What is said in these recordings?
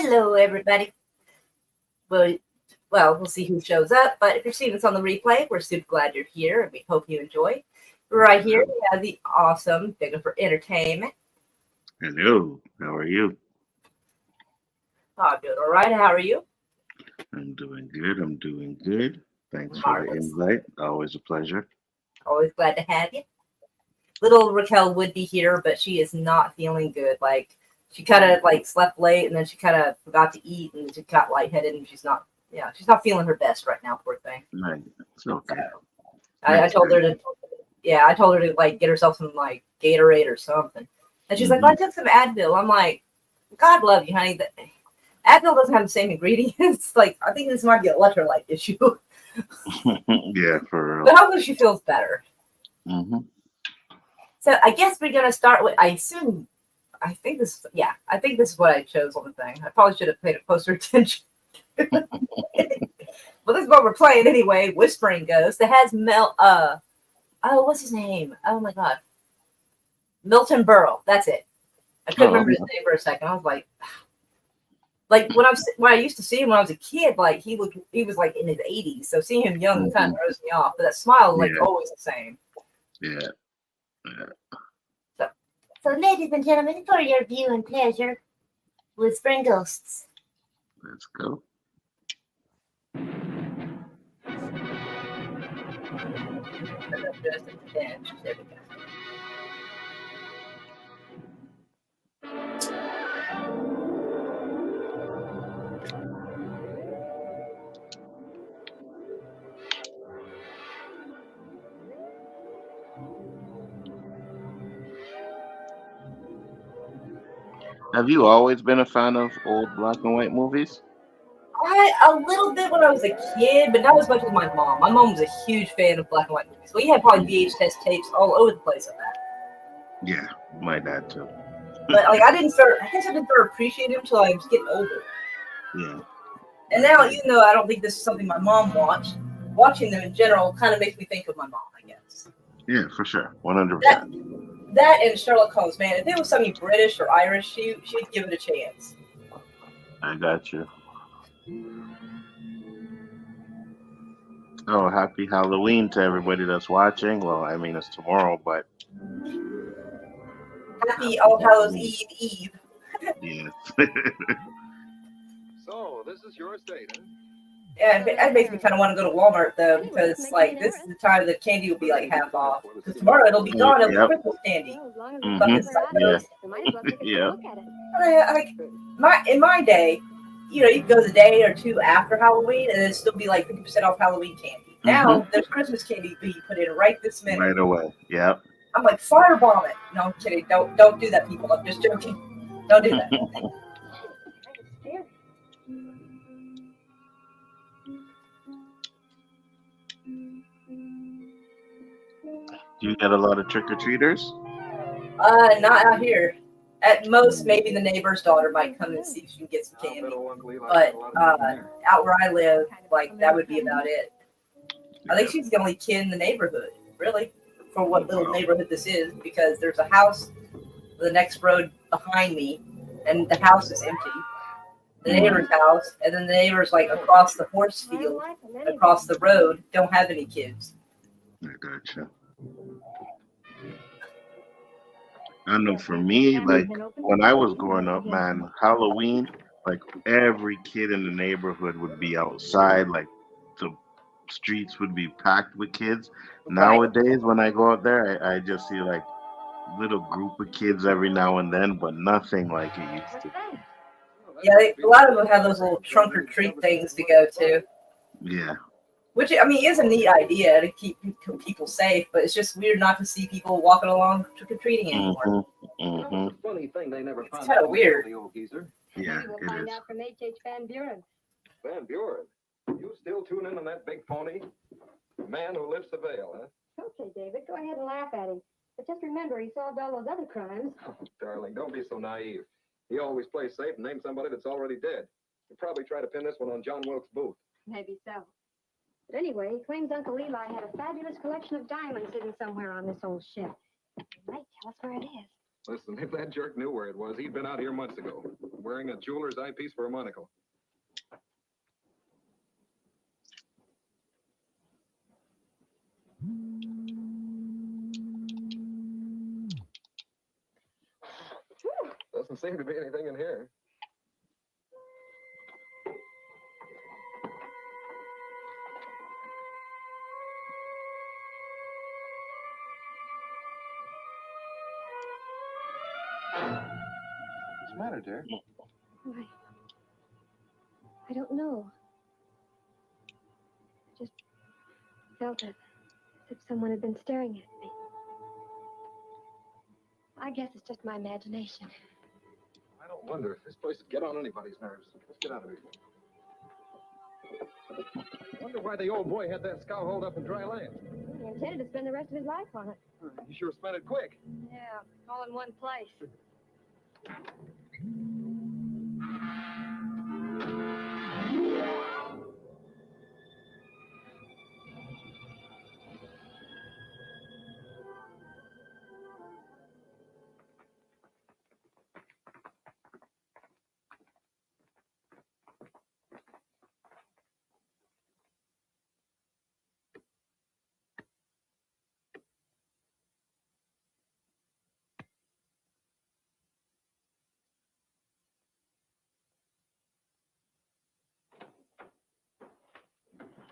Hello, everybody. Well, we'll see who shows up, but if you're seeing this on the replay, we're super glad you're here, and we hope you enjoy. Right here, we have the awesome Bigger for Entertainment. Hello, how are you? I'm doing all right. How are you? I'm doing good. I'm doing good. Thanks for the Marvelous. invite. Always a pleasure. Always glad to have you. Little Raquel would be here, but she is not feeling good. Like she kind of like slept late, and then she kind of forgot to eat, and she got lightheaded, and she's not feeling her best right now. Poor thing. Right. It's okay. So I told her to, I told her to like get herself some like Gatorade or something, and she's like, well, I took some Advil. I'm like, God love you, honey. Advil doesn't have the same ingredients. Like I think this might be an electrolyte issue. Yeah, for real. But hopefully she feels better. Mm-hmm. So I guess we're gonna start with. I think this is what I chose on the thing. I probably should have paid closer attention. Well, this is what we're playing anyway. Whispering Ghost. It has what's his name? Oh my God, Milton Berle. That's it. I couldn't remember his name for a second. I was like when I used to see him when I was a kid, like he was like in his 80s. So seeing him young kind of throws me off. But that smile was like always the same. Yeah. So, ladies and gentlemen, for your view and pleasure, Whispering Ghosts. Let's go. There we go. Have you always been a fan of old black and white movies? A little bit when I was a kid, but not as much as my mom. My mom was a huge fan of black and white movies. We had probably VHS tapes all over the place of that. Yeah, my dad too. But like I didn't start appreciating them until I was getting older. Yeah. And now, even though I don't think this is something my mom watched, watching them in general kind of makes me think of my mom, I guess. Yeah, for sure. 100%. That and Sherlock Holmes, man. If it was something British or Irish, she'd give it a chance. I got you. Oh, happy Halloween to everybody that's watching. Well, I mean, it's tomorrow, but. Happy All Hallows Eve. Yes. So, this is your state, huh? Yeah, that makes me kind of want to go to Walmart, though, because, like, this is the time the candy will be, like, half off. Because tomorrow it'll be gone. It'll be Christmas candy. Yeah. In my day, you could go the day or two after Halloween, and it'd still be, like, 50% off Halloween candy. Now, there's Christmas candy being put in right this minute. Right away. Yep. I'm like, firebomb it. No, I'm kidding. Don't do that, people. I'm just joking. Don't do that. Do you get a lot of trick-or-treaters? Not out here. At most, maybe the neighbor's daughter might come and see if she can get some candy. But out where I live, like, that would be about it. I think she's the only kid in the neighborhood, really, for what little neighborhood this is, because there's a house the next road behind me, and the house is empty. The neighbor's house, and then the neighbors, like, across the horse field, across the road, don't have any kids. I gotcha. I know for me, like, when I was growing up, man, Halloween, like, every kid in the neighborhood would be outside, like, the streets would be packed with kids. Nowadays, when I go out there, I just see, like, little group of kids every now and then, but nothing like it used to. Yeah, a lot of them have those little trunk or treat things to go to. Yeah. Which, I mean, is a neat idea to keep people safe, but it's just weird not to see people walking along trick-or-treating anymore. It's kind of weird. Yeah, it is. From H.H. Van Buren. Van Buren? You still tune in on that big phony? The man who lifts the veil, huh? Okay, David, go ahead and laugh at him. But just remember, he solved all those other crimes. Oh, darling, don't be so naive. He always plays safe and names somebody that's already dead. He'll probably try to pin this one on John Wilkes Booth. Maybe so. But anyway, he claims Uncle Eli had a fabulous collection of diamonds hidden somewhere on this old ship. He might tell us where it is. Listen, if that jerk knew where it was, he'd been out here months ago. wearing a jeweler's eyepiece for a monocle. Doesn't seem to be anything in here. What's the matter, dear? Why? I don't know. I just felt as if someone had been staring at me. I guess it's just my imagination. I don't wonder if this place would get on anybody's nerves. Let's get out of here. I wonder why the old boy had that scow holed up in dry land. He intended to spend the rest of his life on it. He sure spent it quick. Yeah, all in one place.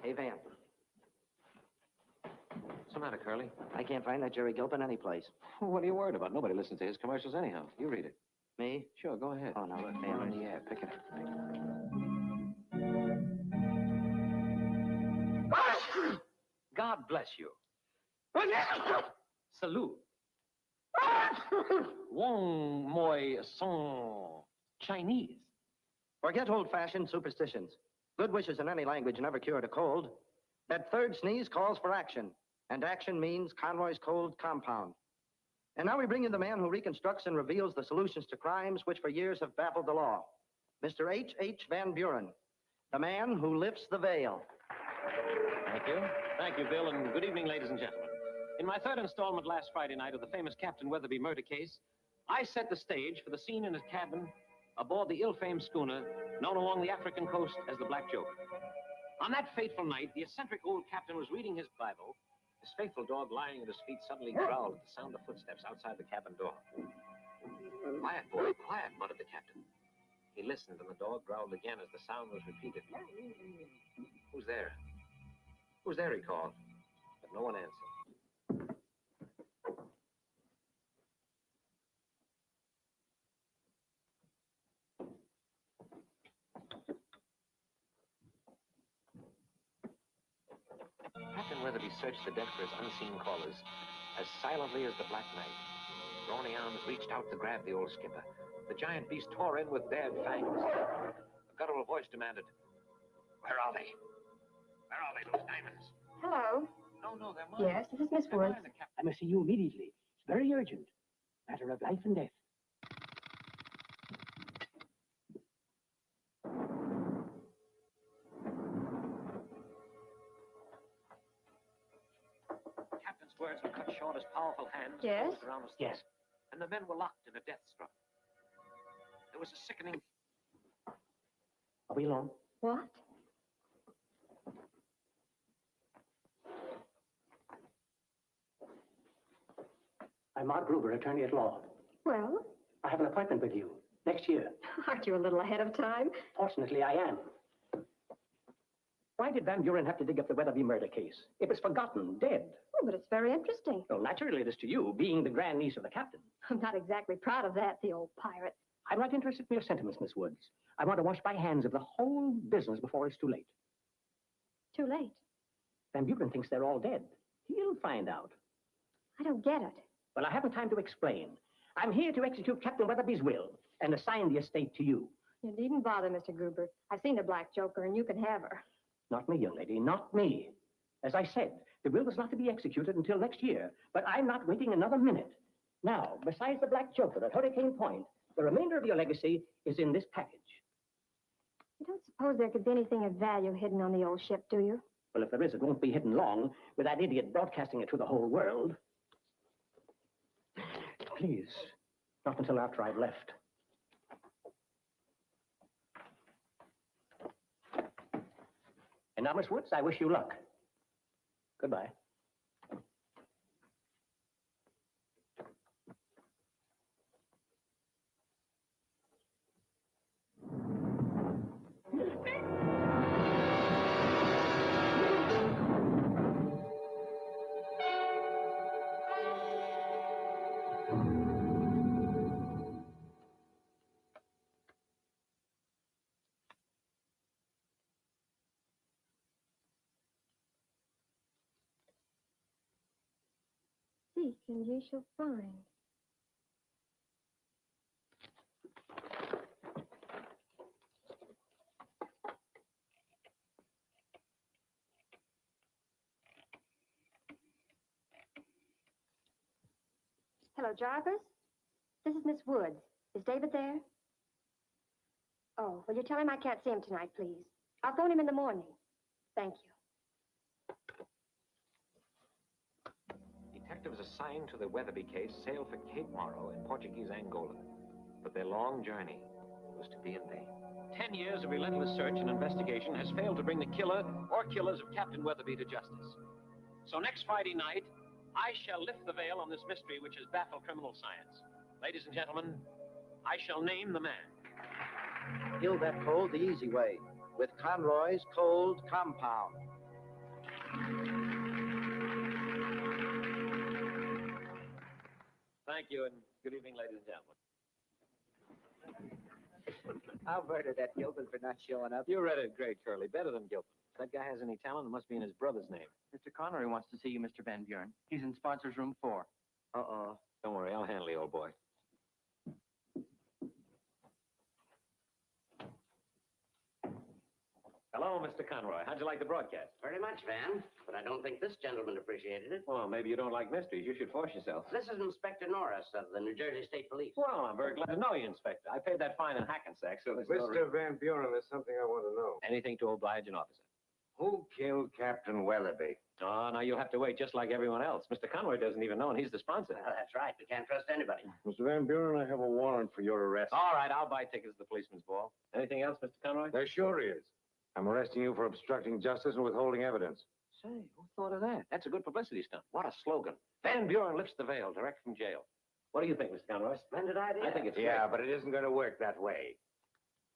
Hey, Van. What's the matter, Curly? I can't find that Jerry Gilpin anyplace. What are you worried about? Nobody listens to his commercials anyhow. You read it. Me? Sure, go ahead. Oh, now look, Van. Yeah, pick it up. God bless you. Salute. Wong moi song Chinese. Forget old-fashioned superstitions. Good wishes in any language never cured a cold. That third sneeze calls for action, and action means Conroy's Cold Compound. And now we bring you the man who reconstructs and reveals the solutions to crimes which for years have baffled the law. Mr. H. Van Buren, the man who lifts the veil. Thank you. Thank you, Bill, and good evening, ladies and gentlemen. In my third installment last Friday night of the famous Captain Weatherby murder case, I set the stage for the scene in his cabin aboard the ill-famed schooner known along the African coast as the Black Joker. On that fateful night, the eccentric old captain was reading his Bible. His faithful dog lying at his feet suddenly growled at the sound of footsteps outside the cabin door. Quiet, boy, quiet, muttered the captain. He listened, and the dog growled again as the sound was repeated. Who's there? Who's there, he called. But no one answered. Captain Weatherby searched the deck for his unseen callers as silently as the black night. Brawny arms reached out to grab the old skipper. The giant beast tore in with bared fangs. A guttural voice demanded, "Where are they? Where are they, those diamonds?" Hello. No, they're mine. Yes, this is Miss They're Woods. mine, the captain. I must see you immediately. It's very urgent. Matter of life and death. The captain's words were cut short as powerful hands Yes? closed around his throat, Yes. and the men were locked in a death struggle. There was a sickening. Are we alone? What? I'm Mark Gruber, attorney at law. Well, I have an appointment with you next year. aren't you a little ahead of time? Fortunately, I am. Why did Van Buren have to dig up the Weatherby murder case? It was forgotten, dead. Oh, but it's very interesting. Well, naturally it is to you, being the grandniece of the captain. I'm not exactly proud of that, the old pirate. I'm not interested in your sentiments, Miss Woods. I want to wash my hands of the whole business before it's too late. Too late. Van Buren thinks they're all dead. He'll find out. I don't get it. Well, I haven't time to explain. I'm here to execute Captain Weatherby's will and assign the estate to you. You needn't bother, Mr. Gruber. I've seen the Black Joker, and you can have her. Not me, young lady, not me. As I said, the will was not to be executed until next year, but I'm not waiting another minute. Now, besides the Black Joker at Hurricane Point, the remainder of your legacy is in this package. You don't suppose there could be anything of value hidden on the old ship, do you? Well, if there is, it won't be hidden long with that idiot broadcasting it to the whole world. Please, not until after I've left. Now, Miss Woods, I wish you luck. Goodbye. Seek and ye shall find. Hello, Jarvis. This is Miss Woods. Is David there? Oh, will you tell him I can't see him tonight, please? I'll phone him in the morning. Thank you. Detectives assigned to the Weatherby case sailed for Cape Morro in Portuguese Angola. But their long journey was to be in vain. 10 years of relentless search and investigation has failed to bring the killer or killers of Captain Weatherby to justice. So next Friday night, I shall lift the veil on this mystery which has baffled criminal science. Ladies and gentlemen, I shall name the man. Kill that cold the easy way with Conroy's Cold Compound. Thank you, and good evening, ladies and gentlemen. I'll murder that Gilpin for not showing up. You read it great, Curly. Better than Gilpin. If that guy has any talent, it must be in his brother's name. Mr. Connery wants to see you, Mr. Van Buren. He's in sponsors room 4. Uh-oh. Don't worry, I'll handle the old boy. Hello, Mr. Conroy. How'd you like the broadcast? Very much, Van, but I don't think this gentleman appreciated it. Well, maybe you don't like mysteries. You should force yourself. This is Inspector Norris of the New Jersey State Police. Well, I'm very glad to know you, Inspector. I paid that fine in Hackensack, so there's no Mr. Van Buren, there's something I want to know. anything to oblige an officer. Who killed Captain Weatherby? Oh, now you'll have to wait just like everyone else. Mr. Conroy doesn't even know, and he's the sponsor. Well, that's right. We can't trust anybody. Mr. Van Buren, I have a warrant for your arrest. All right, I'll buy tickets to the policeman's ball. Anything else, Mr. Conroy? There sure is. I'm arresting you for obstructing justice and withholding evidence. Say, who thought of that? That's a good publicity stunt. What a slogan. Van Buren lifts the veil direct from jail. What do you think, Mr. Conroy? Splendid idea. I think it's Yeah, great. but it isn't going to work that way.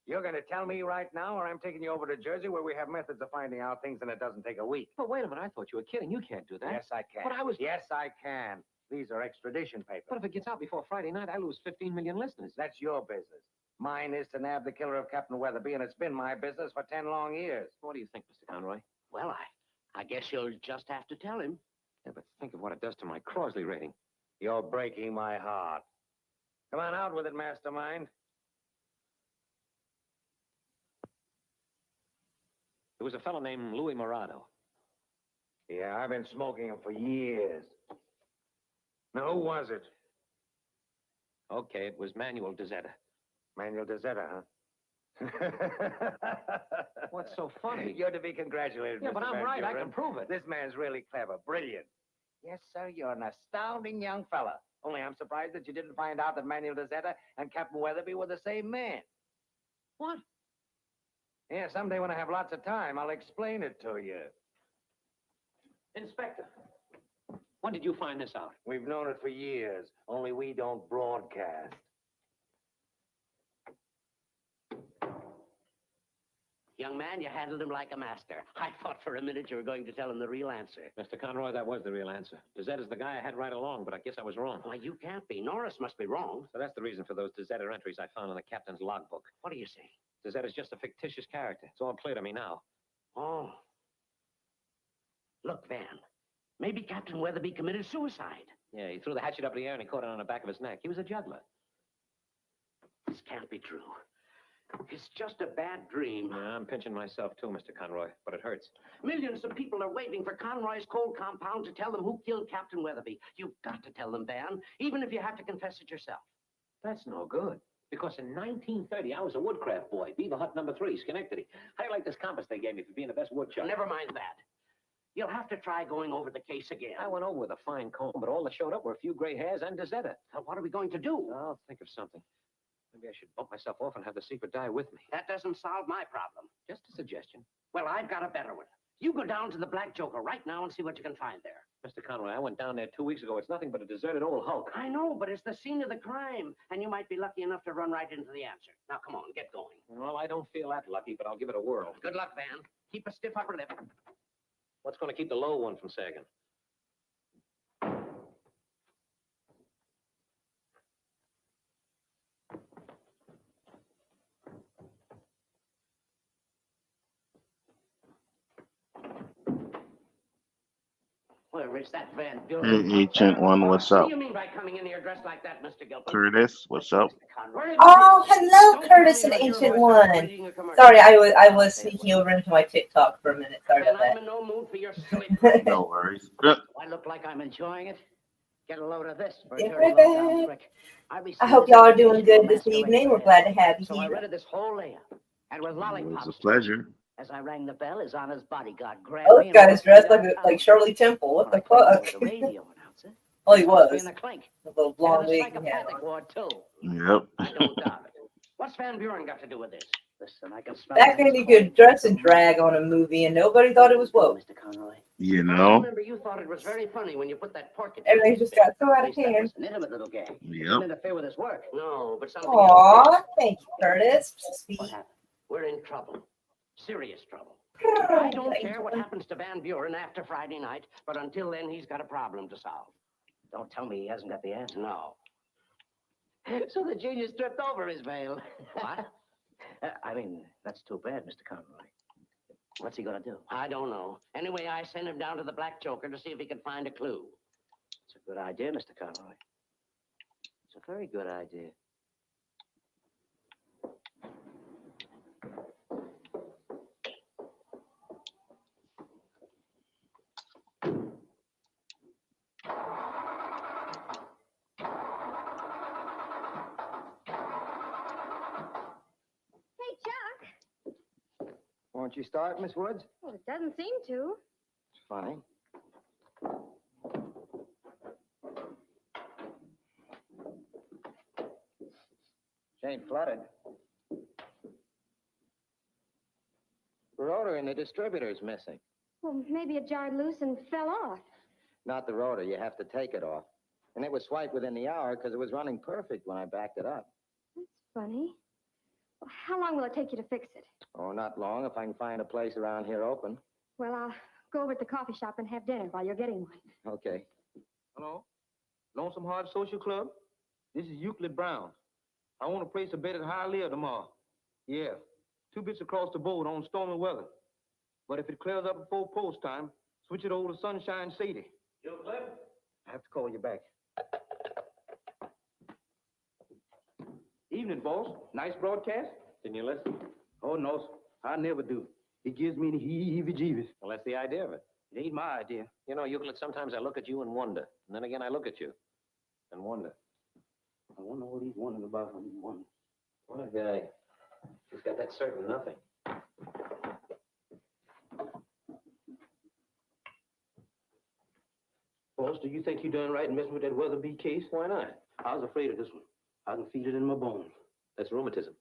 You're going to tell me right now, or I'm taking you over to Jersey where we have methods of finding out things and it doesn't take a week. But wait a minute, I thought you were kidding. You can't do that. Yes, I can. But I was... Yes, I can. These are extradition papers. But if it gets out before Friday night, I lose 15 million listeners. That's your business. Mine is to nab the killer of Captain Weatherby, and it's been my business for 10 long years. What do you think, Mr. Conroy? Well, I guess you'll just have to tell him. Yeah, but think of what it does to my Crosley rating. You're breaking my heart. Come on, out with it, mastermind. There was a fellow named Louis Morado. Yeah, I've been smoking him for years. Now, who was it? Okay, it was Manuel Dezetta. Manuel Dezetta, huh? What's so funny? You're to be congratulated, Yeah, Mr. but I'm Van right. I Buren. can prove it. This man's really clever, brilliant. Yes, sir, you're an astounding young fella. Only I'm surprised that you didn't find out that Manuel Dezetta and Captain Weatherby were the same man. What? Yeah, someday when I have lots of time, I'll explain it to you. Inspector, when did you find this out? We've known it for years, only we don't broadcast. Young man, you handled him like a master. I thought for a minute you were going to tell him the real answer. Mr. Conroy, that was the real answer. Dezetta's the guy I had right along, but I guess I was wrong. Why, you can't be. Norris must be wrong. So that's the reason for those Dezetta entries I found in the captain's logbook. What do you say? Dezetta's just a fictitious character. It's all clear to me now. Oh. Look, Van, maybe Captain Weatherby committed suicide. Yeah, he threw the hatchet up in the air and he caught it on the back of his neck. He was a juggler. This can't be true. It's just a bad dream. Yeah, I'm pinching myself too, Mr. Conroy, but it hurts. Millions of people are waiting for Conroy's Cold Compound to tell them who killed Captain Weatherby. You've got to tell them, Van, even if you have to confess it yourself. That's no good. Because in 1930, I was a woodcraft boy, Beaver Hut number 3, Schenectady. How do you like this compass they gave me for being the best woodchuck? Never mind that. You'll have to try going over the case again. I went over with a fine comb, but all that showed up were a few gray hairs and Dezetta. Now, what are we going to do? I'll think of something. Maybe I should bump myself off and have the secret die with me. That doesn't solve my problem. Just a suggestion. Well, I've got a better one. You go down to the Black Joker right now and see what you can find there. Mr. Conroy, I went down there 2 weeks ago. It's nothing but a deserted old hulk. I know, but it's the scene of the crime, and you might be lucky enough to run right into the answer. Now, come on, get going. Well, I don't feel that lucky, but I'll give it a whirl. Good luck, Van. Keep a stiff upper lip. What's going to keep the low one from sagging? Where is that Van Buren? Hey, Agent One, what's What up? do you mean by coming in here dressed like that, Mr. Gilpin? Curtis, what's up? Oh, hello, Curtis and Ancient One. Sorry, I was sneaking over into my TikTok for a minute. Sorry And about I'm that. in no mood for your silly No worries. Do I look like I'm enjoying it? Get a load of this for a Yeah, dirty baby. low-down trick. I hope y'all are doing good this evening. We're glad to have you So I here. rented this whole layout, and with It lollipops. was a pleasure. As I rang the bell, his honor's bodyguard grabbed Oh, me this and guy walked is dressed me like downtown. Shirley Temple. What the I claimed I fuck? was a radio announcer. Oh, he Must be was. in a clink. With those And long a wigs he had psychopathic on. ward, too. Yep. I don't doubt it. What's Van Buren got to do with this? Listen, I can smell Back then you could dress and drag on a movie and nobody thought it was woke. Mr. Conroy. You I know? remember you thought it was very funny when you put that pork in. Everything just got so out At of least that hand. was an intimate little gang. Yep. Didn't interfere with his work. No, but something else. Aw, thank you, Curtis. Sweet. What happened? We're in trouble. Serious trouble. I don't care what happens to Van Buren after Friday night, but until then, he's got a problem to solve. Don't tell me he hasn't got the answer. No. So the genius tripped over his veil. What? I mean, that's too bad, Mr. Conroy. What's he gonna do? I don't know. Anyway, I sent him down to the Black Joker to see if he could find a clue. It's a good idea, Mr. Conroy. It's a very good idea. Hey, Chuck. Won't you start, Miss Woods? Well, it doesn't seem to. It's funny. She ain't flooded. Rotor in the distributor's missing. Well, maybe it jarred loose and fell off. Not the rotor. You have to take it off. And it was swiped within the hour because it was running perfect when I backed it up. That's funny. Well, how long will it take you to fix it? Oh, not long if I can find a place around here open. Well, I'll go over to the coffee shop and have dinner while you're getting one. Okay. Hello? Lonesome Heart Social Club? This is Euclid Brown. I want to place a bet at Hialeah tomorrow. Yeah. 2 bits across the board on stormy weather. But if it clears up before post time, switch it over to Sunshine Sadie. Euclid? I have to call you back. Evening, boss. Nice broadcast? Didn't you listen? Oh, no, sir. I never do. It gives me the heebie-jeebies. Well, that's the idea of it. It ain't my idea. You know, Euclid, sometimes I look at you and wonder. And then again, I look at you and wonder. I wonder what he's wondering about when he wonders. What a guy. He's got that certain nothing. Boss, do you think you done right in messing with that Weatherby case? Why not? I was afraid of this one. I can feel it in my bones. That's rheumatism.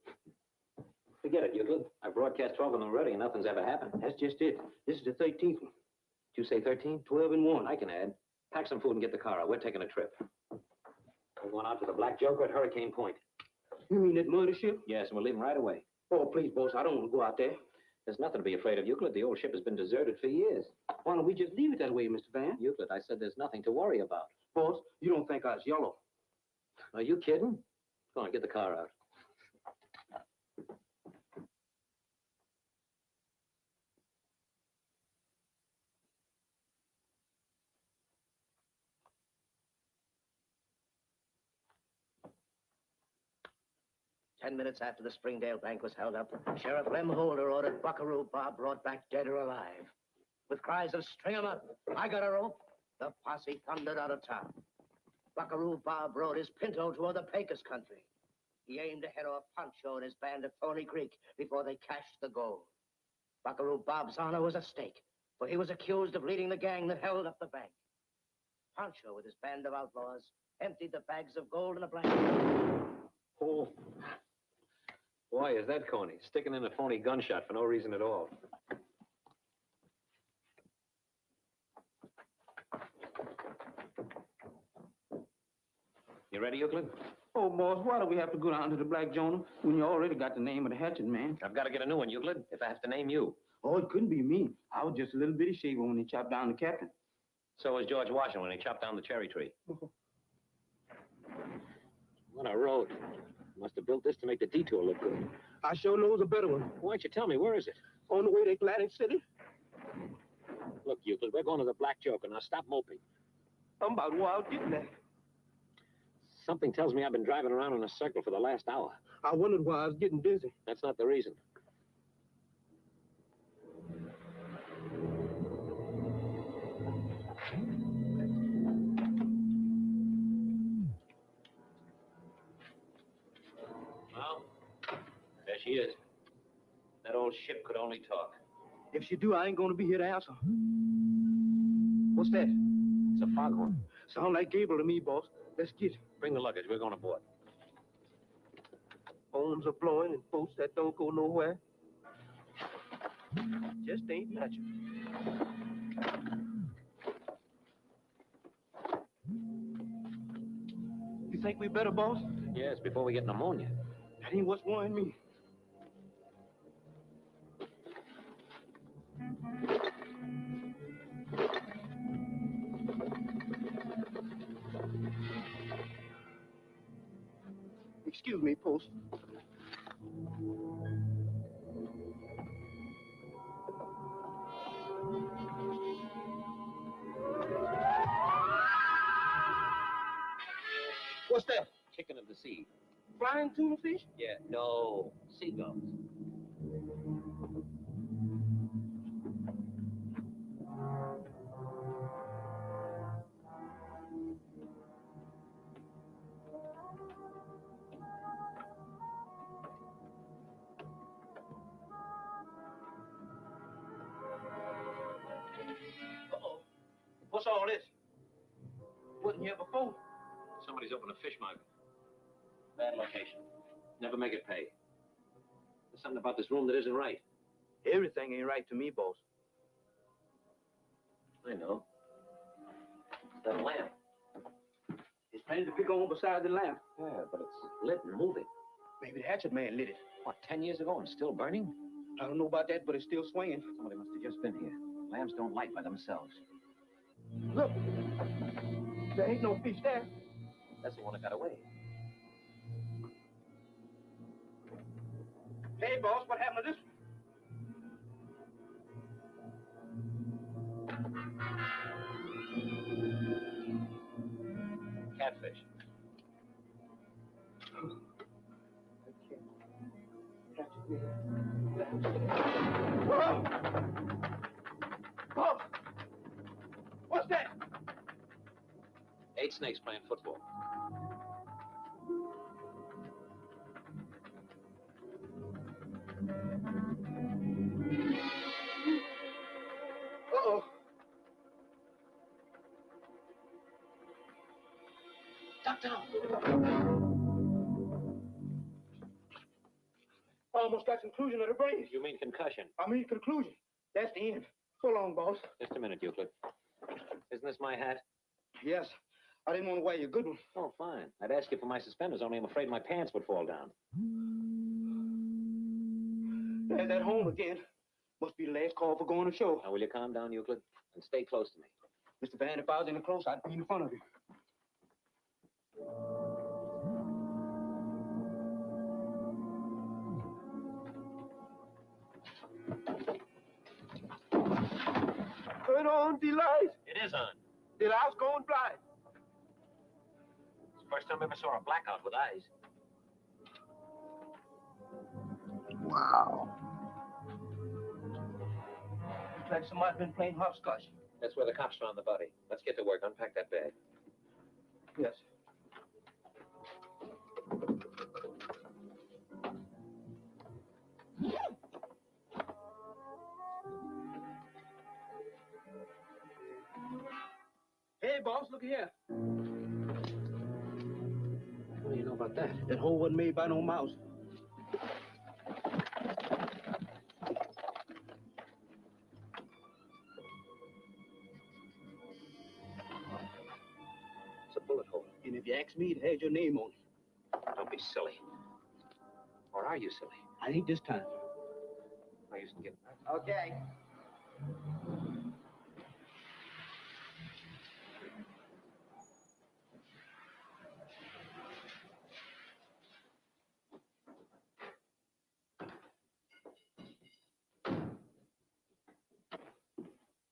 Forget it, Euclid. I've broadcast 12 of them already, and nothing's ever happened. That's just it. This is the 13th one. Did you say 13? 12 and 1. I can add. Pack some food and get the car out. We're taking a trip. We're going out to the Black Joker at Hurricane Point. You mean that murder ship? Yes, and we're leaving right away. Oh, please, boss, I don't want to go out there. There's nothing to be afraid of, Euclid. The old ship has been deserted for years. Why don't we just leave it that way, Mr. Van? Euclid, I said there's nothing to worry about. Boss, you don't think I was yellow. Are you kidding? Go on, get the car out. Ten minutes after the Springdale Bank was held up, Sheriff Lem Holder ordered Buckaroo Bob brought back dead or alive. With cries of "String 'em up! I got a rope!" the posse thundered out of town. Buckaroo Bob rode his Pinto toward the Pecos country. He aimed to head off Pancho and his band at Thorny Creek before they cached the gold. Buckaroo Bob's honor was at stake, for he was accused of leading the gang that held up the bank. Pancho, with his band of outlaws, emptied the bags of gold in a blanket. Oh. Why is that, Coney? Sticking in a phony gunshot for no reason at all. You ready, Euclid? Oh, boss, why do we have to go down to the Black Jonah when you already got the name of the hatchet man? I've got to get a new one, Euclid, if I have to name you. Oh, it couldn't be me. I was just a little bitty shaver when they chopped down the captain. So was George Washington when he chopped down the cherry tree. What a road. Must have built this to make the detour look good. I sure knows a better one. Why don't you tell me, where is it? On the way to Atlantic City. Look, Euclid, we're going to the Black Joker. Now stop moping. I'm about wild getting there. Something tells me I've been driving around in a circle for the last hour. I wondered why I was getting dizzy. That's not the reason. Well, there she is. That old ship could only talk. If she do, I ain't gonna be here to answer. What's that? It's a foghorn. Sound like Gable to me, boss. Let's get. Bring the luggage. We're going aboard. Horns are blowing and boats that don't go nowhere. Just ain't natural. You think we better, boss? Yes, before we get pneumonia. That ain't what's worrying me. Excuse me, Post. What's that? Chicken of the sea. Flying tuna fish? Yeah, no. Seagulls. Uh-oh. What's all this? Wasn't here before. Somebody's opened a fish market. Bad location. Never make it pay. There's something about this room that isn't right. Everything ain't right to me, boss. I know. It's that lamp. There's plenty to pick on beside the lamp. Yeah, but it's lit and moving. Maybe the hatchet man lit it. What, 10 years ago and still burning? I don't know about that, but it's still swinging. Somebody must have just been here. Lamps don't light by themselves. Look, there ain't no fish there. That's the one that got away. Hey, boss, what happened to this one? Catfish. Whoa! Boss! What's that? 8 snakes playing football. Uh-oh. Duck down. Almost got conclusion of the brain. You mean concussion? I mean conclusion. That's the end. So long, boss. Just a minute, Euclid. Isn't this my hat? Yes. I didn't want to wear you a good one. Oh, fine. I'd ask you for my suspenders, only I'm afraid my pants would fall down. There's that home again. Must be the last call for going to show. Now, will you calm down, Euclid? And stay close to me. Mr. Van, if I was any close, I'd be in front of you. Turn on the light. It is on. The light's going blind. It's the first time I ever saw a blackout with eyes. Wow. Looks like somebody's been playing hopscotch. That's where the cops found the body. Let's get to work. Unpack that bag. Yes. Hey, boss, look here. What do you know about that? That hole wasn't made by no mouse. It's a bullet hole. And if you asked me, it has your name on it. Don't be silly. Or are you silly? I think this time. I used to get... Okay.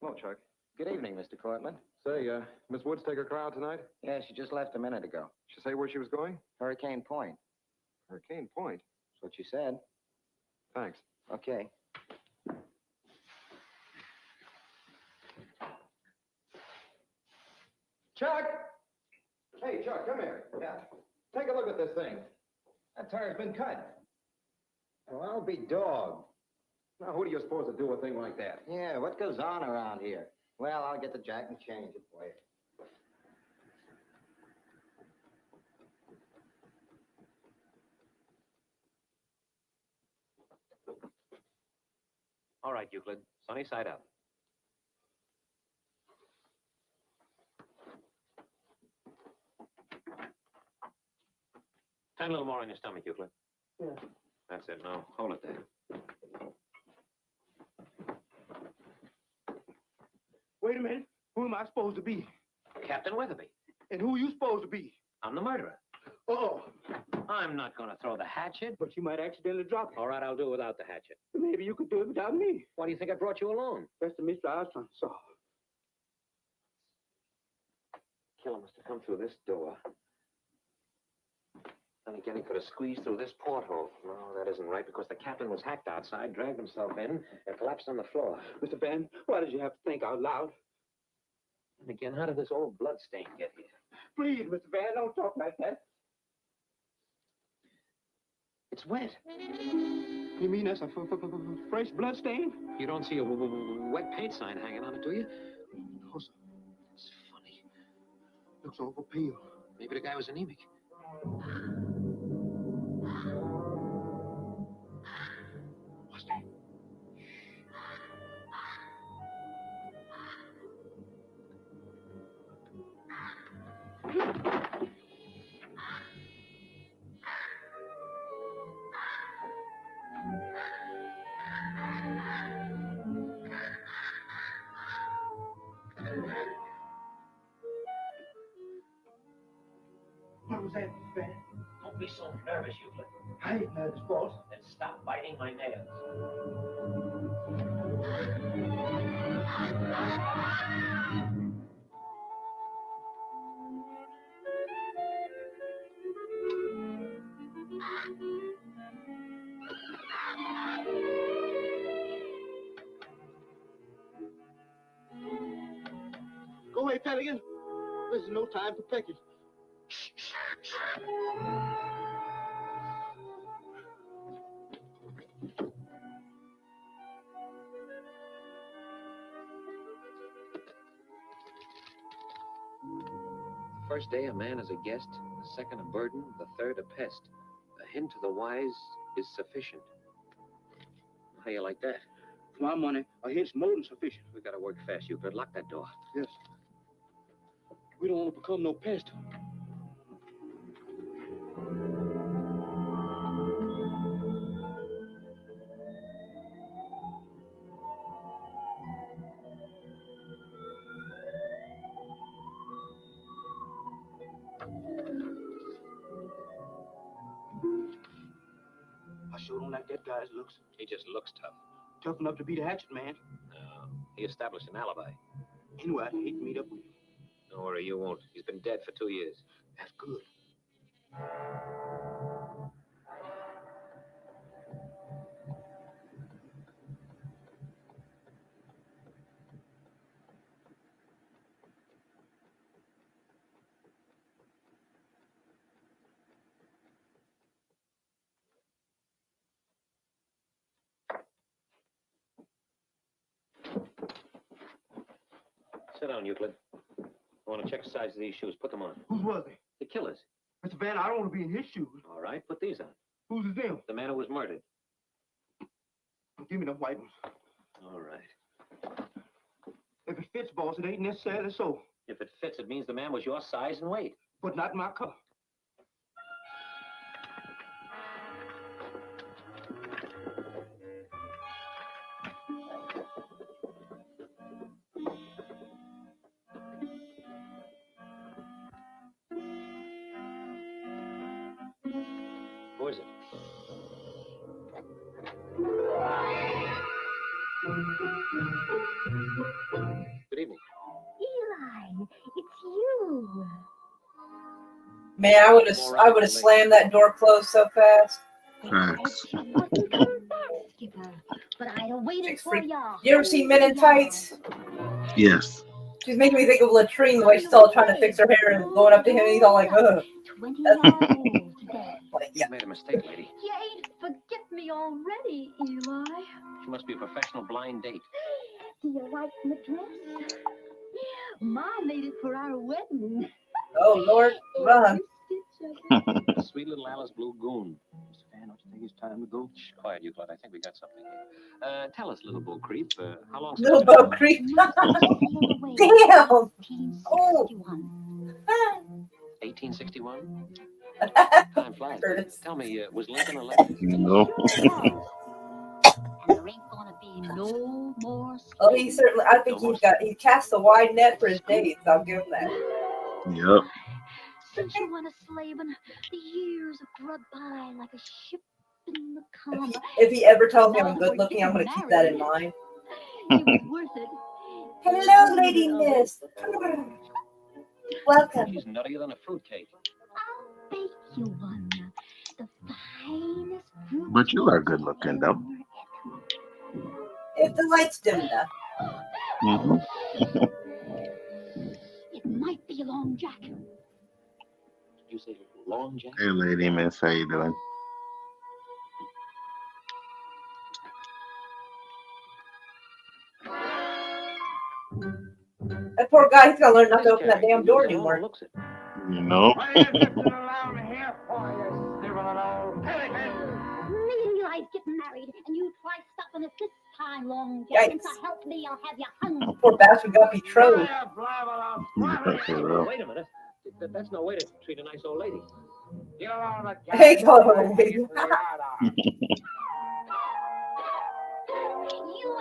Hello, Chuck. Good evening, Mr. Cortland. Say, Miss Woods take her car out tonight? Yeah, she just left a minute ago. She say where she was going? Hurricane Point. Hurricane Point. That's what she said. Thanks. Okay. Chuck! Hey, Chuck, come here. Yeah. Take a look at this thing. That tire's been cut. Well, I'll be dogged. Now, who do you suppose to do a thing like that? Yeah, what goes on around here? Well, I'll get the jack and change it for you. All right, Euclid. Sunny side up. Turn a little more on your stomach, Euclid. Yeah. That's it. Now, hold it there. Wait a minute. Who am I supposed to be? Captain Weatherby. And who you supposed to be? I'm the murderer. Oh, I'm not going to throw the hatchet. but you might accidentally drop it. All right, I'll do it without the hatchet. Maybe you could do it without me. Why do you think I brought you along? That's the mystery I was trying to solve. Killer must have come through this door. Then again, he could have squeezed through this porthole. No, that isn't right, because the captain was hacked outside, dragged himself in, and collapsed on the floor. Mr. Van, why did you have to think out loud? And again, how did this old blood stain get here? Please, Mr. Van, don't talk like that. It's wet. You mean that's a fresh blood stain? You don't see a wet paint sign hanging on it, do you? No, sir. It's funny. Looks awful pale. Maybe the guy was anemic. What's that? What was that, Mr. Van? Don't be so nervous, Euclid. I ain't nervous, boss. Then stop biting my nails. Go away, Pelican. This is no time for pecking. The first day, a man is a guest. The second, a burden. The third, a pest. A hint to the wise is sufficient. How you like that? For my money, a hint's more than sufficient. We gotta work fast, Euclid. Lock that door. Yes. We don't want to become no pest. I sure don't like that guy's looks. He just looks tough. Tough enough to be the hatchet man. No, he established an alibi. Anyway, I'd hate to meet up with him. Don't worry, you won't. He's been dead for 2 years. That's good. Sit down, Euclid. I want to check the size of these shoes. Put them on. Whose was they? The killer's. Mr. Van, I don't want to be in his shoes. All right, put these on. Whose is them? The man who was murdered. Give me the white ones. All right. If it fits, boss, it ain't necessarily so. If it fits, it means the man was your size and weight. but not my color. Who is it? Good evening. Eli, it's you. Man, I would have slammed that door closed so fast. Facts. Skipper, but I'd have waited for ya. You ever seen Men in Tights? Yes. She's making me think of Latrine the way she's all trying to fix her hair and going up to him and he's all like, ugh. 20 years old today. Like, You made a mistake, lady. You ain't forget me already, Eli. She must be a professional blind date. Do you like my dress? Ma made it for our wedding. oh Lord, run. A sweet little Alice Blue Goon. Mr. Van, don't you think it's time to go? Shh, quiet, you, Claude. I think we got something here. Tell us, little Bo Creep, how long? Little Bo Creep. Damn. Oh. 1861? Time Time flies. Tell me, was Lincoln elected? No. There ain't gonna be no more. Oh, he certainly. I think he cast a wide net for his dates. I'll give him that. Yep. Since you went a slaving, the years have dragged by like a ship in the calm. If he ever tells me I'm good looking, I'm going to keep that in mind. It was worth it. Hello, Lady Miss. Welcome. She's nuttier than a fruitcake. I'll bake you one. The finest fruit. But you are good looking, though. If the lights dim enough. Mm-hmm. It might be Long Jack. Did you say Long Jack? Hey, Lady Miss, how you doing? That poor guy, he's got to learn not to open that damn door anymore. You know? What are you drifting around here for, you sniveling old pelican? Me and Eli's getting married, and you try stopping us this time, Long Jack. And Yikes. to help me, I'll have you hung. Poor bastard got betrothed. Wait a minute. That's no way to treat a nice old lady. Get along with the Hey, go away. You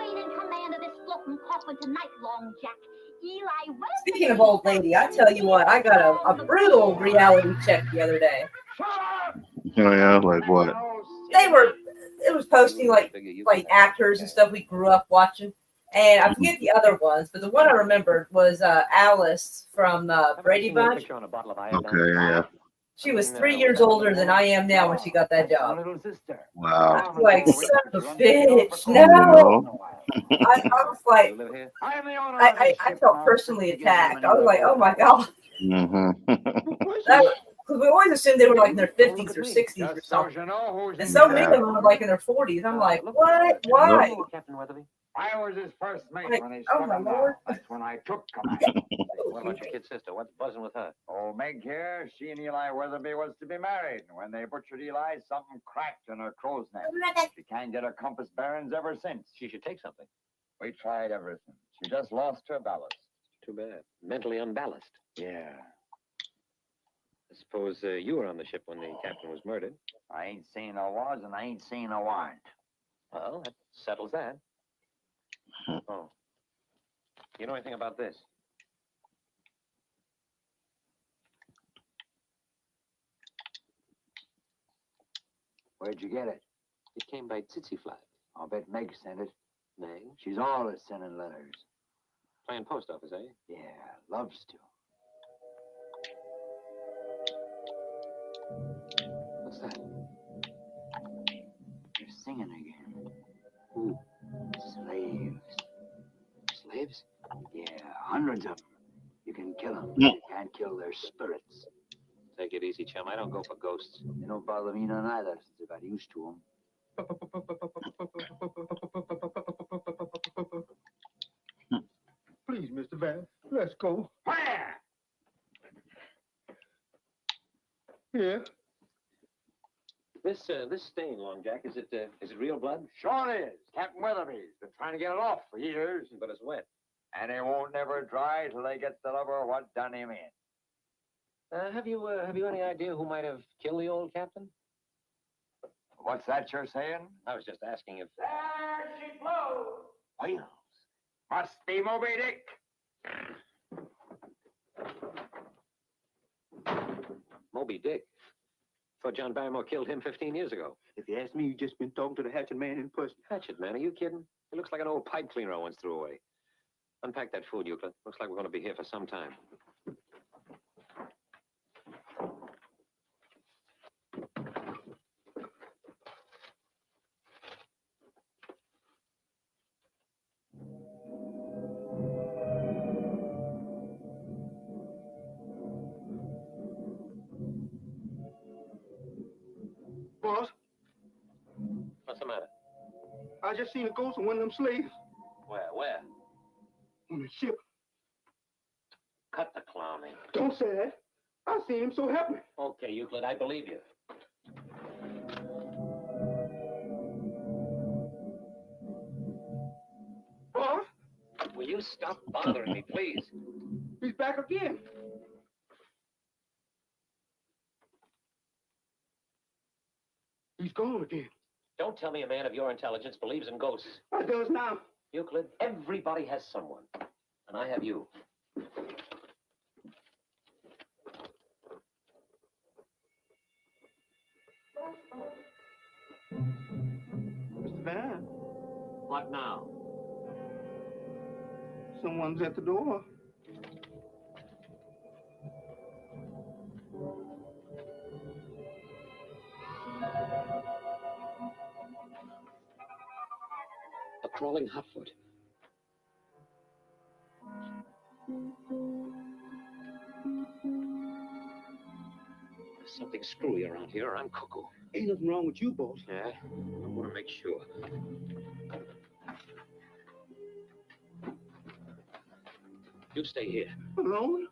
ain't in command of this floating coffin tonight, Long Jack. Eli, Speaking of old lady, I tell you what, I got a brutal reality check the other day. Oh, yeah, like what? It was posting like actors and stuff we grew up watching. And I forget the other ones, but the one I remembered was Alice from Brady Bunch. Okay, yeah. She was 3 years older than I am now when she got that job. Little sister. Wow. Like, son of a bitch, no. I was like, I am the owner I felt personally attacked. I was like, oh my God. Mm-hmm. Because we always assumed they were like in their 50s or 60s or something. And so many of them were like in their 40s. I'm like, what? Why? Captain Weatherby? I was his first mate Like, when he oh struck my him down. Lord. That's when I took command. What about your kid sister? What's buzzing with her? Oh, Meg here, she and Eli Weatherby was to be married. When they butchered Eli, something cracked in her crow's nest. She can't get her compass bearings ever since. She should take something. We tried everything. She just lost her ballast. Too bad. Mentally unbalanced. Yeah. I suppose you were on the ship when the captain was murdered. I ain't seen no was and I ain't seen no warrant. Well, that settles that. Oh. You know anything about this? Where'd you get it? It came by Tsitsi flag. I'll bet Meg sent it. Meg? She's always sending letters. Playing post office, eh? Yeah, loves to. What's that? They're singing again. Who? Slaves. Slaves? Yeah, hundreds of them. You can kill them. You can't kill their spirits. Take it easy, chum. I don't go for ghosts. They don't bother me none either since I got used to them. Please, Mr. Van, let's go. Where? Yeah. This stain, Long Jack, is it real blood? Sure is. Captain Weatherby's been trying to get it off for years. But it's wet. And it won't never dry till they get the lover what done him in. Have you any idea who might have killed the old captain? What's that you're saying? I was just asking if... There she blows! Whales. Must be Moby Dick. Moby Dick. Thought John Barrymore killed him 15 years ago. If you ask me, you just been talking to the hatchet man in person. Hatchet, man, are you kidding? He looks like an old pipe cleaner I once threw away. Unpack that food, Euclid. Looks like we're going to be here for some time. Boss, What's the matter? I just seen a ghost of one of them slaves Where? on a ship. Cut the clowning. Don't say that. I seen him, so help me. Okay, Euclid, I believe you. Boss, Will you stop bothering me, please? he's back again. He's gone again. Don't tell me a man of your intelligence believes in ghosts. I does now. Euclid, everybody has someone. And I have you. Mr. Van, What now? someone's at the door. A crawling hotfoot. There's something screwy around here, or I'm cuckoo. Ain't nothing wrong with you, boss. Yeah? I want to make sure. You stay here. Alone?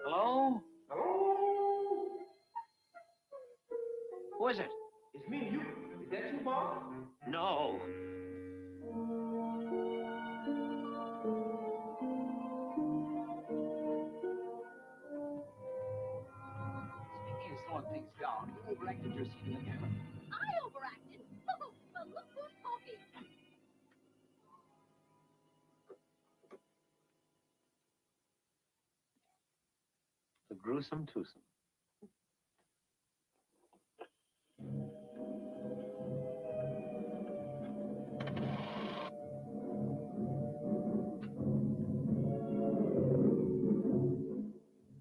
Hello? Who is it? It's me and you. Is that you, boss? No. Speaking of slowing things down, you overacted your scene again. I overacted. Well, look who's talking. The gruesome twosome.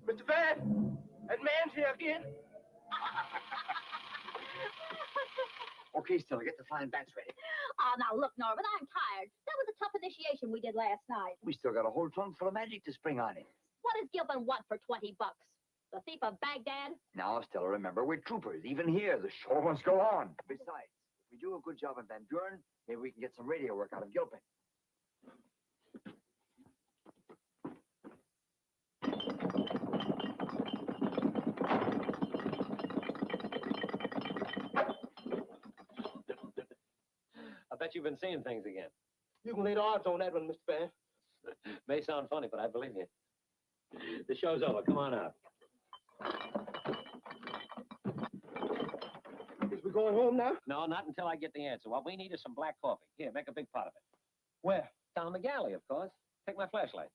Mr. Van, that man's here again. Okay, Stella, get the flying bats ready. Oh, now look, Norman, I'm tired. That was a tough initiation we did last night. We still got a whole trunk full of magic to spring on it. What does Gilpin want for 20 bucks? The thief of Baghdad? Now, Stella, remember, we're troopers. Even here, the show must go on. Besides, if we do a good job on Van Buren, maybe we can get some radio work out of Gilpin. I bet you've been seeing things again. You can lay the odds on that one, Mr. Van. May sound funny, but I believe you. The show's over. Come on out. Is we going home now? No, not until I get the answer. What we need is some black coffee. Here, make a big pot of it. Where? Down the galley, of course. Take my flashlight.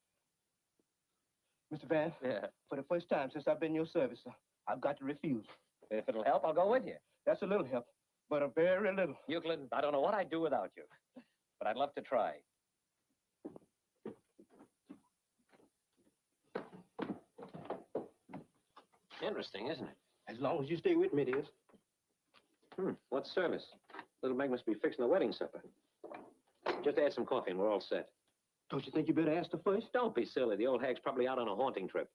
Mr. Van, Yeah. for the first time since I've been in your service, sir, I've got to refuse. If it'll help, I'll go with you. That's a little help, but a very little. Euclid, I don't know what I'd do without you, but I'd love to try. Interesting, isn't it? As long as you stay with me, it is. What service? Little Meg must be fixing the wedding supper. Just add some coffee and we're all set. Don't you think you better ask her first? Don't be silly. The old hag's probably out on a haunting trip.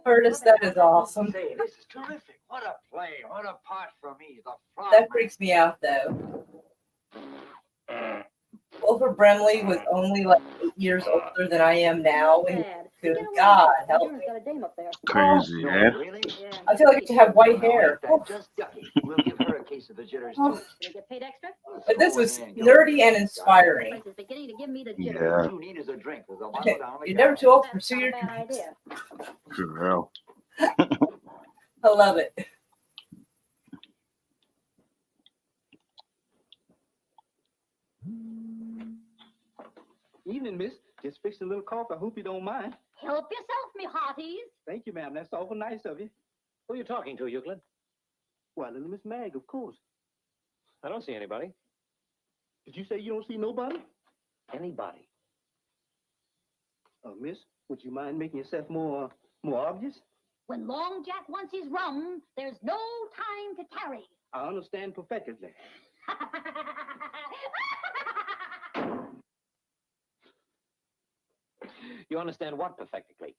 Curtis, that is awesome. Say, this is terrific. What a play. What a part for me. The frog. That freaks me out, though. Wilford Brimley was only like 8 years older than I am now, and good God, help me. Crazy, eh? I feel like I should have white hair. Just ducky. We'll give her a case of the jitters, too. Get paid extra? But this was nerdy and inspiring. It's beginning to give me the Yeah. What you need is a drink. There's a bottle down the You're never too old to pursue your bad dreams. idea. For real. I love it. Evening, miss. Just fixing a little coffee. I hope you don't mind. Help yourself, me hearties. Thank you, ma'am. That's awful nice of you. Who are you talking to, Euclid? Why, little Miss Mag, of course. I don't see anybody. Did you say you don't see nobody? Anybody? Miss, would you mind making yourself more obvious? When Long Jack wants his rum, there's no time to tarry. I understand perfectly. You understand what perfectly?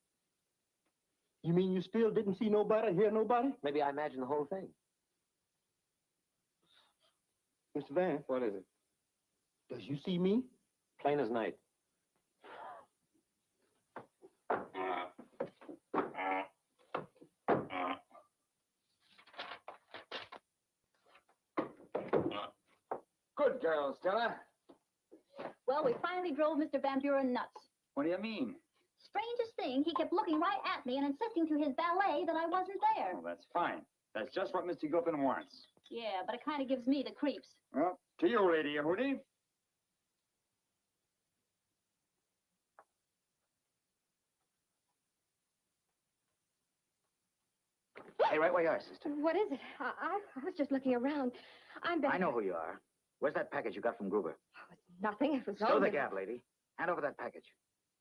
You mean you still didn't see nobody, hear nobody? Maybe I imagined the whole thing. Mr. Van, What is it? does you see me? Plain as night. Good girl, Stella. Well, we finally drove Mr. Van Buren nuts. What do you mean? Strangest thing, he kept looking right at me and insisting to his valet that I wasn't there. Well, that's fine. That's just what Mr. Gilpin wants. Yeah, but it kind of gives me the creeps. Well, to you, Radio Hootie. Hey, right where you are, sister. What is it? I was just looking around. I know who you are. Where's that package you got from Gruber? Nothing. It was Stow only... the gab, lady. Hand over that package.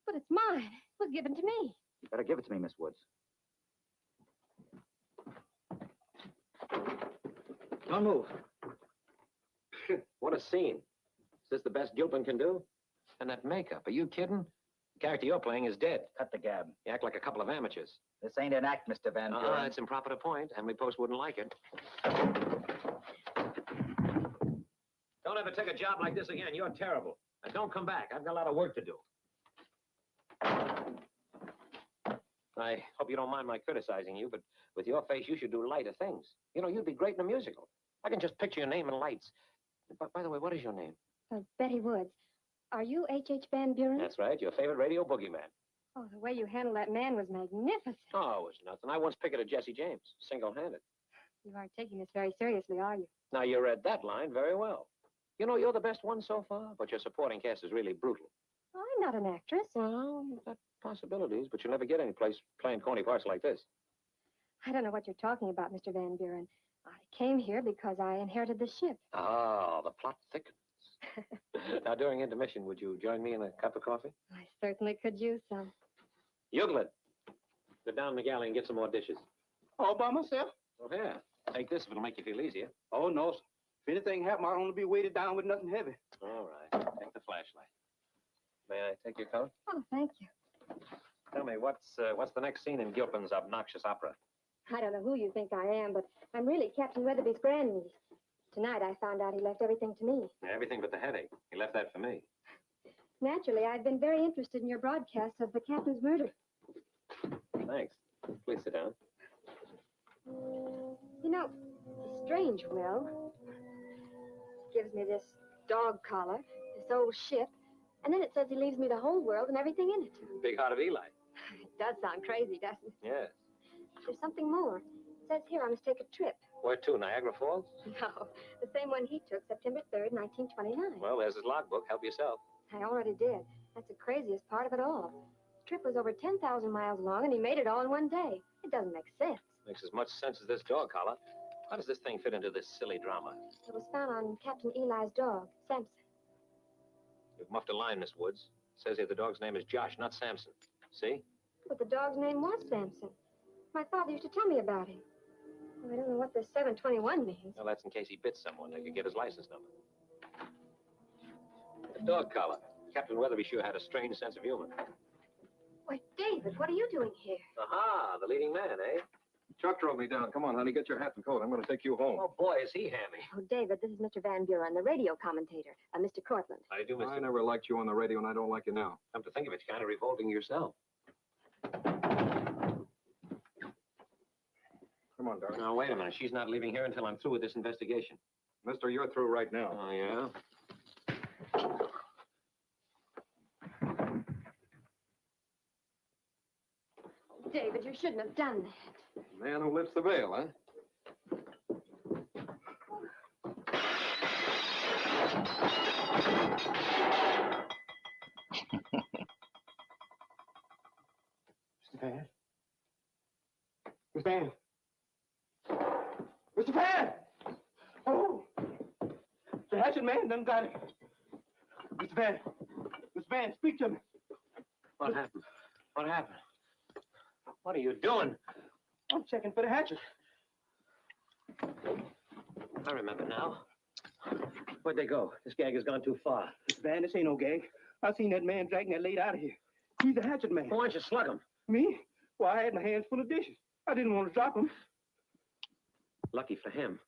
But it's mine. It was given to me. You better give it to me, Miss Woods. Don't move. What a scene. Is this the best Gilpin can do? And that makeup, are you kidding? The character you're playing is dead. Cut the gab. You act like a couple of amateurs. This ain't an act, Mr. Van Buren. It's improper to point. Emily Post wouldn't like it. Don't ever take a job like this again. You're terrible. And don't come back. I've got a lot of work to do. I hope you don't mind my criticizing you, but with your face, you should do lighter things. You know, you'd be great in a musical. I can just picture your name in lights. By the way, what is your name? Betty Woods. Are you H.H. Van Buren? That's right, your favorite radio boogeyman. Oh, the way you handled that man was magnificent. Oh, it was nothing. I once picketed Jesse James, single-handed. You aren't taking this very seriously, are you? Now, you read that line very well. You know, you're the best one so far, but your supporting cast is really brutal. I'm not an actress. Well, you've got possibilities, but you'll never get any place playing corny parts like this. I don't know what you're talking about, Mr. Van Buren. I came here because I inherited the ship. Oh, the plot thickens. Now, during intermission, would you join me in a cup of coffee? I certainly could use some. Euclid, go down the galley and get some more dishes. All by myself? Oh, yeah. Take this if it'll make you feel easier. Oh, no, sir. If anything happened, I'll only be weighted down with nothing heavy. All right. Take the flashlight. May I take your coat? Oh, thank you. Tell me, what's the next scene in Gilpin's obnoxious opera? I don't know who you think I am, but I'm really Captain Weatherby's grandniece. Tonight I found out he left everything to me. Everything but the headache. He left that for me. Naturally, I've been very interested in your broadcasts of the captain's murder. Thanks. Please sit down. You know, it's strange, Will. Gives me this dog collar, this old ship, and then it says he leaves me the whole world and everything in it. Big heart of Eli. It does sound crazy, doesn't it? Yes. There's something more. It says here I must take a trip. Where to, Niagara Falls? No, the same one he took September 3rd, 1929. Well, there's his logbook. Help yourself. I already did. That's the craziest part of it all. The trip was over 10,000 miles long, and he made it all in one day. It doesn't make sense. Makes as much sense as this dog collar. How does this thing fit into this silly drama? It was found on Captain Eli's dog, Samson. You've muffed a line, Miss Woods. It says here the dog's name is Josh, not Samson. See? But the dog's name was Samson. My father used to tell me about him. Well, I don't know what this 721 means. Well, that's in case he bit someone. They could get his license number. The dog collar. Captain Weatherby sure had a strange sense of humor. Why, David, what are you doing here? Aha, the leading man, eh? Chuck drove me down. Come on, honey, get your hat and coat. I'm going to take you home. Oh, boy, is he hammy. Oh, David, this is Mr. Van Buren, the radio commentator, Mr. Cortland. How do you do, Mr. I never liked you on the radio, and I don't like you now. Come to think of it, you're kind of revolting yourself. Come on, darling. Now, wait a minute. She's not leaving here until I'm through with this investigation. Mister, you're through right now. Oh, yeah? David, you shouldn't have done that. Man who lifts the veil, huh? Mr. Van? Mr. Van? Mr. Van! Oh! The hatchet man done got it. Mr. Van! Mr. Van, speak to me. What happened? What happened? What are you doing? I'm checking for the hatchet. I remember now. Where'd they go? This gag has gone too far. Mr. Van, this ain't no gag. I seen that man dragging that lady out of here. He's the hatchet man. Why don't you slug him? Me? Why, I had my hands full of dishes. I didn't want to drop them. Lucky for him.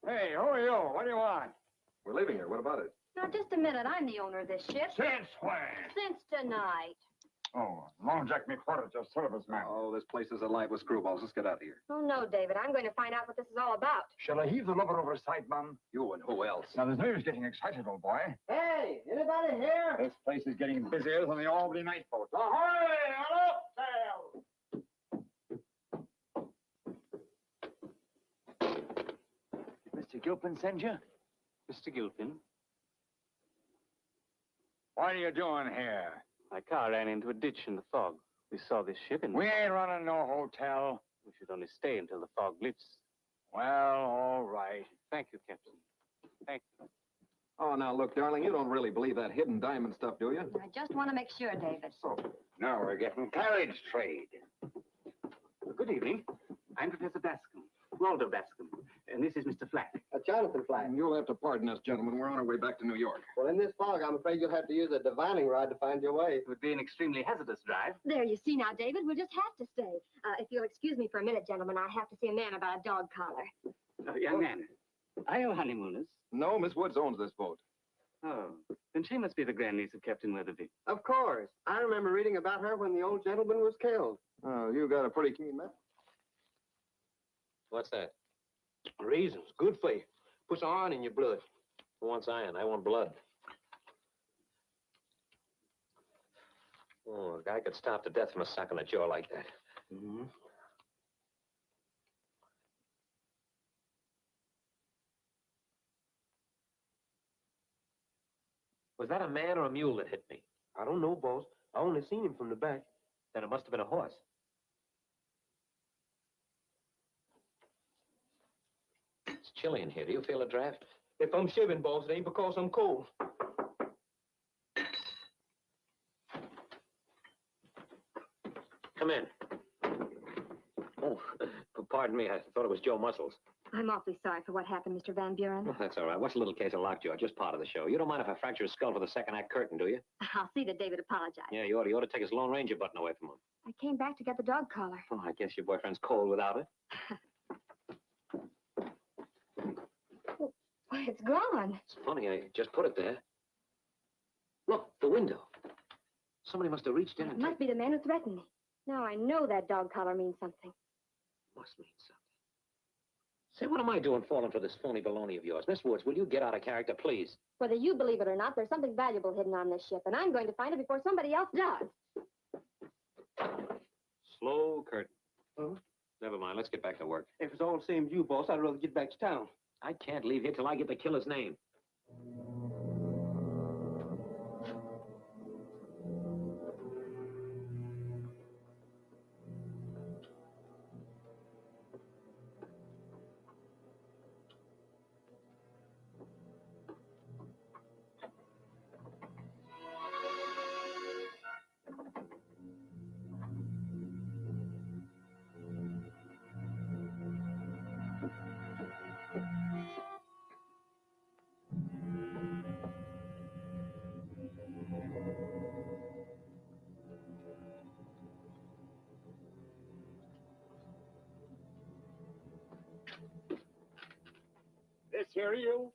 Hey, who are you? What do you want? We're leaving here. What about it? Now, just a minute. I'm the owner of this ship. Since when? Since tonight. Oh, Long Jack McWhorter, just service man. Oh, this place is alive with screwballs. Let's get out of here. Oh, no, David. I'm going to find out what this is all about. Shall I heave the lubber overside, Mum? You and who else? Now, there's no use getting excited, old boy. Hey, anybody here? This place is getting busier than the Albany night boat. Ahoy! Mr. Gilpin send you? Mr. Gilpin? What are you doing here? My car ran into a ditch in the fog. We saw this ship and We ain't running no hotel. we should only stay until the fog lifts. Well, all right. Thank you, Captain. Thank you. Oh, now, look, darling, you don't really believe that hidden diamond stuff, do you? I just want to make sure, David. So, now we're getting carriage trade. Good evening. I'm Professor Bascom, Waldo Bascom, and this is Mr. Flack. Jonathan Flack. You'll have to pardon us, gentlemen. We're on our way back to New York. Well, in this fog, I'm afraid you'll have to use a divining rod to find your way. It would be an extremely hazardous drive. There, you see now, David. We'll just have to stay. If you'll excuse me for a minute, gentlemen, I have to see a man about a dog collar. Young man, are you honeymooners? No, Miss Woods owns this boat. Oh, then she must be the grandniece of Captain Weatherby. Of course. I remember reading about her when the old gentleman was killed. Oh, you got a pretty keen memory. What's that? Raisins, good for you. Puts iron in your blood. Who wants iron? I want blood. Oh, a guy could starve to death from a sock in the jaw like that. Mm-hmm. Was that a man or a mule that hit me? I don't know, boss. I only seen him from the back. Then it must have been a horse. chilly in here. Do you feel a draft? If I'm shivering, boss, it ain't because I'm cold. Come in. Oh, pardon me. I thought it was Joe Muscles. I'm awfully sorry for what happened, Mr. Van Buren. Oh, that's all right. What's a little case of lockjaw? Just part of the show. You don't mind if I fracture his skull for the second act curtain, do you? I'll see that David apologized. Yeah, you ought to. You ought to take his Lone Ranger button away from him. I came back to get the dog collar. Oh, I guess your boyfriend's cold without it. Why, it's gone. It's funny. I just put it there. Look, the window. Somebody must have reached in It and must be the man who threatened me. Now I know that dog collar means something. Must mean something. Say, what am I doing falling for this phony baloney of yours? Miss Woods, will you get out of character, please? Whether you believe it or not, there's something valuable hidden on this ship, and I'm going to find it before somebody else does. Slow curtain. Huh? Never mind. Let's get back to work. If it's all the same to you, boss, I'd rather get back to town. I can't leave here till I get the killer's name. This here eel,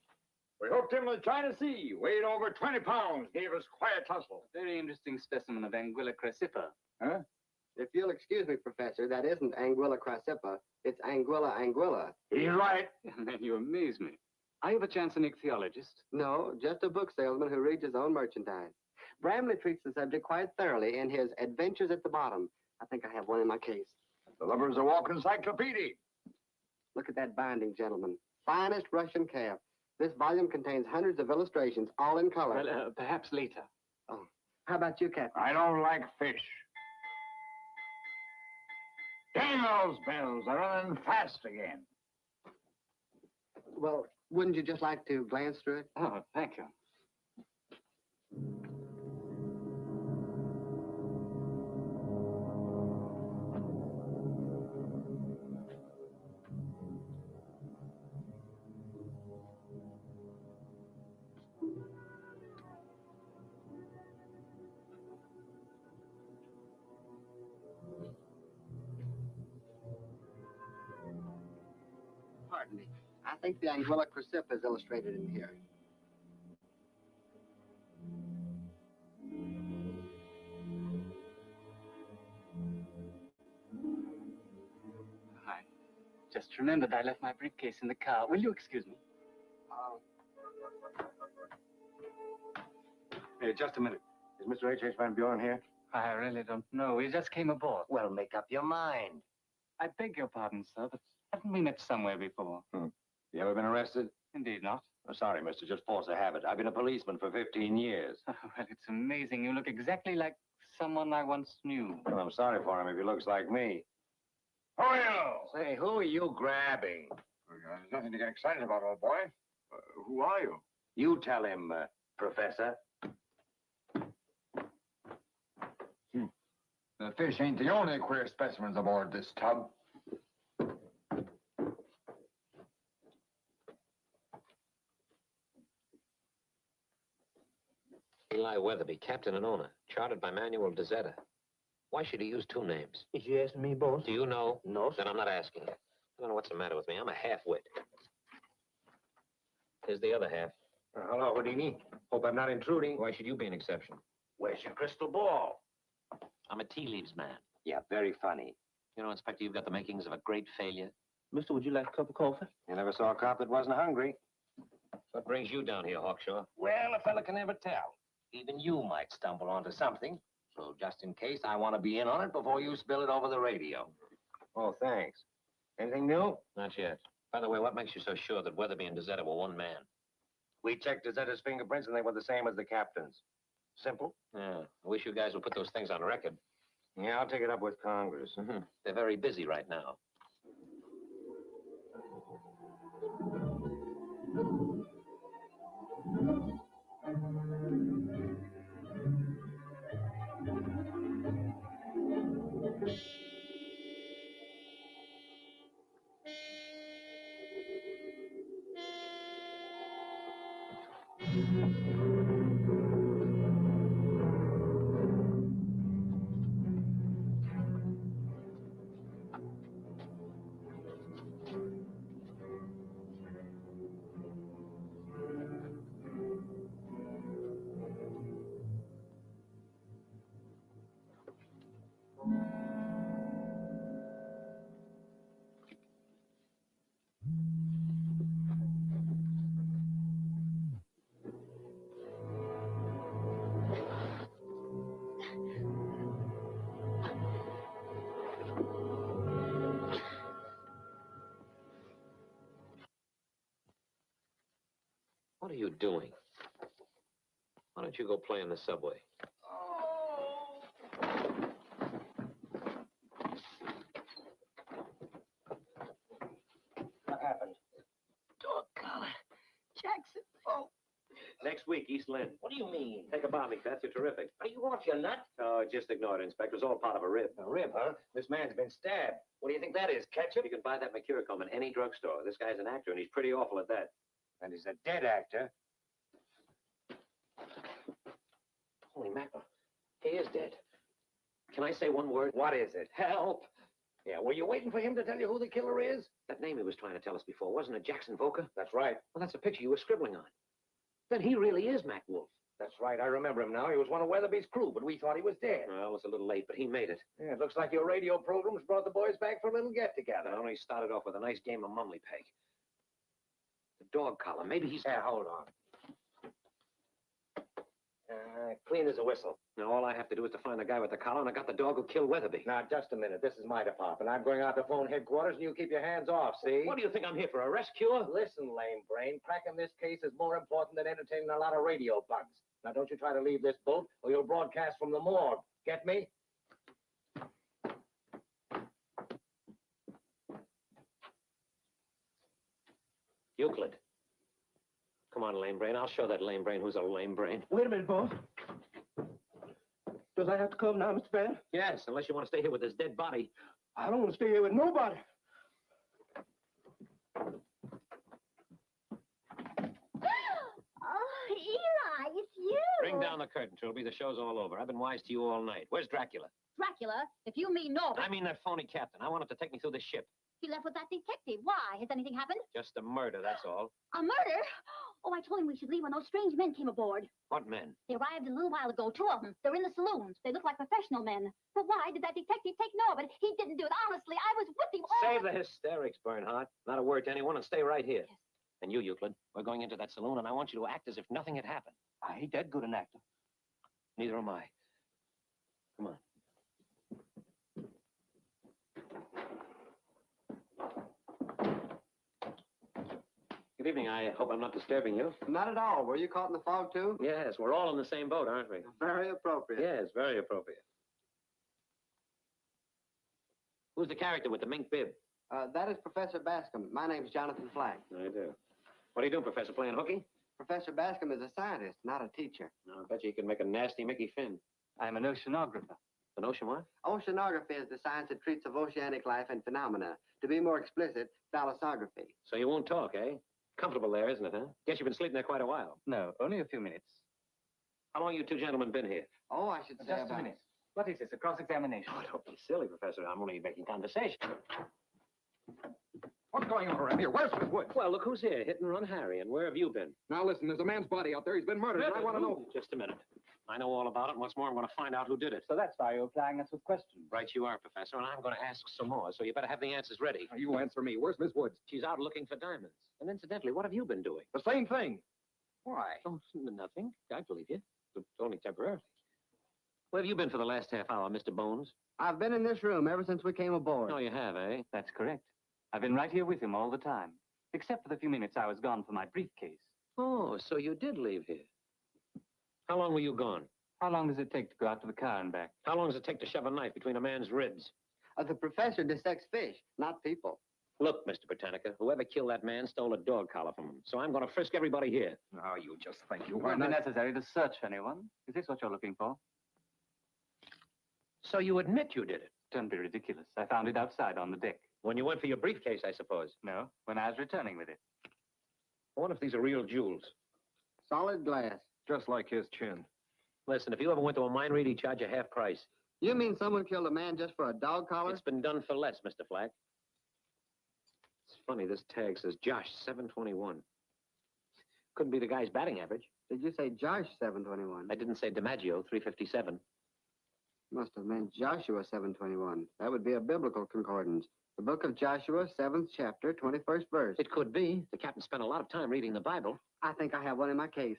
we hooked him in the China Sea. Weighed over 20 pounds. Gave us quite a tussle. Very interesting specimen of Anguilla crassipa. Huh? If you'll excuse me, Professor, that isn't Anguilla crassipa. It's Anguilla anguilla. He's right. Man, you amaze me. Are you a chance an ichthyologist? No, just a book salesman who reads his own merchandise. Bramley treats the subject quite thoroughly in his Adventures at the Bottom. I think I have one in my case. The lover's a walking encyclopedia. Look at that binding, gentlemen. Finest Russian calf. This volume contains hundreds of illustrations, all in color. Well, perhaps later. Oh, how about you, Captain? I don't like fish. Dang those bells. They're running fast again. Well, wouldn't you just like to glance through it? Oh, thank you. Pardon me. I think the Anguilla crassipa is illustrated in here. I just remembered I left my briefcase in the car. Will you excuse me? Hey, just a minute. Is Mr. H.H. Van Buren here? I really don't know. We just came aboard. Well, make up your mind. I beg your pardon, sir, but haven't we met somewhere before? You ever been arrested? Indeed not. Oh, sorry, mister. Just force of habit. I've been a policeman for 15 years. Oh, well, it's amazing. You look exactly like someone I once knew. Well, I'm sorry for him if he looks like me. Who are you? Say, who are you grabbing? There's nothing to get excited about, old boy. Who are you? You tell him, Professor. The fish ain't the only queer specimens aboard this tub. Eli Weatherby, captain and owner, chartered by Manuel Dezzetta. Why should he use two names? Is you asking me, boss? Do you know? No, Then I'm not asking you. I don't know what's the matter with me. I'm a half-wit. Here's the other half. Hello, Houdini. Hope I'm not intruding. Why should you be an exception? Where's your crystal ball? I'm a tea leaves man. Yeah, very funny. You know, Inspector, you've got the makings of a great failure. Mister, would you like a cup of coffee? You never saw a cop that wasn't hungry. What brings you down here, Hawkshaw? Well, a fella can never tell. Even you might stumble onto something. So just in case, I want to be in on it before you spill it over the radio. Oh, thanks. Anything new? Not yet. By the way, what makes you so sure that Weatherby and Dezzetta were one man? We checked Dezzetta's fingerprints, and they were the same as the captain's. Simple? Yeah. I wish you guys would put those things on record. Yeah, I'll take it up with Congress. They're very busy right now. What are you doing? Why don't you go play in the subway? What happened? Dog collar. Jackson. Oh. Next week, East Lynn. What do you mean? Take a bombing test. You're terrific. Are you off your nut? Oh, just ignore it, Inspector. It's all part of a rib. A rib, huh? This man's been stabbed. What do you think that is? Ketchup? You can buy that Mercurochrome in any drugstore. This guy's an actor, and he's pretty awful at that. And he's a dead actor. Holy mackerel. He is dead. Can I say one word? What is it? Help! Yeah, were you waiting for him to tell you who the killer is? That name he was trying to tell us before, wasn't it Jackson Voka? That's right. Well, that's a picture you were scribbling on. Then he really is Mac Wolf. That's right. I remember him now. He was one of Weatherby's crew, but we thought he was dead. Well, it's a little late, but he made it. Yeah, it looks like your radio programs brought the boys back for a little get-together. I only started off with a nice game of mumbly peg. The dog collar. Maybe he's... Yeah, hold on. Clean as a whistle. Now, all I have to do is to find the guy with the collar, and I got the dog who killed Weatherby. Now, just a minute. This is my department. I'm going out to phone headquarters, and you keep your hands off, see? What do you think I'm here for, a rest cure? Listen, lame brain. Cracking this case is more important than entertaining a lot of radio bugs. Now, don't you try to leave this boat, or you'll broadcast from the morgue. Get me? Euclid. Come on, lame brain. I'll show that lame brain who's a lame brain. Wait a minute, boss. Does I have to come now, Mr. Van? Yes, unless you want to stay here with this dead body. I don't want to stay here with nobody. Oh, Eli, it's you. Bring down the curtain, Trilby. The show's all over. I've been wise to you all night. Where's Dracula? Dracula, if you mean Norbert. I mean that phony captain. I want him to take me through the ship. He left with that detective. Why? Has anything happened? Just a murder, that's all. A murder? Oh, I told him we should leave when those strange men came aboard. What men? They arrived a little while ago, 2 of them. They're in the saloons. They look like professional men. But why did that detective take Norbert? He didn't do it. Honestly, I was with him all Save the hysterics, Bernhardt. Not a word to anyone and stay right here. Yes. And you, Euclid, we're going into that saloon, and I want you to act as if nothing had happened. I ain't that good an actor. Neither am I. Come on. Good evening. I hope I'm not disturbing you. Not at all. Were you caught in the fog, too? Yes, we're all in the same boat, aren't we? Very appropriate. Yes, very appropriate. Who's the character with the mink bib? That is Professor Bascom. My name's Jonathan Flack. I do. What are you doing, Professor? Playing hooky? Professor Bascom is a scientist, not a teacher. I bet you can make a nasty Mickey Finn. I'm an oceanographer. An ocean what? Oceanography is the science that treats of oceanic life and phenomena. To be more explicit, thalassography. So you won't talk, eh? Comfortable there, isn't it, huh? Guess you've been sleeping there quite a while. No, only a few minutes. How long you two gentlemen been here? Oh, I should say Just a about... minute. What is this, a cross-examination? Oh, don't be silly, Professor. I'm only making conversation. What's going on around here? Where's Miss Woods? Well, look who's here. Hit and run Harry. And where have you been? Now, listen, there's a man's body out there. He's been murdered, and I want to know... Just a minute. I know all about it, and what's more, I'm going to find out who did it. So that's why you're plying us with questions. Right you are, Professor, and I'm going to ask some more, so you better have the answers ready. Now, you answer me. Where's Miss Woods? She's out looking for diamonds. And incidentally, what have you been doing? The same thing. Why? Oh, nothing. I believe you. But only temporarily. Where have you been for the last half hour, Mr. Bones? I've been in this room ever since we came aboard. Oh, you have, eh? That's correct. I've been right here with him all the time, except for the few minutes I was gone for my briefcase. Oh, so you did leave here. How long were you gone? How long does it take to go out to the car and back? How long does it take to shove a knife between a man's ribs? The professor dissects fish, not people. Look, Mr. Britannica, whoever killed that man stole a dog collar from him. So I'm going to frisk everybody here. Oh, you just think It won't be necessary to search anyone. Is this what you're looking for? So you admit you did it? Don't be ridiculous. I found it outside on the deck. When you went for your briefcase, I suppose. No, when I was returning with it. I wonder if these are real jewels. Solid glass. Just like his chin. Listen, if you ever went to a mine raid, he'd charge you half price. You mean someone killed a man just for a dog collar? It's been done for less, Mr. Flack. It's funny, this tag says Josh 721. Couldn't be the guy's batting average. Did you say Josh 721? I didn't say DiMaggio 357. Must have meant Joshua 721. That would be a biblical concordance. The book of Joshua, 7th chapter, 21st verse. It could be. The captain spent a lot of time reading the Bible. I think I have one in my case.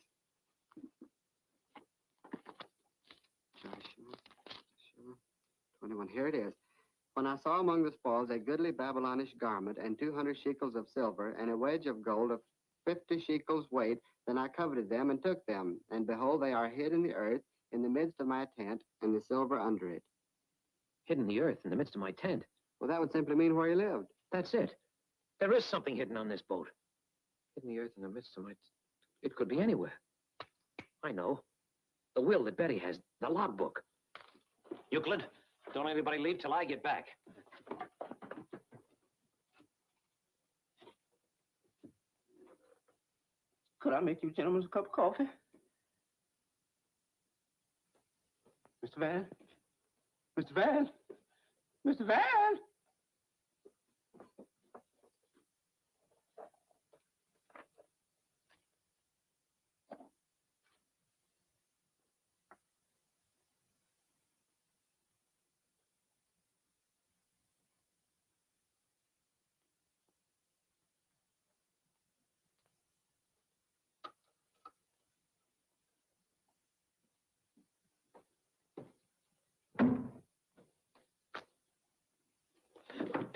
Joshua 21. Here it is. When I saw among the spoils a goodly Babylonish garment and 200 shekels of silver and a wedge of gold of 50 shekels weight, then I coveted them and took them. And behold, they are hid in the earth in the midst of my tent, and the silver under it. Hidden in the earth in the midst of my tent. Well, that would simply mean where he lived. That's it. There is something hidden on this boat. Hidden in the earth in the midst of my... It could be anywhere. I know. The will that Betty has. The logbook. Euclid, don't let anybody leave till I get back. Could I make you gentlemen a cup of coffee? Mr. Van? Mr. Van? Mr. Van?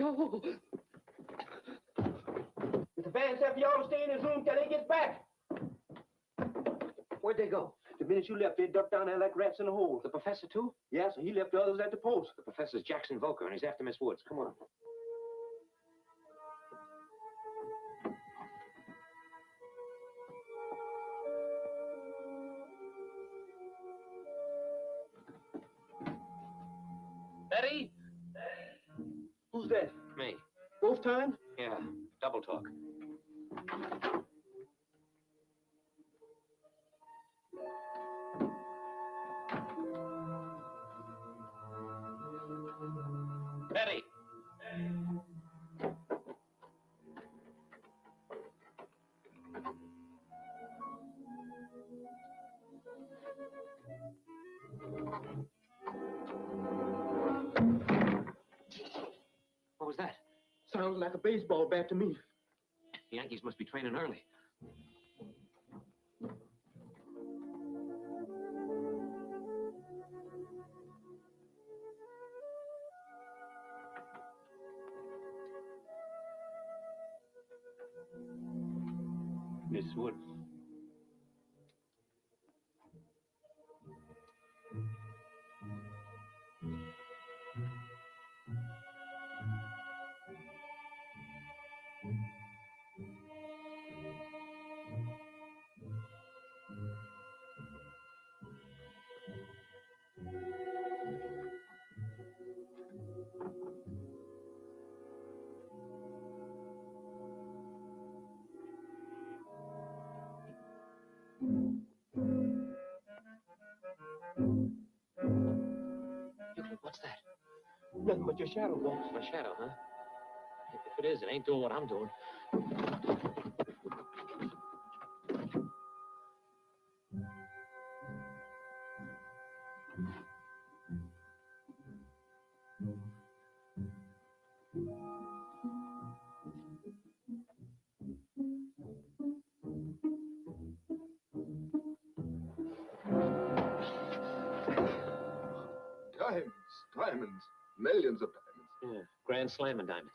Oh. Mr. Van said for y'all to stay in his room till he gets back. Where'd they go? The minute you left, they ducked down there like rats in a hole. The professor, too? Yes, and he left the others at the post. The professor's Jackson Volker, and he's after Miss Woods. Come on. Betty? Who's that? Me. Both times? Yeah, double talk. Betty! What was that? Sounds like a baseball bat to me. The Yankees must be training early. Miss Woods. Euclid, what's that? Nothing but your shadow, boss. My shadow, huh? If it is, it ain't doing what I'm doing. Diamonds, diamonds, millions of diamonds. Yeah, Grand Slam and diamonds.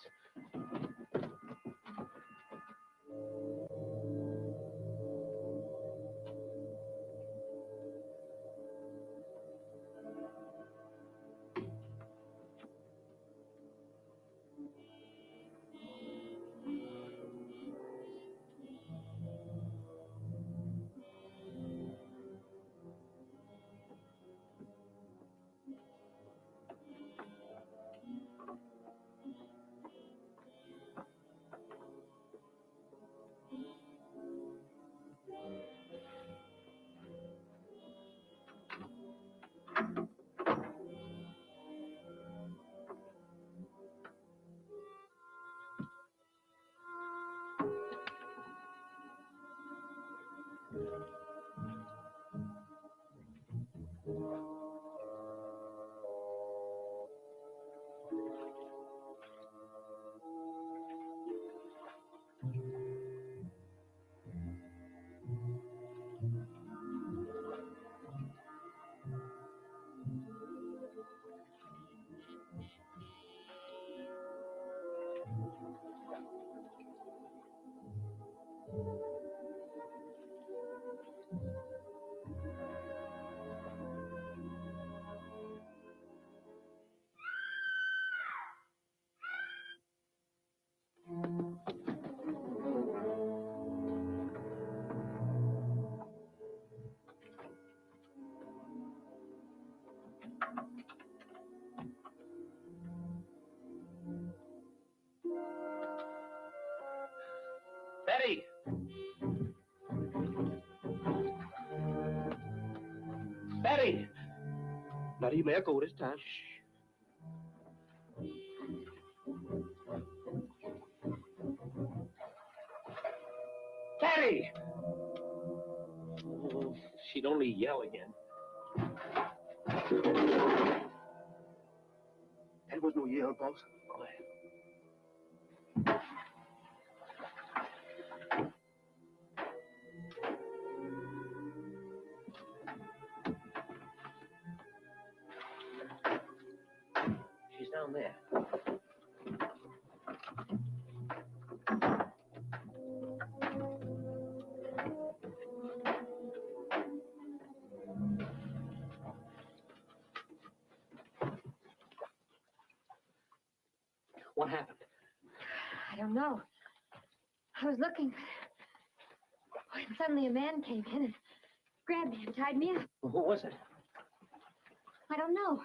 matter. You may go this time. Patty! Oh, she'd only yell again. That was no yell, boss. She's down there. What happened? I don't know. I was looking. And suddenly a man came in and grabbed me and tied me up. Well, who was it? I don't know.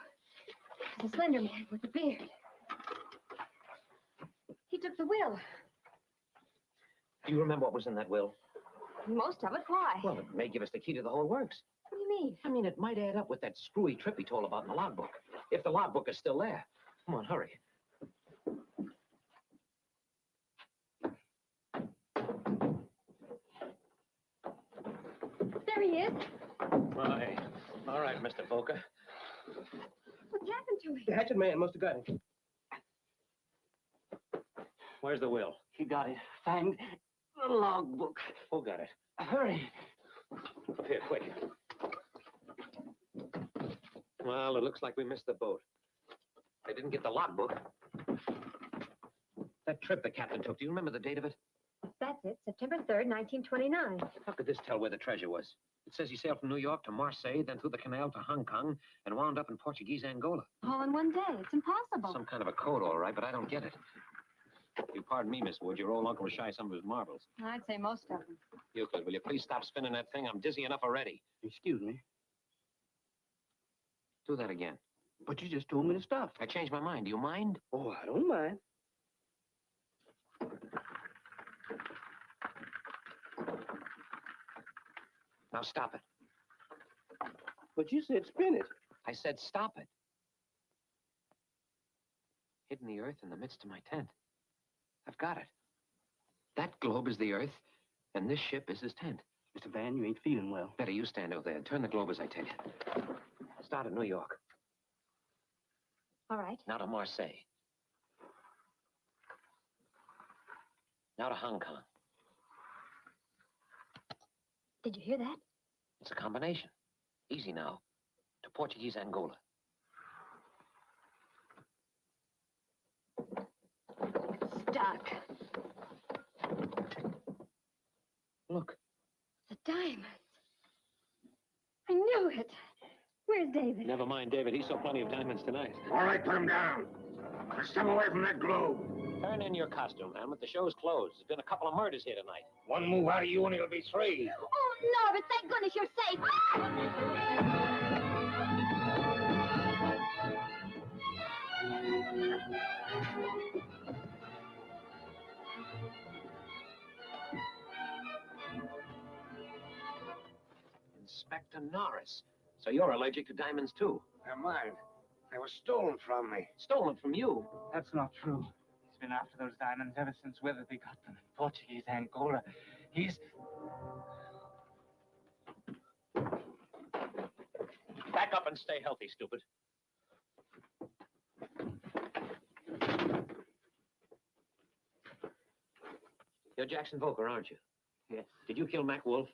It was a slender man with a beard. He took the will. Do you remember what was in that will? Most of it. Why? Well, it may give us the key to the whole works. What do you mean? I mean, it might add up with that screwy trip he told about in the logbook. If the logbook is still there. Come on, hurry. There he is. Why, all right, Mr. Foker. What's happened to him? The hatchet man must have got him. Where's the will? He got it. Find the logbook. Who got it? Hurry. Up here, quick. Well, it looks like we missed the boat. They didn't get the logbook. That trip the captain took, do you remember the date of it? That's it. September 3rd, 1929. How could this tell where the treasure was? It says he sailed from New York to Marseille, then through the canal to Hong Kong, and wound up in Portuguese Angola. All in one day. It's impossible. Some kind of a code, all right, but I don't get it. You pardon me, Miss Wood. Your old uncle was shy some of his marbles. I'd say most of them. Euclid, will you please stop spinning that thing? I'm dizzy enough already. Excuse me, Do that again. but you just told me to stop. I changed my mind. Do you mind? Oh, I don't mind. Now stop it. But you said spin it. I said stop it. Hidden the earth in the midst of my tent. I've got it. That globe is the earth, and this ship is his tent. Mr. Van, you ain't feeling well. Better you stand over there and turn the globe as I tell you. Start at New York. All right. Now to Marseille. Now to Hong Kong. Did you hear that? It's a combination. Easy now. To Portuguese Angola. Stuck. Look. The diamonds. I knew it. Where's David? Never mind, David. He saw plenty of diamonds tonight. All right, put him down. Step away from that globe. Turn in your costume, Hamlet. The show's closed. There's been a couple of murders here tonight. One move out of you and it'll be three. Oh, Norbert, thank goodness you're safe. Inspector Norris. So you're allergic to diamonds, too. They're mine. They were stolen from me. Stolen from you. That's not true. He's been after those diamonds ever since Weatherby got them in Portuguese Angola. He's... Back up and stay healthy, stupid. You're Jackson Volker, aren't you? Yes. Did you kill Mac Wolf?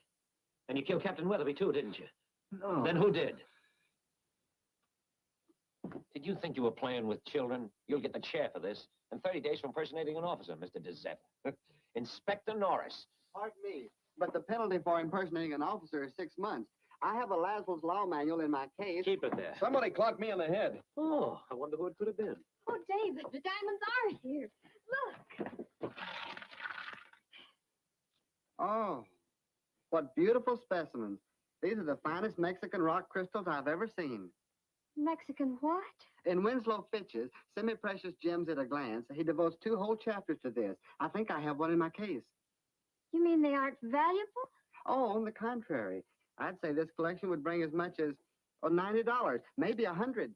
And you killed Captain Weatherby, too, didn't you? No. Then who did? Did you think you were playing with children? You'll get the chair for this. And 30 days for impersonating an officer, Mr. DeZette. Inspector Norris. Pardon me, but the penalty for impersonating an officer is 6 months. I have a Laszlo's Law Manual in my case. Keep it there. Somebody clocked me on the head. Oh, I wonder who it could have been. Oh, David, the diamonds are here. Look. Oh, what beautiful specimens. These are the finest Mexican rock crystals I've ever seen. Mexican what? In Winslow Fitch's Semi-Precious Gems at a Glance, he devotes 2 whole chapters to this. I think I have one in my case. You mean they aren't valuable? Oh, on the contrary. I'd say this collection would bring as much as, Oh, $90, maybe 100.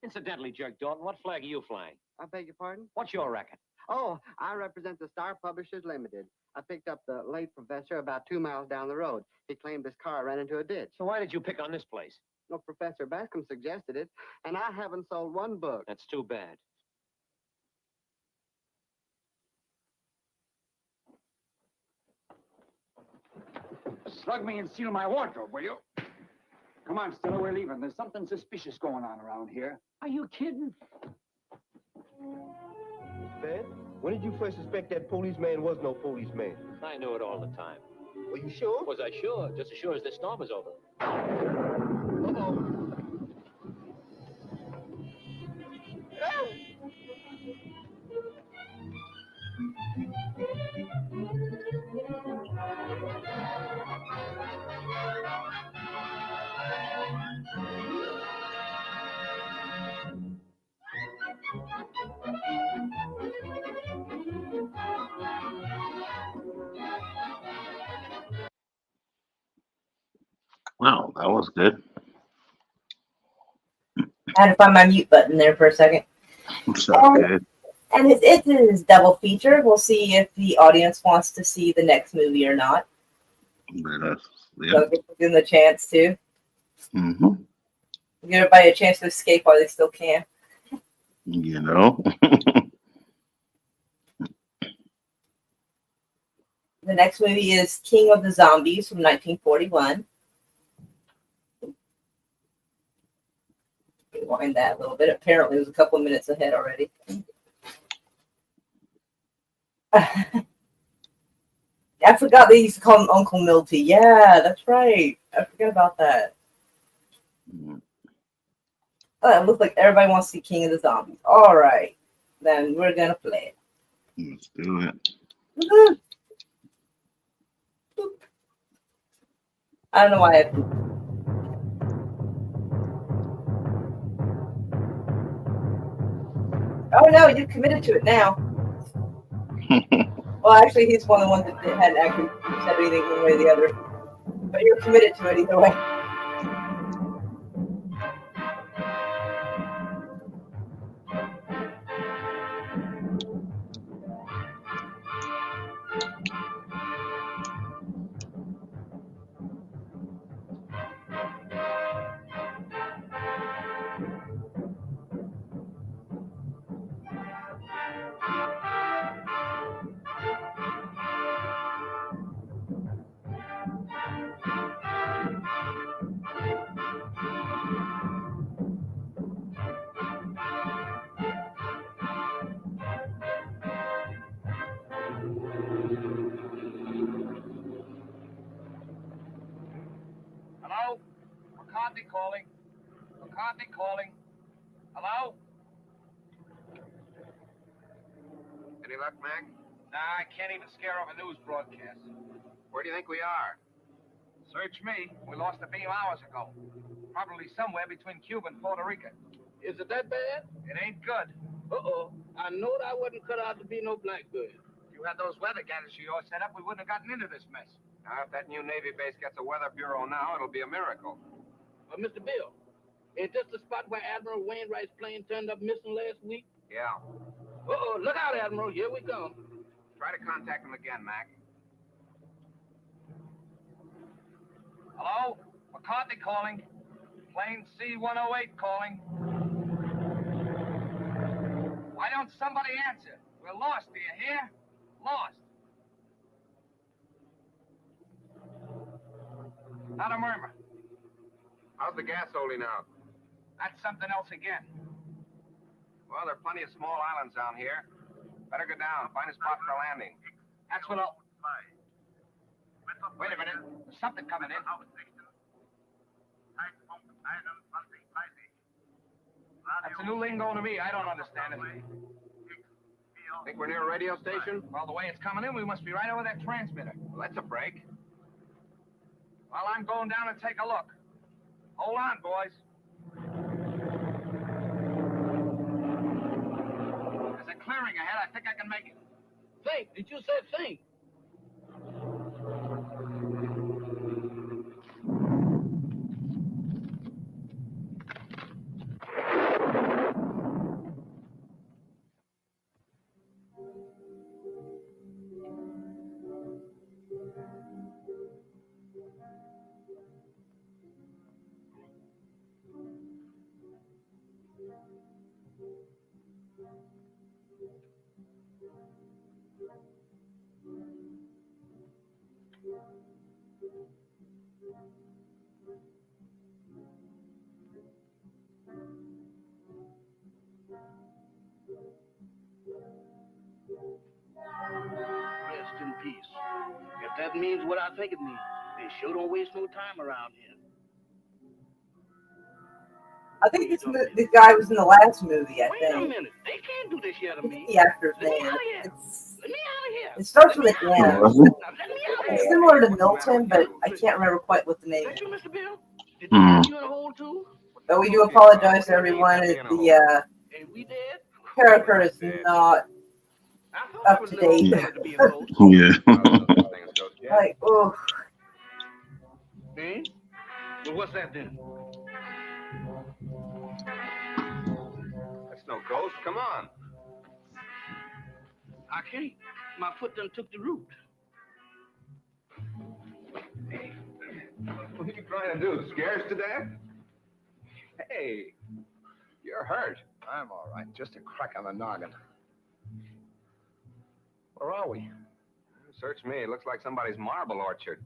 Incidentally, Jerk Dalton, what flag are you flying? I beg your pardon? What's your racket? Oh, I represent the Star Publishers Limited. I picked up the late professor about 2 miles down the road. He claimed his car ran into a ditch. So why did you pick on this place? No, Professor Bascom suggested it, and I haven't sold one book. That's too bad. Slug me and seal my wardrobe, will you? Come on, Stella, we're leaving. There's something suspicious going on around here. Are you kidding? Man, when did you first suspect that policeman was no policeman? I knew it all the time. Were you sure? Was I sure? Just as sure as this storm is over. Uh-oh. Wow, that was good. I had to find my mute button there for a second. So good. And it is double feature. We'll see if the audience wants to see the next movie or not. Yeah. So give them the chance to. Mm-hmm. Give everybody a chance to escape while they still can. You know. The next movie is King of the Zombies from 1941. Rewind that a little bit. Apparently, it was a couple of minutes ahead already. I forgot they used to call him Uncle Milty. Yeah, that's right. I forgot about that. Oh, it looks like everybody wants to see King of the Zombies. All right. Then we're going to play it. Let's do it. Woo-hoo. I don't know why I have to. Oh no, you committed to it now. Well, actually, he's one of the ones that hadn't actually said anything one way or the other. But you're committed to it either way. Hello? McCarthy calling. McCarthy calling. Hello? Any luck, Mac? Nah, I can't even scare off a news broadcast. Where do you think we are? Search me. We lost a beam hours ago. Probably somewhere between Cuba and Puerto Rico. Is it that bad? It ain't good. Uh-oh. I knowed I wasn't cut out to be no blackbird. If you had those weather gadgets of yours set up, we wouldn't have gotten into this mess. Now, if that new Navy base gets a weather bureau now, it'll be a miracle. Mr. Bill, is this the spot where Admiral Wainwright's plane turned up missing last week? Yeah. Uh-oh, look out, Admiral. Here we come. Try to contact him again, Mac. Hello? McCarthy calling. Plane C-108 calling. Why don't somebody answer? We're lost, do you hear? Lost. Not a murmur. How's the gas holding out? That's something else again. Well, there are plenty of small islands down here. Better go down. Find a spot for a landing. That's what I'll... Wait a minute. There's something coming in. That's a new lingo to me. I don't understand it. Think we're near a radio station? Well, the way it's coming in, we must be right over that transmitter. Well, that's a break. Well, I'm going down and take a look. Hold on, boys. There's a clearing ahead. I think I can make it. Think? Did you say think? means what I think it means. They sure don't waste no time around here. I think this guy was in the last movie. I Wait think. a minute. They can't do this here to me. The actor's Let me name. out of here. It's, Let me out of here. it starts with an Oh, M. was it? It's similar to Milton, but I can't remember quite what the name is. You, Mr. Bill? Did Hmm. they have you in a hole too? But we do apologize to everyone. The Ain't we dead? character is not up to date. Yeah. Like, oh, Eh? Well, what's that then? That's no ghost. Come on. I can't. My foot done took the root. What are you trying to do? Scare us to death? Hey, you're hurt. I'm all right. Just a crack on the noggin. Where are we? Search me. It looks like somebody's marble orchard.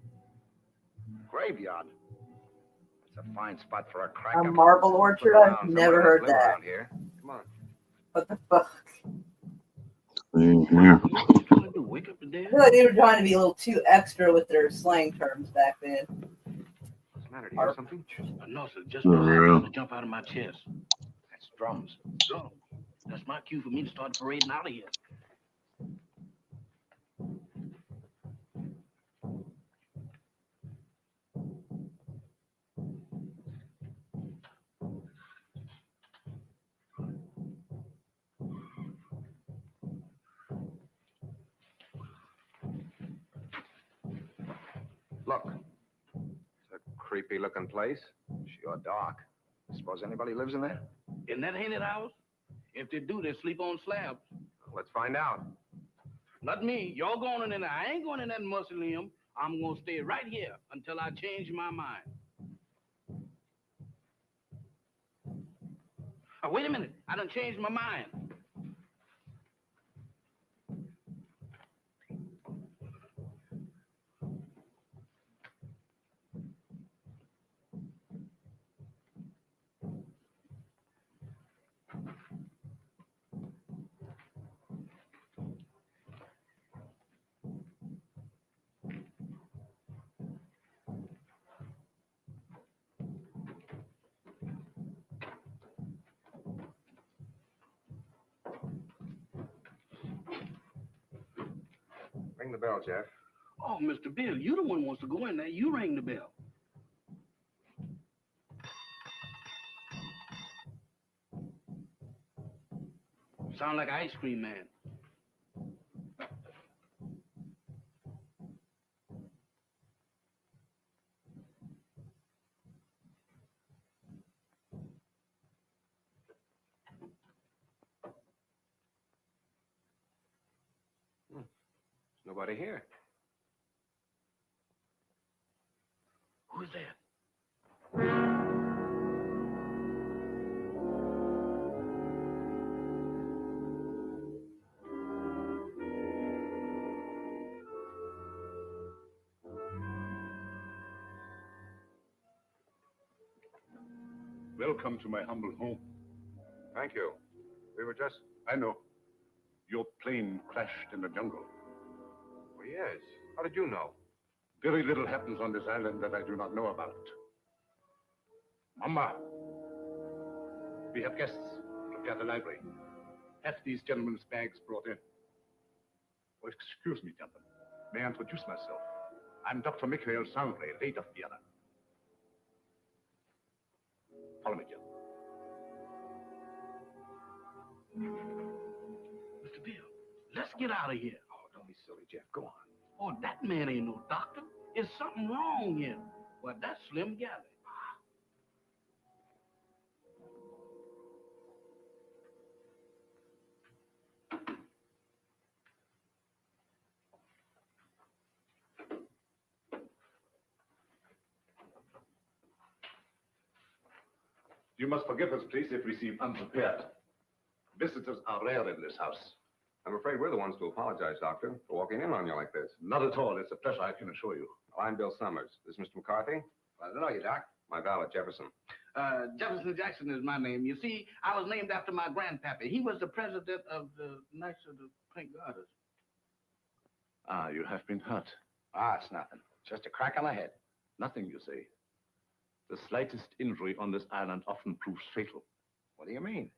Graveyard. It's a fine spot for a crack. a marble orchard? I've never heard that. Here. Come on. What the fuck? Same here. Wake up the dead. I feel like they were trying to be a little too extra with their slang terms back then. What's the matter? Do you hear something? No, sir. Just For know real? to jump out of my chest. That's drums. Drums. That's my cue for me to start parading out of here. Look. It's a creepy looking place. Sure dark. Suppose anybody lives in there? In that haunted house? If they do, they sleep on slabs. Let's find out. Not me. Y'all going in there. I ain't going in that mausoleum. I'm going to stay right here until I change my mind. Oh, wait a minute. I done changed my mind. Ring the bell, Jeff. Oh, Mr. Bill, you the one who wants to go in there. You ring the bell. Sound like ice cream man. Nobody here. Who's that? Welcome to my humble home. Thank you. We were just... I know. Your plane crashed in the jungle. Oh, yes. How did you know? Very little happens on this island that I do not know about. Mama, we have guests. Prepare the library. Have these gentlemen's bags brought in. Oh, excuse me, gentlemen. May I introduce myself? I'm Dr. Mikhail Sangre, late of Vienna. Follow me, gentlemen. Mr. Bill, let's get out of here. Oh, don't be silly, Jeff. Go on. Oh, that man ain't no doctor. There's something wrong here. Well, that's Slim Galley. You must forgive us, please, if we seem unprepared. Visitors are rare in this house. I'm afraid we're the ones to apologize, Doctor, for walking in on you like this. Not at all. It's a pleasure, I can assure you. Well, I'm Bill Summers. This is Mr. McCarthy. I don't know you, Doc. My valet, Jefferson. Jefferson Jackson is my name. You see, I was named after my grandpappy. He was the president of the Knights of the Pink Garters. Ah, you have been hurt. Ah, it's nothing. Just a crack on the head. Nothing, you say. The slightest injury on this island often proves fatal. What do you mean?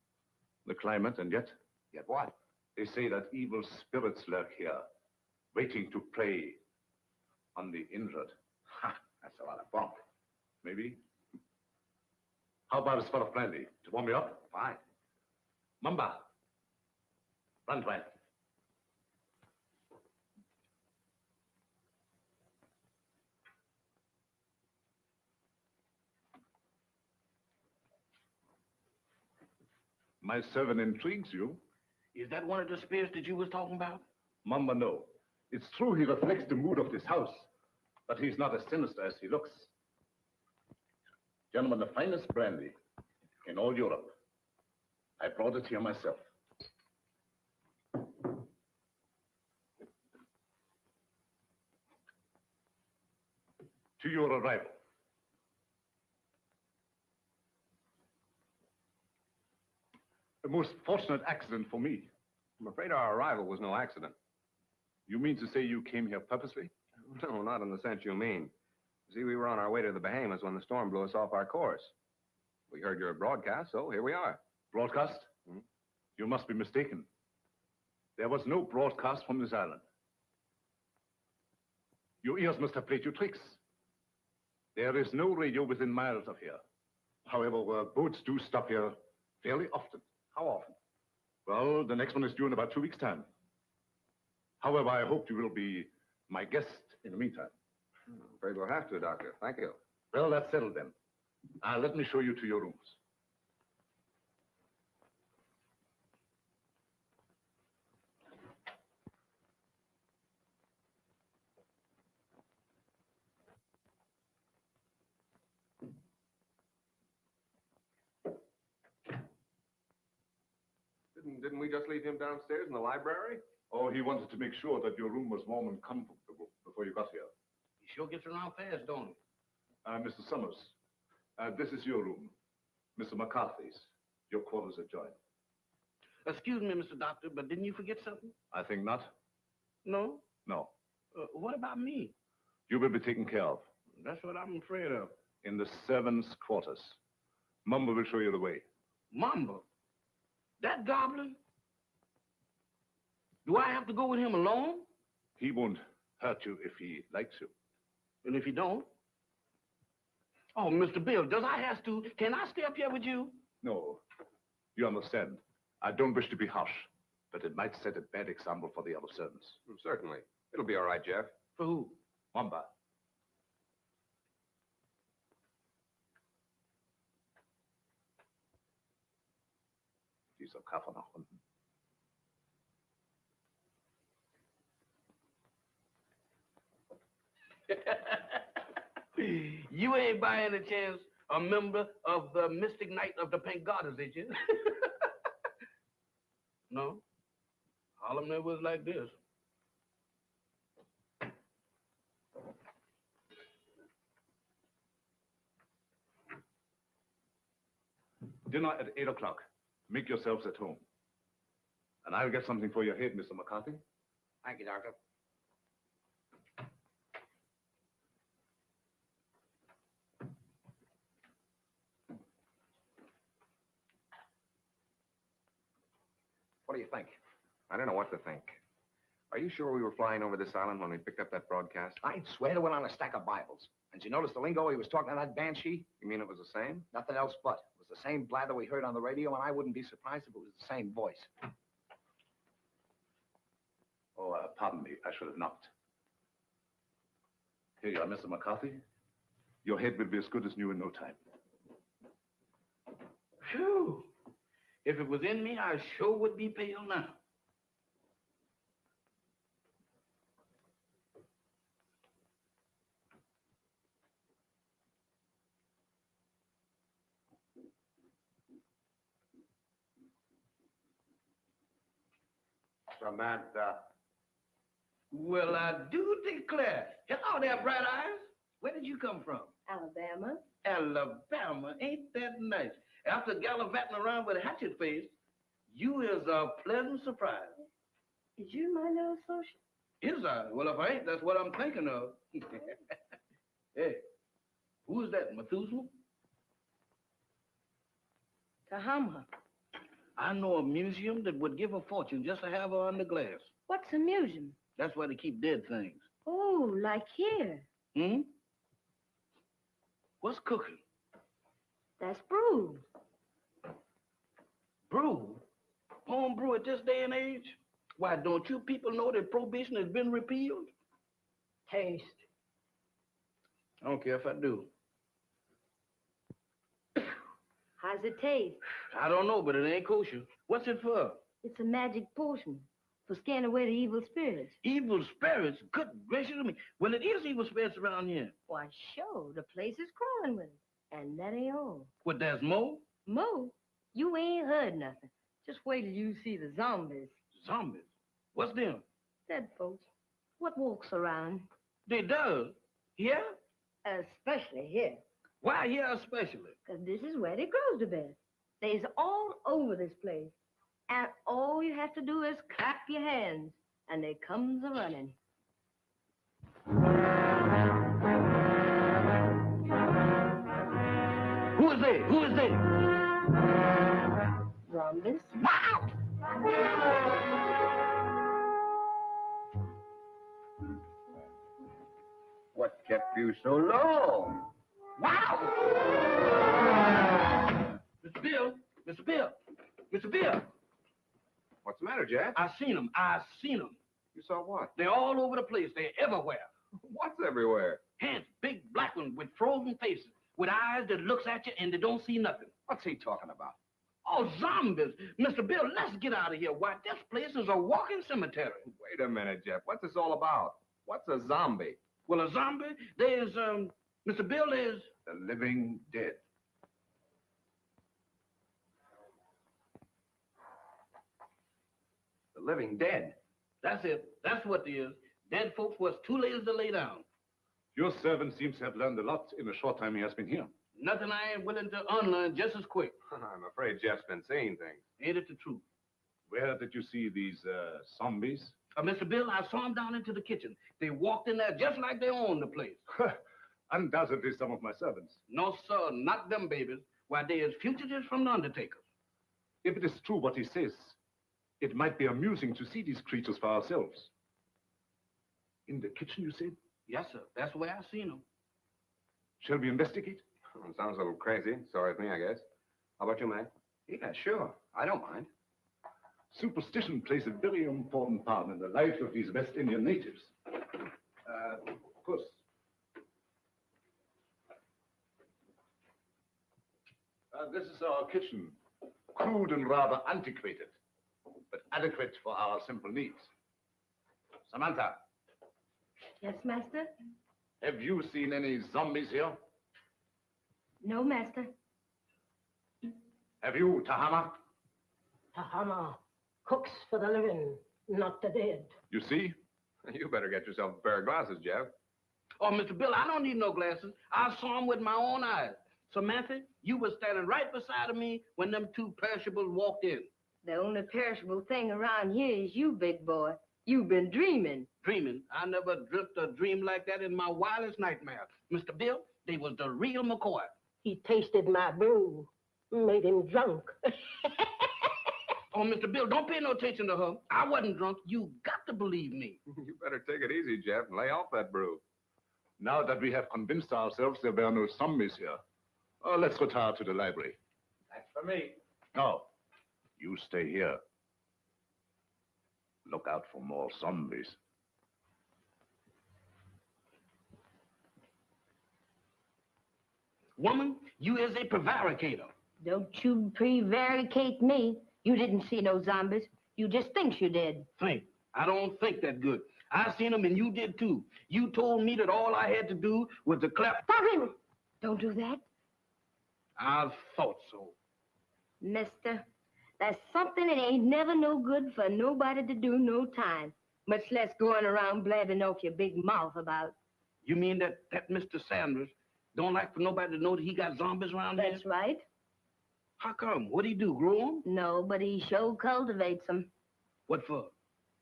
The climate, and yet Yet what? they say that evil spirits lurk here, waiting to prey on the injured. Ha, that's a lot of bunk. Maybe. How about a spot of brandy to warm me up? Fine. Mamba. Run, Twain. My servant intrigues you. Is that one of the spirits that you was talking about? Mamba, no. It's true he reflects the mood of this house, but he's not as sinister as he looks. Gentlemen, the finest brandy in all Europe. I brought it here myself. To your arrival. A most fortunate accident for me. I'm afraid our arrival was no accident. You mean to say you came here purposely? No, not in the sense you mean. See, we were on our way to the Bahamas when the storm blew us off our course. We heard your broadcast, so here we are. Broadcast? Hmm? You must be mistaken. There was no broadcast from this island. Your ears must have played you tricks. There is no radio within miles of here. However, boats do stop here fairly often. How often? Well, the next one is due in about 2 weeks' time. However, I hope you will be my guest in the meantime. I'm afraid we'll have to, Doctor. Thank you. Well, that's settled then. Let me show you to your rooms. Didn't we just leave him downstairs in the library? Oh, he wanted to make sure that your room was warm and comfortable before you got here. He sure gets around fast, don't he? Mr. Summers, this is your room. Mr. McCarthy's. Your quarters adjoin. Excuse me, Mr. Doctor, but didn't you forget something? I think not. No? No. What about me? You will be taken care of. That's what I'm afraid of. In the servants' quarters. Mumba will show you the way. Mamba? That goblin? Do I have to go with him alone? He won't hurt you if he likes you. And if he don't? Oh, Mr. Bill, does I have to? Can I stay up here with you? No. You understand. I don't wish to be harsh, but it might set a bad example for the other servants. Certainly. It'll be all right, Jeff. For who? Mamba. Dieser Kaffer nach unten. You ain't by any chance a member of the Mystic Knight of the Pink Goddess, is you? No? Harlem never was like this. Dinner at 8 o'clock. Make yourselves at home. And I'll get something for your head, Mr. McCarthy. Thank you, Doctor. What do you think? I don't know what to think. Are you sure we were flying over this island when we picked up that broadcast? I'd swear to it on a stack of Bibles. And did you notice the lingo he was talking to that banshee? You mean it was the same? Nothing else but. It was the same blather we heard on the radio, and I wouldn't be surprised if it was the same voice. Oh, pardon me. I should have knocked. Here you are, Mr. McCarthy. Your head will be as good as new in no time. Phew. If it was in me, I sure would be pale now. Samantha. Well, I do declare. Hello there, Bright Eyes. Where did you come from? Alabama. Alabama. Ain't that nice? After gallivanting around with a hatchet face, you is a pleasant surprise. Is you my little social? Is I? Well, if I ain't, that's what I'm thinking of. Hey, who is that, Methuselah? Tahama. I know a museum that would give a fortune just to have her under glass. What's a museum? That's where they keep dead things. Oh, like here. Hmm? What's cooking? That's brew. Brew? Home brew at this day and age? Why, don't you people know that prohibition has been repealed? Taste. I don't care if I do. How's it taste? I don't know, but it ain't kosher. What's it for? It's a magic potion for scaring away the evil spirits. Evil spirits? Good gracious of me. Well, it is evil spirits around here. Why, sure, the place is crawling with it. And that ain't all. What, there's more? Mo, you ain't heard nothing. Just wait till you see the zombies. Zombies? What's them? Dead folks. What walks around? They does? Here? Especially here. Why here especially? Because this is where they grows the best. They's all over this place. And all you have to do is clap your hands, and they comes a-running. Who is they? Who is they? Zombies. What kept you so long? Wow! Mr. Bill! Mr. Bill! Mr. Bill! What's the matter, Jack? I seen them. I seen them. You saw what? They're all over the place. They're everywhere. What's everywhere? Hands, big black ones with frozen faces, with eyes that looks at you and they don't see nothing. What's he talking about? Oh, zombies. Mr. Bill, let's get out of here. Why, this place is a walking cemetery. Wait a minute, Jeff. What's this all about? What's a zombie? Well, a zombie, there's, Mr. Bill, there's... The living dead. The living dead? That's it. That's what it is. Dead folks was too lazy to lay down. Your servant seems to have learned a lot in the short time he has been here. Nothing I ain't willing to unlearn just as quick. I'm afraid Jeff's been saying things. Ain't it the truth? Where did you see these zombies? Mr. Bill, I saw them down into the kitchen. They walked in there just like they owned the place. Undoubtedly some of my servants. No, sir, not them babies. Why, they is fugitives from the undertaker. If it is true what he says, it might be amusing to see these creatures for ourselves. In the kitchen, you said? Yes, sir. That's where I seen them. Shall we investigate? Sounds a little crazy. Sorry with me, I guess. How about you, man? Yeah, sure. I don't mind. Superstition plays a very important part in the life of these West Indian natives. Puss. This is our kitchen. Crude and rather antiquated, but adequate for our simple needs. Samantha, Yes, master? have you seen any zombies here? No, master. Have you, Tahama? Tahama cooks for the living, not the dead. You see? You better get yourself a pair of glasses, Jeff. Oh, Mr. Bill, I don't need no glasses. I saw them with my own eyes. Samantha, you were standing right beside of me when them two perishables walked in. The only perishable thing around here is you, big boy. You've been dreaming. Dreaming? I never dreamt a dream like that in my wildest nightmare. Mr. Bill, they was the real McCoy. He tasted my brew, made him drunk. Oh, Mr. Bill, don't pay no attention to her. I wasn't drunk. You got to believe me. You better take it easy, Jeff, and lay off that brew. Now that we have convinced ourselves there were no zombies here, let's retire to the library. That's for me. No, you stay here. Look out for more zombies. Woman, you is a prevaricator. Don't you prevaricate me. You didn't see no zombies. You just think you did. Think. I don't think that good. I seen them and you did too. You told me that all I had to do was to clap. Stop him! Don't do that. I thought so. Mister, that's something that ain't never no good for nobody to do no time. Much less going around blabbing off your big mouth about. You mean that Mr. Sanders don't like for nobody to know that he got zombies around here? That's right. How come? What'd he do, grow them? No, but he sure cultivates them. What for?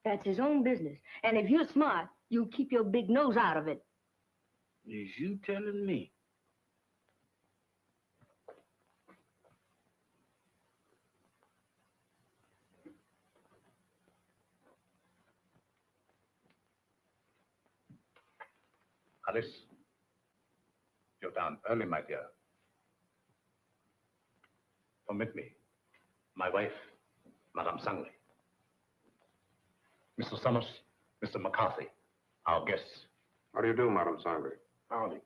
That's his own business. And if you're smart, you'll keep your big nose out of it. Is you telling me? Alice, you're down early, my dear. Permit me. My wife, Madame Sangley. Mr. Summers, Mr. McCarthy, our guests. How do you do, Madame Sangley? Howdy.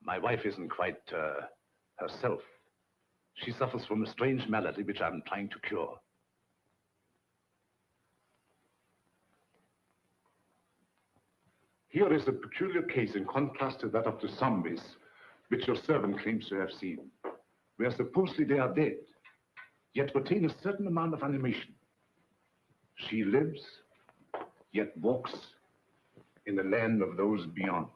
My wife isn't quite herself. She suffers from a strange malady which I'm trying to cure. Here is a peculiar case in contrast to that of the zombies, which your servant claims to have seen, where supposedly they are dead, yet retain a certain amount of animation. She lives, yet walks in the land of those beyond.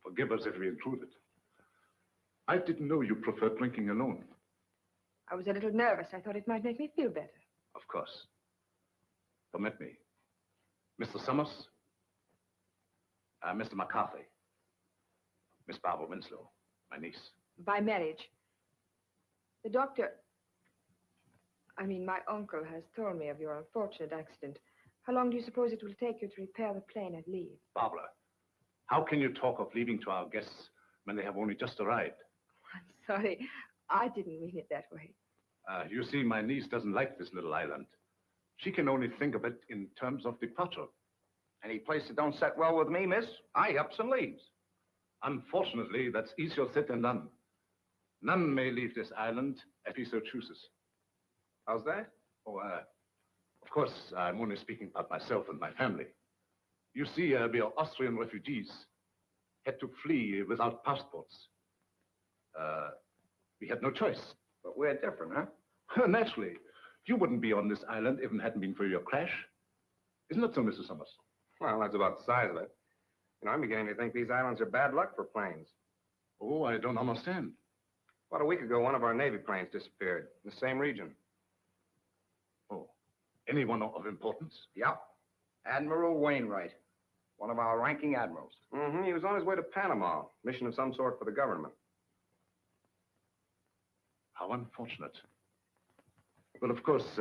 Forgive us if we intruded. I didn't know you preferred drinking alone. I was a little nervous. I thought it might make me feel better. Of course. Permit me. Mr. Summers, Mr. McCarthy, Miss Barbara Winslow, my niece. By marriage. The doctor, I mean, my uncle has told me of your unfortunate accident. How long do you suppose it will take you to repair the plane and leave? Barbara, how can you talk of leaving to our guests when they have only just arrived? I'm sorry. I didn't mean it that way. You see, my niece doesn't like this little island. She can only think of it in terms of departure. Any place that don't set well with me, miss, I ups and leaves. Unfortunately, that's easier said than done. None may leave this island if he so chooses. How's that? Oh, of course, I'm only speaking about myself and my family. You see, we are Austrian refugees, had to flee without passports. We had no choice. But we're different, huh? Naturally. You wouldn't be on this island if it hadn't been for your crash. Isn't it so, Mr. Summers? Well, that's about the size of it. You know, I'm beginning to think these islands are bad luck for planes. Oh, I don't understand. About a week ago, one of our Navy planes disappeared in the same region. Oh, anyone of importance? Yep. Admiral Wainwright, one of our ranking admirals. Mm-hmm. He was on his way to Panama, mission of some sort for the government. How unfortunate. Well, of course,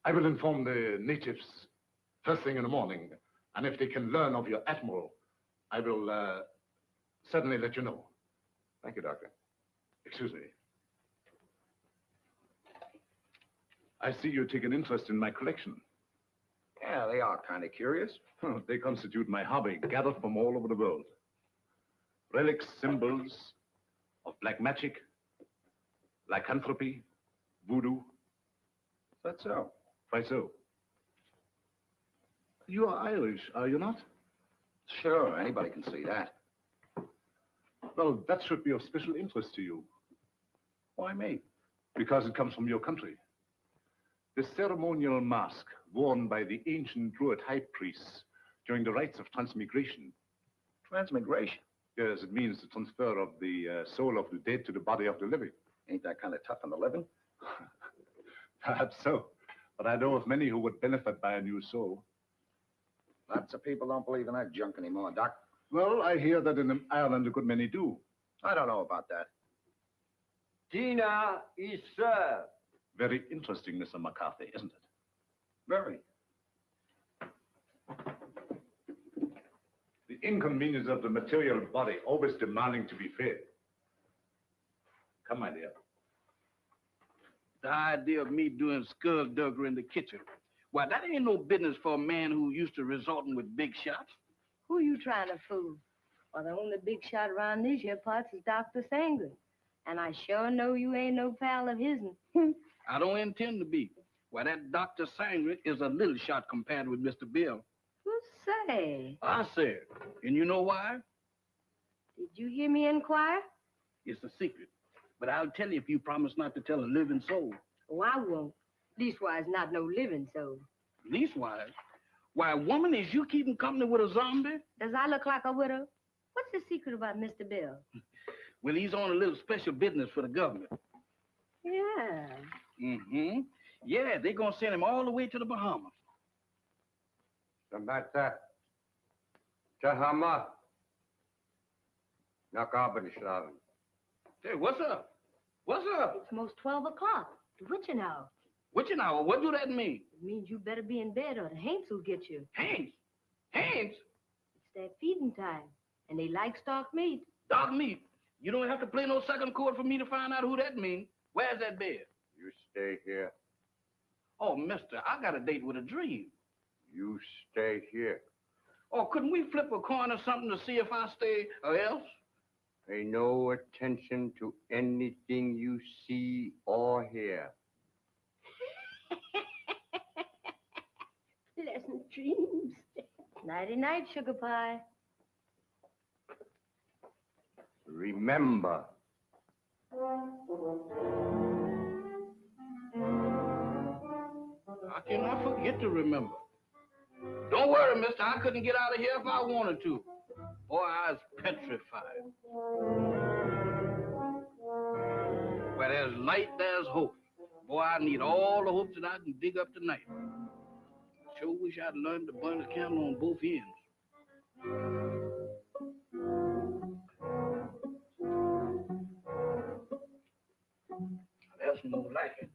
I will inform the natives first thing in the morning, and if they can learn of your admiral, I will certainly let you know. Thank you, Doctor. Excuse me. I see you take an interest in my collection. Yeah, they are kind of curious. They constitute my hobby, gathered from all over the world. Relics, symbols of black magic, lycanthropy, voodoo. That's so. Why so? You are Irish, are you not? Sure, anybody can see that. Well, that should be of special interest to you. Why me? Because it comes from your country. The ceremonial mask worn by the ancient Druid high priests during the rites of transmigration. Transmigration? Yes, it means the transfer of the soul of the dead to the body of the living. Ain't that kind of tough on the living? Perhaps so. But I know of many who would benefit by a new soul. Lots of people don't believe in that junk anymore, Doc. Well, I hear that in Ireland a good many do. I don't know about that. Dinner is served. Very interesting, Mr. McCarthy, isn't it? Very. The inconvenience of the material body always demanding to be fed. Come, my dear. The idea of me doing skullduggery in the kitchen. Why, that ain't no business for a man who used to resorting with big shots. Who you trying to fool? Well, the only big shot around these here parts is Dr. Sangley. And I sure know you ain't no pal of his'n. I don't intend to be. Why, that Dr. Sangley is a little shot compared with Mr. Bill. Who say? I said. And you know why? Did you hear me inquire? It's a secret. But I'll tell you if you promise not to tell a living soul. Oh, I won't. Leastwise, not no living soul. Leastwise? Why, woman, is you keeping company with a zombie? Does I look like a widow? What's the secret about Mr. Bill? Well, he's on a little special business for the government. Yeah. Mm-hmm. Yeah, they're gonna send him all the way to the Bahamas. Samantha. Tahama. Nakabanislav. Hey, what's up? What's up? It's almost 12 o'clock. The witching hour. Witching hour? What do that mean? It means you better be in bed or the Hanks will get you. Hanks? Hanks? It's their feeding time, and they like stock meat. Dog meat? You don't have to play no second chord for me to find out who that means. Where's that bed? You stay here. Oh, mister, I got a date with a dream. You stay here. Oh, couldn't we flip a coin or something to see if I stay or else? Pay no attention to anything you see or hear. Pleasant dreams. Nighty-night, sugar pie. Remember. How can I forget to remember? Don't worry, mister. I couldn't get out of here if I wanted to. Boy, I was petrified. Where there's light, there's hope. Boy, I need all the hope that I can dig up tonight. Sure wish I'd learned to burn the candle on both ends. That's more like it.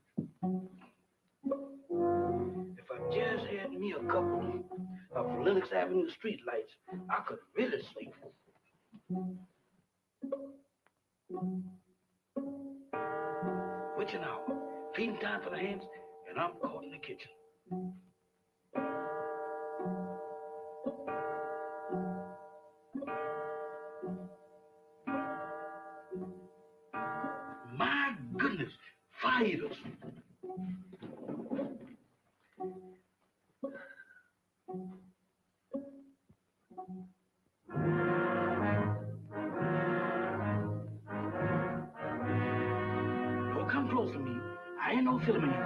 If I just had me a couple of Lenox Avenue street lights, I could really sleep. Witching hour, feeding time for the hands, and I'm caught in the kitchen. My goodness, fighters. Don't come close to me. I ain't no filming you.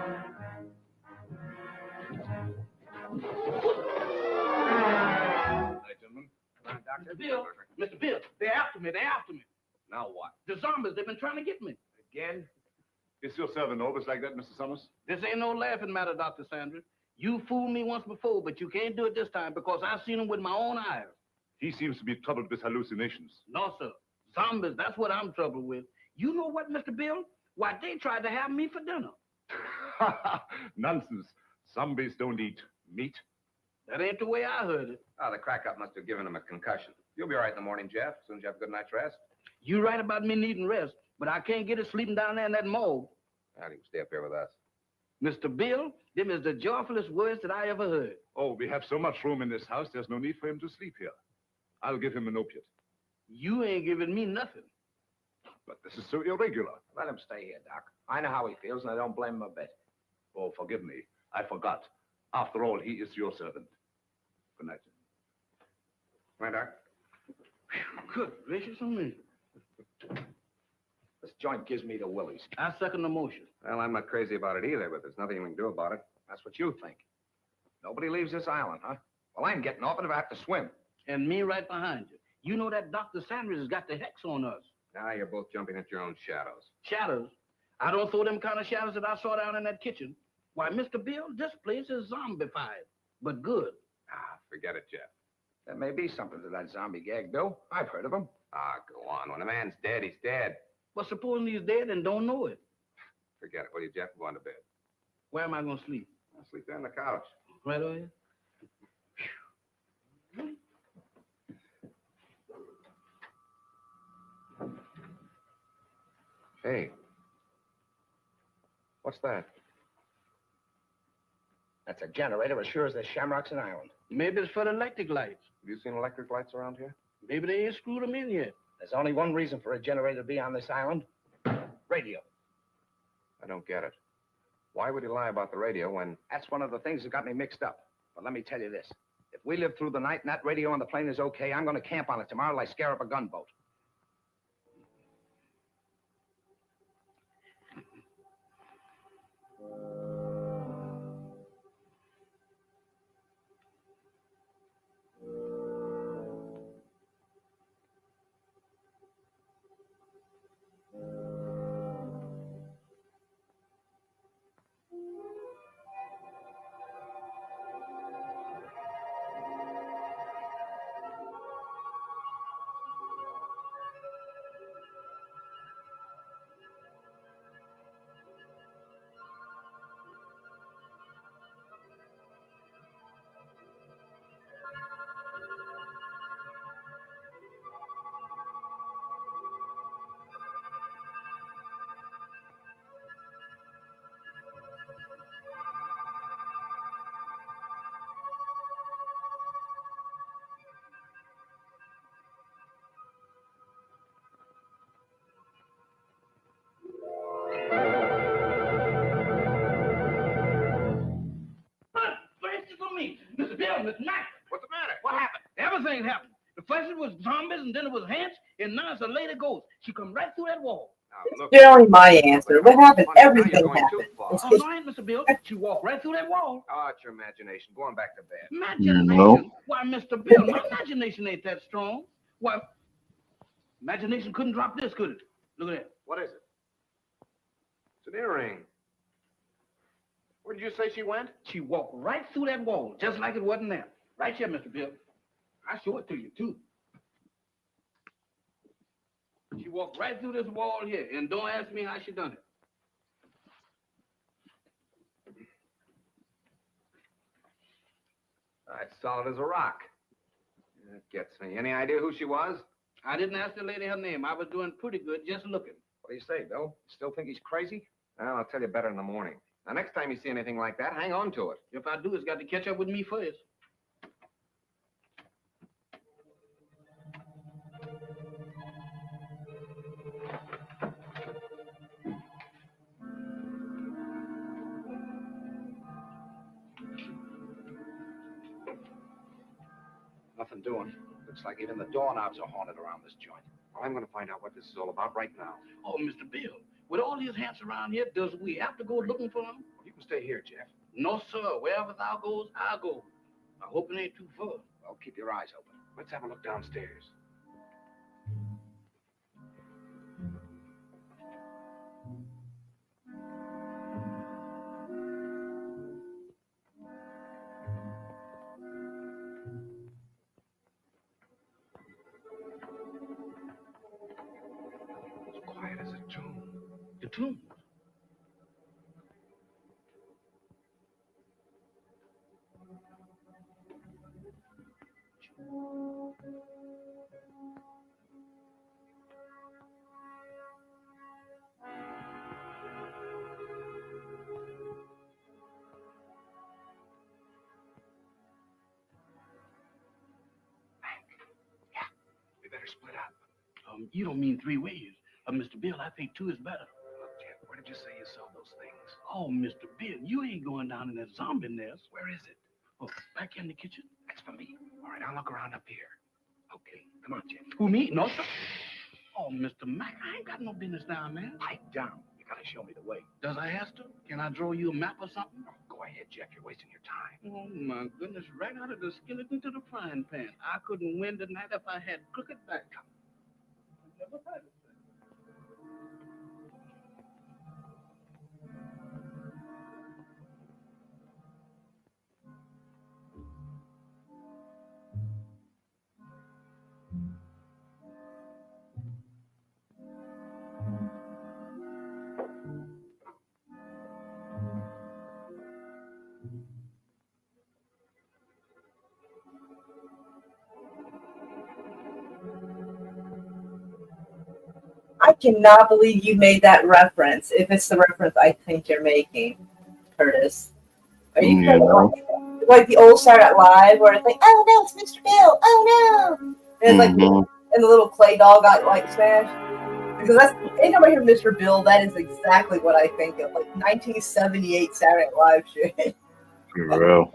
Hi, gentlemen. Doctor Bill, Mr. Bill, they're after me. They're after me. Now what? The zombies, they've been trying to get me. Again? Is your servant always like that, Mr. Summers? This ain't no laughing matter, Dr. Sanders. You fooled me once before, but you can't do it this time because I've seen them with my own eyes. He seems to be troubled with hallucinations. No, sir. Zombies, that's what I'm troubled with. You know what, Mr. Bill? Why, they tried to have me for dinner. Nonsense. Zombies don't eat meat. That ain't the way I heard it. Oh, the crack-up must have given him a concussion. You'll be all right in the morning, Jeff, as soon as you have a good night's rest. You right about me needing rest, but I can't get it sleeping down there in that morgue. Now, you can stay up here with us. Mr. Bill, them is the joyfulest words that I ever heard. Oh, we have so much room in this house, there's no need for him to sleep here. I'll give him an opiate. You ain't giving me nothing. But this is so irregular. Let him stay here, Doc. I know how he feels, and I don't blame him a bit. Oh, forgive me. I forgot. After all, he is your servant. Good night. Right, Doc? Good gracious on me. This joint gives me the willies. I second the motion. Well, I'm not crazy about it either, but there's nothing we can do about it. That's what you think. Nobody leaves this island, huh? Well, I'm getting off it if I have to swim. And me right behind you. You know that Dr. Sanders has got the hex on us. Now you're both jumping at your own shadows. Shadows? I don't throw them kind of shadows that I saw down in that kitchen. Why, Mr. Bill, this place is zombified, but good. Ah, forget it, Jeff. There may be something to that zombie gag, Bill. I've heard of them. Ah, go on. When a man's dead, he's dead. But supposing he's dead and don't know it. Forget it. Will you, Jeff? Go on to bed. Where am I going to sleep? I'll sleep there on the couch. Right over here? Hey. What's that? That's a generator as sure as there's shamrocks in Ireland. Maybe it's for the electric lights. Have you seen electric lights around here? Maybe they ain't screwed them in yet. There's only one reason for a generator to be on this island. Radio. I don't get it. Why would he lie about the radio when... That's one of the things that got me mixed up. But let me tell you this. If we live through the night and that radio on the plane is okay, I'm going to camp on it tomorrow like scare up a gunboat. Bill, Mr. Mac. What's the matter? What happened? Everything happened. The first it was zombies, and then it was ants, and now it's a lady ghost. She come right through that wall. Generally my answer. What happened? Everything happened. Oh, no, ain't, Mr. Bill. She walked right through that wall. Oh, it's your imagination. Go on back to bed. Imagination? No. Why, Mr. Bill, my imagination ain't that strong. Why, imagination couldn't drop this, could it? Look at that. What is it? It's an earring. Where did you say she went? She walked right through that wall, just like it wasn't there. Right here, Mr. Bill. I show it to you, too. She walked right through this wall here, and don't ask me how she done it. It's solid as a rock. That gets me. Any idea who she was? I didn't ask the lady her name. I was doing pretty good just looking. What do you say, Bill? Still think he's crazy? Well, I'll tell you better in the morning. Now, next time you see anything like that, hang on to it. If I do, it's got to catch up with me first. Nothing doing. Looks like even the doorknobs are haunted around this joint. Well, I'm going to find out what this is all about right now. Oh, Mr. Bill, with all these ants around here, does we have to go looking for them? You can stay here, Jeff. No, sir. Wherever thou goes, I'll go. I hope it ain't too far. Well, keep your eyes open. Let's have a look downstairs. It's quiet as a tomb. The tomb? We better split up. You don't mean 3 ways. Mr. Bill, I think 2 is better. Look, Jeff, where did you say you saw those things? Oh, Mr. Bill, you ain't going down in that zombie nest. Where is it? Oh, back in the kitchen. That's for me. All right, I'll look around up here. Okay, come on, Jeff. Who, me? No, sir. Oh, Mr. Mac, I ain't got no business down there. Pipe down. You gotta show me the way. Does I have to? Can I draw you a map or something? Oh, go ahead, Jeff. You're wasting your time. Oh, my goodness. Right out of the skillet into the frying pan. I couldn't win tonight if I had crooked back. Never had it. I cannot believe you made that reference. If it's the reference I think you're making, Curtis. Are you kind of like the old Saturday Night Live where it's like, oh no, it's Mr. Bill. Oh no. And it's like, and the little clay doll got like smashed. Because that's anytime I hear Mr. Bill, that is exactly what I think of, like 1978 Saturday Night Live shit. For real.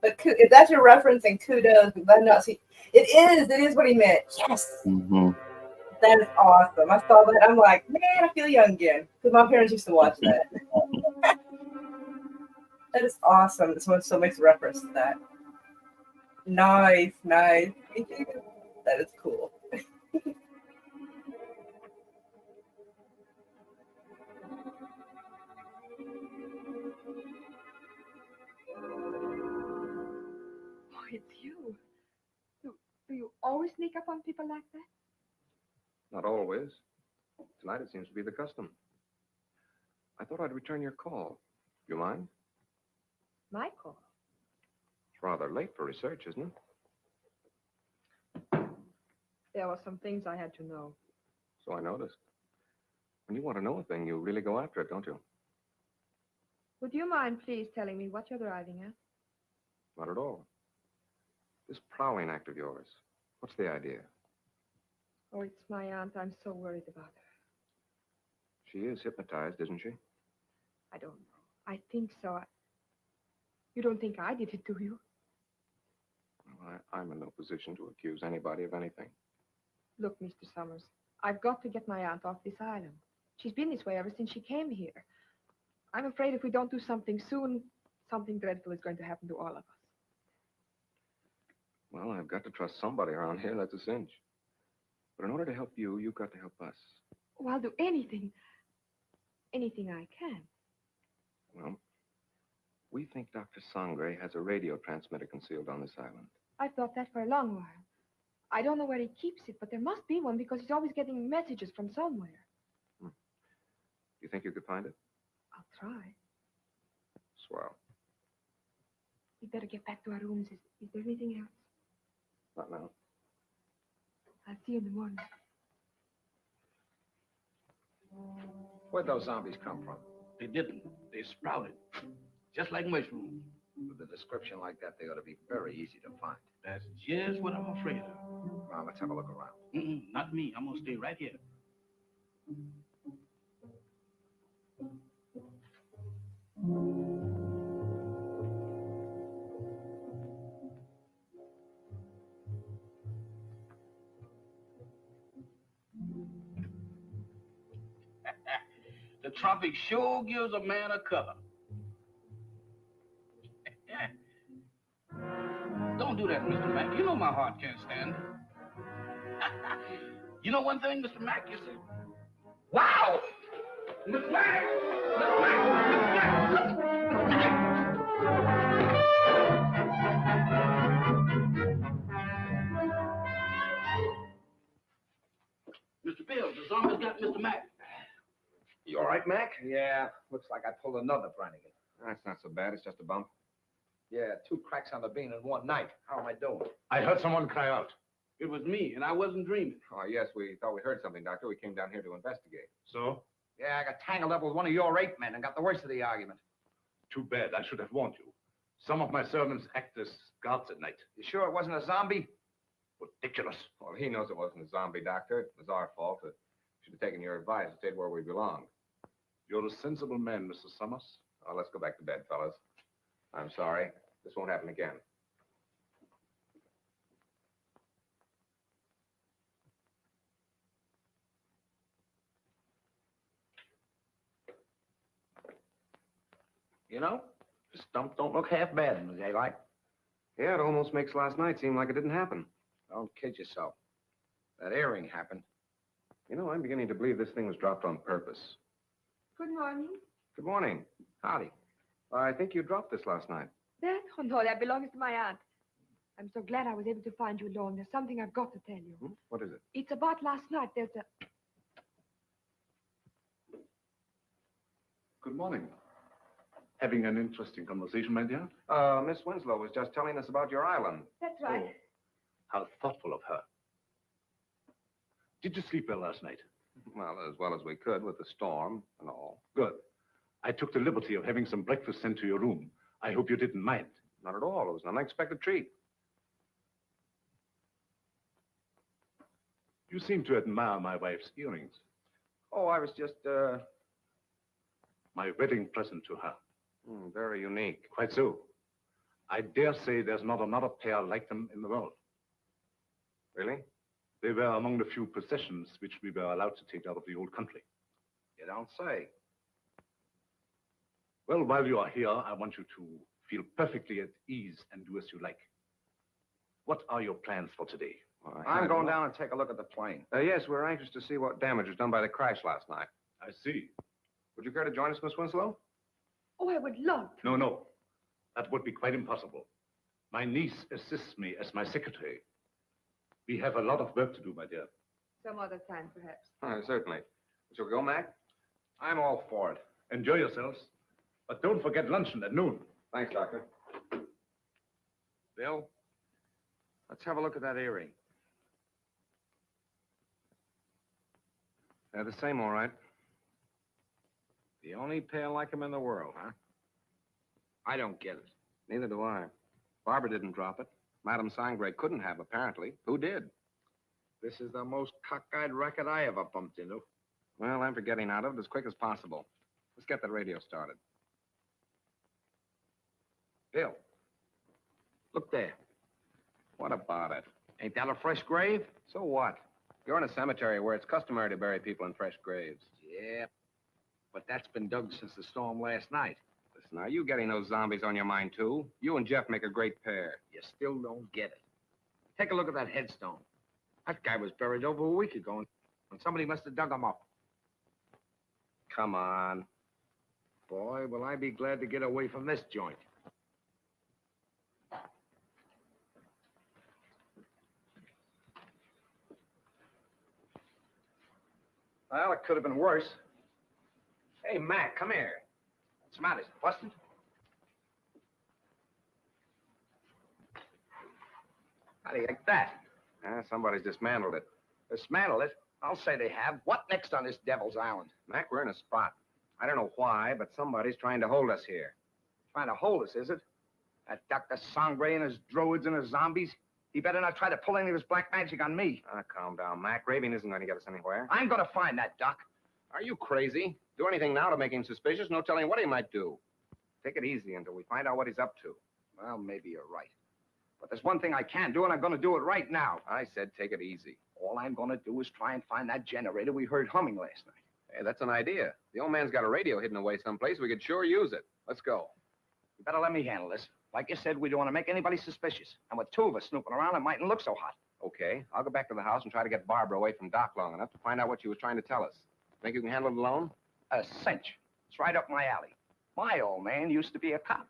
But if that's your reference, then kudos. Because I've not seen. It is what he meant. Yes. Mm-hmm. That is awesome. I saw that. I'm like, man, I feel young again. Because my parents used to watch that. That is awesome that someone still makes a reference to that. Nice. That is cool. Oh, it's you. Do you always sneak up on people like that? Not always. Tonight it seems to be the custom. I thought I'd return your call. You mind? My call. It's rather late for research, isn't it? There were some things I had to know. So I noticed. When you want to know a thing, you really go after it, don't you? Would you mind please telling me what you're driving at? Not at all. This prowling act of yours, what's the idea? Oh, it's my aunt. I'm so worried about her. She is hypnotized, isn't she? I don't know. I think so. You don't think I did it, do you? I'm in no position to accuse anybody of anything. Look, Mr. Summers, I've got to get my aunt off this island. She's been this way ever since she came here. I'm afraid if we don't do something soon, something dreadful is going to happen to all of us. Well, I've got to trust somebody around here, that's a cinch. But in order to help you, you've got to help us. Oh, I'll do anything. Anything I can. Well, we think Dr. Sangre has a radio transmitter concealed on this island. I've thought that for a long while. I don't know where he keeps it, but there must be one because he's always getting messages from somewhere. Do you think you could find it? I'll try. Swell. We'd better get back to our rooms. Is there anything else? Not now. I'll see you in the morning. Where'd those zombies come from? They didn't. They sprouted. Just like mushrooms. With a description like that, they ought to be very easy to find. That's just what I'm afraid of. Now, let's have a look around. Not me. I'm gonna stay right here. The tropic sure gives a man a cover. Don't do that, Mr. Mack. You know my heart can't stand it. You know one thing, Mr. Mack? You see? Wow! Mr. Mack! Mr. Mack! Mr. Bill, the zombies got Mr. Mack. You all right, Mac? Yeah, looks like I pulled another Brannigan. That's not so bad. It's just a bump. Yeah, 2 cracks on the bean in one night. How am I doing? I heard someone cry out. It was me, and I wasn't dreaming. Oh, yes, we thought we heard something, Doctor. We came down here to investigate. So? Yeah, I got tangled up with one of your ape men and got the worst of the argument. Too bad. I should have warned you. Some of my servants act as guards at night. You sure it wasn't a zombie? Ridiculous. Well, he knows it wasn't a zombie, Doctor. It was our fault. We should have taken your advice and stayed where we belonged. You're a sensible man, Mr. Summers. Oh, let's go back to bed, fellas. I'm sorry. This won't happen again. You know, this dump don't look half bad in the daylight. Yeah, it almost makes last night seem like it didn't happen. Don't kid yourself. That earring happened. You know, I'm beginning to believe this thing was dropped on purpose. Good morning. Good morning. Howdy. I think you dropped this last night. That? Oh, no, that belongs to my aunt. I'm so glad I was able to find you alone. There's something I've got to tell you. What is it? It's about last night. There's a... Good morning. Having an interesting conversation, my dear? Miss Winslow was just telling us about your island. That's right. Oh, how thoughtful of her. Did you sleep well last night? Well as we could with the storm and all. Good. I took the liberty of having some breakfast sent to your room. I hope you didn't mind. Not at all. It was an unexpected treat. You seem to admire my wife's earrings. Oh, I was just, My wedding present to her. Very unique. Quite so. I dare say there's not another pair like them in the world. Really? They were among the few possessions which we were allowed to take out of the old country. You don't say. Well, while you are here, I want you to feel perfectly at ease and do as you like. What are your plans for today? I'm going down and take a look at the plane. Yes, we're anxious to see what damage was done by the crash last night. I see. Would you care to join us, Miss Winslow? Oh, I would love to. No. That would be quite impossible. My niece assists me as my secretary. We have a lot of work to do, my dear. Some other time, perhaps. Certainly. Shall we go, Mac? I'm all for it. Enjoy yourselves. But don't forget luncheon at noon. Thanks, Doctor. Bill, let's have a look at that earring. They're the same, all right. The only pair like him in the world, huh? I don't get it. Neither do I. Barbara didn't drop it. Madame Sangre couldn't have, apparently. Who did? This is the most cockeyed racket I ever bumped into. Well, I'm for getting out of it as quick as possible. Let's get the radio started. Bill, look there. What about it? Ain't that a fresh grave? So what? You're in a cemetery where it's customary to bury people in fresh graves. Yeah, but that's been dug since the storm last night. Listen, are you getting those zombies on your mind, too? You and Jeff make a great pair. You still don't get it. Take a look at that headstone. That guy was buried over a week ago, and somebody must have dug him up. Come on. Boy, will I be glad to get away from this joint. Well, it could have been worse. Hey, Mac, come here. What's the matter? Is it busted? How do you like that? Somebody's dismantled it. Dismantle it? I'll say they have. What next on this Devil's Island? Mac, we're in a spot. I don't know why, but somebody's trying to hold us here. Trying to hold us, is it? That Dr. Sangre and his druids and his zombies? He better not try to pull any of his black magic on me. Calm down, Mac. Raving isn't going to get us anywhere. I'm going to find that, Doc. Are you crazy? Do anything now to make him suspicious, no telling what he might do. Take it easy until we find out what he's up to. Well, maybe you're right. But there's one thing I can do, and I'm going to do it right now. I said take it easy. All I'm going to do is try and find that generator we heard humming last night. Hey, that's an idea. The old man's got a radio hidden away someplace. We could sure use it. Let's go. You better let me handle this. Like you said, we don't want to make anybody suspicious. And with two of us snooping around, it mightn't look so hot. Okay, I'll go back to the house and try to get Barbara away from Doc long enough to find out what she was trying to tell us. Think you can handle it alone? A cinch. It's right up my alley. My old man used to be a cop.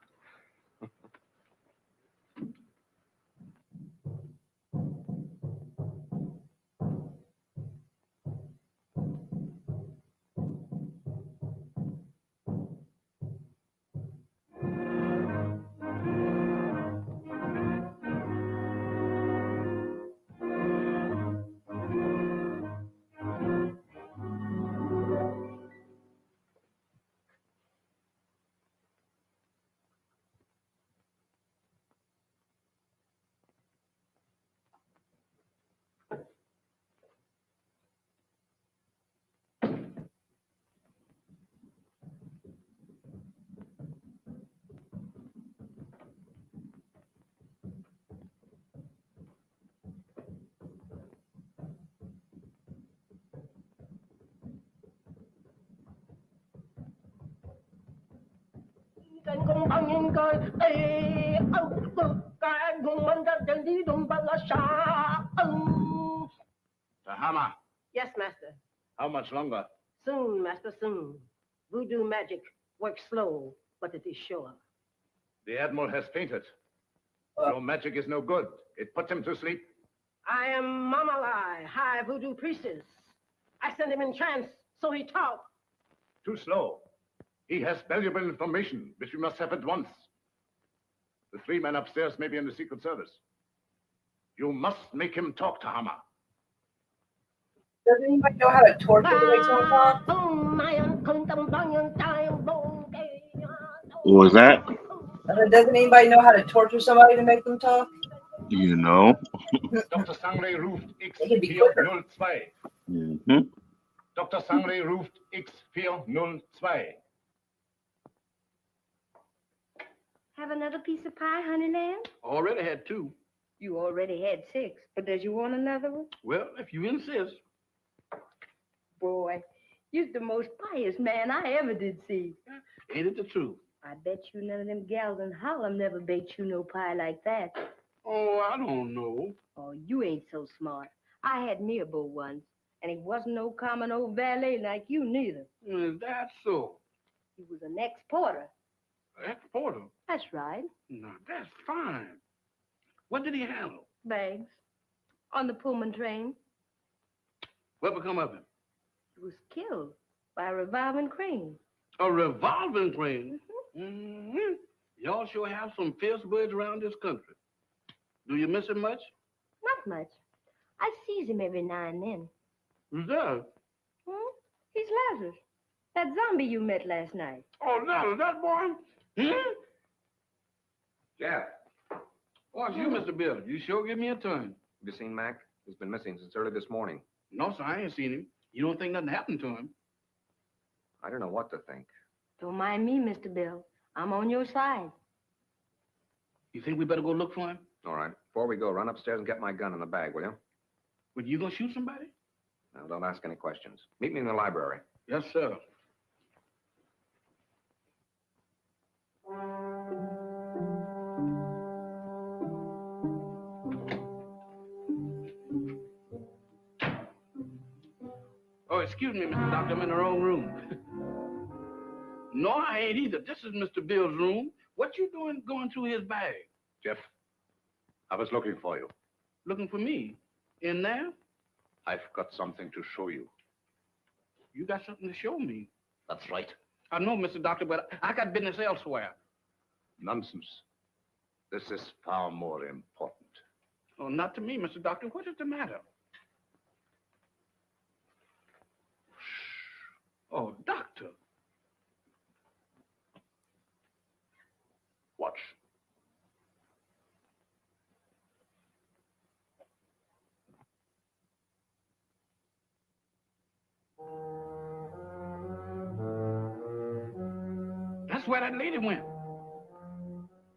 Tahama, Yes, master. how much longer? Soon, master, soon. Voodoo magic works slow, but it is sure. The Admiral has fainted. Your magic is no good. It puts him to sleep. I am Mama Lai, high voodoo priestess. I sent him in trance, so he talk. Too slow. He has valuable information, which we must have at once. The three men upstairs may be in the Secret Service. You must make him talk, Tahama. Does anybody know how to torture to make someone talk? What was that? Doesn't anybody know how to torture somebody to make them talk? You know. Dr. Sangre ruft It can be quicker. X402. Mm-hmm. Dr. Sangre ruft X402. Have another piece of pie, honey lamb? Already had two. You already had 6, but does you want another one? Well, if you insist. Boy, you're the most pious man I ever did see. Ain't it the truth? I bet you none of them gals in Harlem never baked you no pie like that. Oh, I don't know. Oh, you ain't so smart. I had me a beau once, and he wasn't no common old valet like you neither. Is that so? He was an ex-porter. Ex-porter? That's right. Now, that's fine. What did he handle? Bags. On the Pullman train. What become of him? He was killed by a revolving crane. A revolving crane? Mm-hmm. Y'all sure have some fierce birds around this country. Do you miss him much? Not much. I sees him every now and then. Who's that? He's Lazarus. That zombie you met last night. Oh, that boy? Hmm? Jeff, Oh, it's you, Mr. Bill. You sure give me a turn. have you seen Mac? He's been missing since early this morning. No, sir, I ain't seen him. You don't think nothing happened to him? I don't know what to think. Don't mind me, Mr. Bill. I'm on your side. You think we better go look for him? All right. Before we go, run upstairs and get my gun in the bag, will you? Were you gonna shoot somebody? Now, don't ask any questions. Meet me in the library. Yes, sir. Oh, excuse me, Mr. Doctor, I'm in the wrong room. No, I ain't either. This is Mr. Bill's room. What you doing going through his bag? Jeff, I was looking for you. Looking for me? In there? I've got something to show you. You got something to show me? That's right. I know, Mr. Doctor, but I got business elsewhere. Nonsense. This is far more important. Oh, not to me, Mr. Doctor. What is the matter? Oh, Doctor. Watch. That's where that lady went.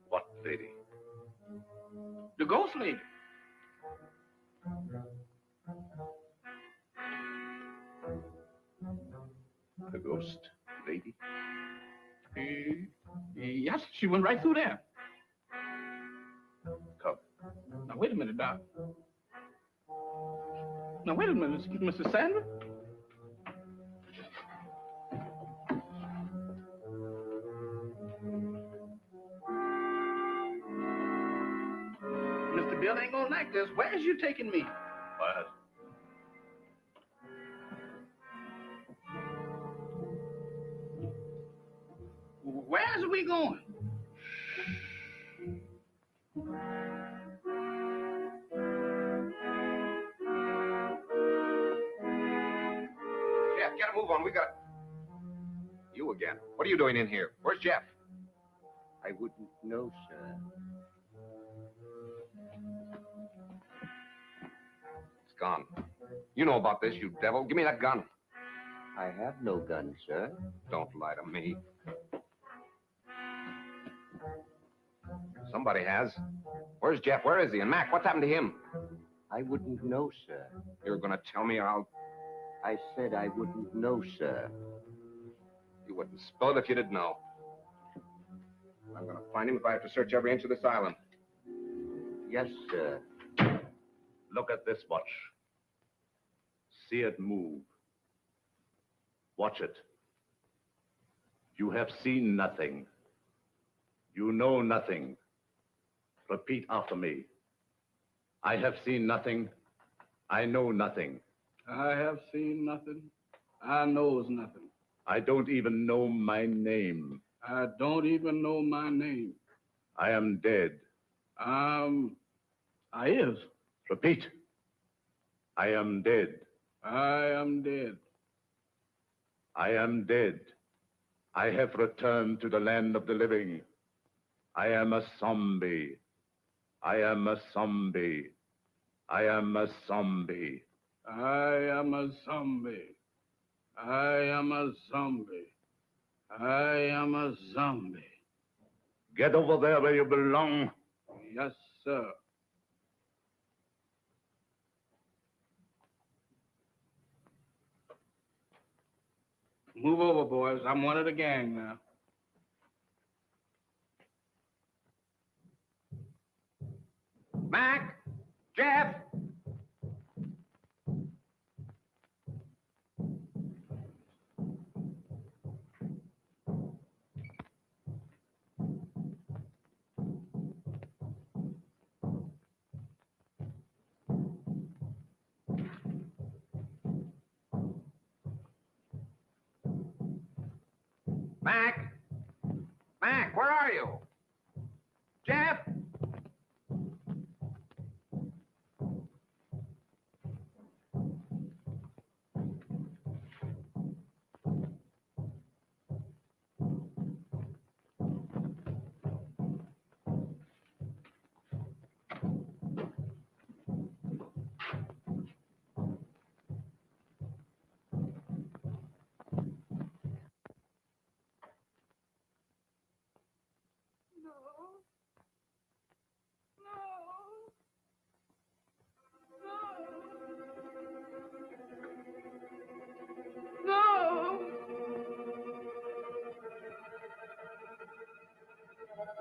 What lady? The ghost lady. The ghost lady? Yes, she went right through there. Come. Now, wait a minute, Doc. Now, wait a minute, Mr. Sandra. Mr. Bill ain't gonna like this. Where's you taking me? What? Where's we going? Jeff, get a move on. We got... You again. What are you doing in here? Where's Jeff? I wouldn't know, sir. It's gone. You know about this, you devil. Give me that gun. I have no gun, sir. Don't lie to me. Somebody has. Where's Jeff? Where is he? And Mac, what's happened to him? I wouldn't know, sir. You're gonna tell me or I'll... I said I wouldn't know, sir. You wouldn't spill it if you did know. I'm gonna find him if I have to search every inch of this island. Yes, sir. Look at this watch. See it move. Watch it. You have seen nothing. You know nothing. Repeat after me. I have seen nothing. I know nothing. I have seen nothing. I knows nothing. I don't even know my name. I don't even know my name. I am dead. I is. Repeat. I am dead. I am dead. I am dead. I have returned to the land of the living. I am a zombie. I am a zombie. I am a zombie. I am a zombie. I am a zombie. I am a zombie. Get over there where you belong. Yes, sir. Move over, boys. I'm one of the gang now. Mac! Jeff! Mac! Mac, where are you? Jeff!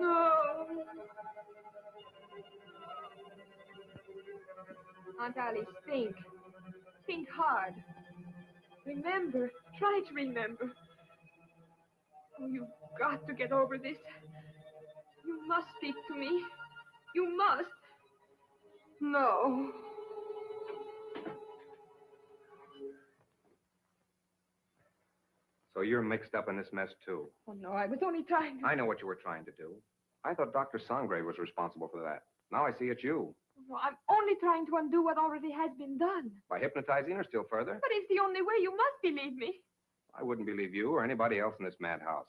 No. Aunt Alice, think. Think hard. Remember. Try to remember. Oh, you've got to get over this. You must speak to me. You must. No. So you're mixed up in this mess, too. Oh, no, I was only trying to... I know what you were trying to do. I thought Dr. Sangre was responsible for that. Now I see it's you. No, I'm only trying to undo what already has been done. By hypnotizing her still further? But it's the only way. You must believe me. I wouldn't believe you or anybody else in this madhouse.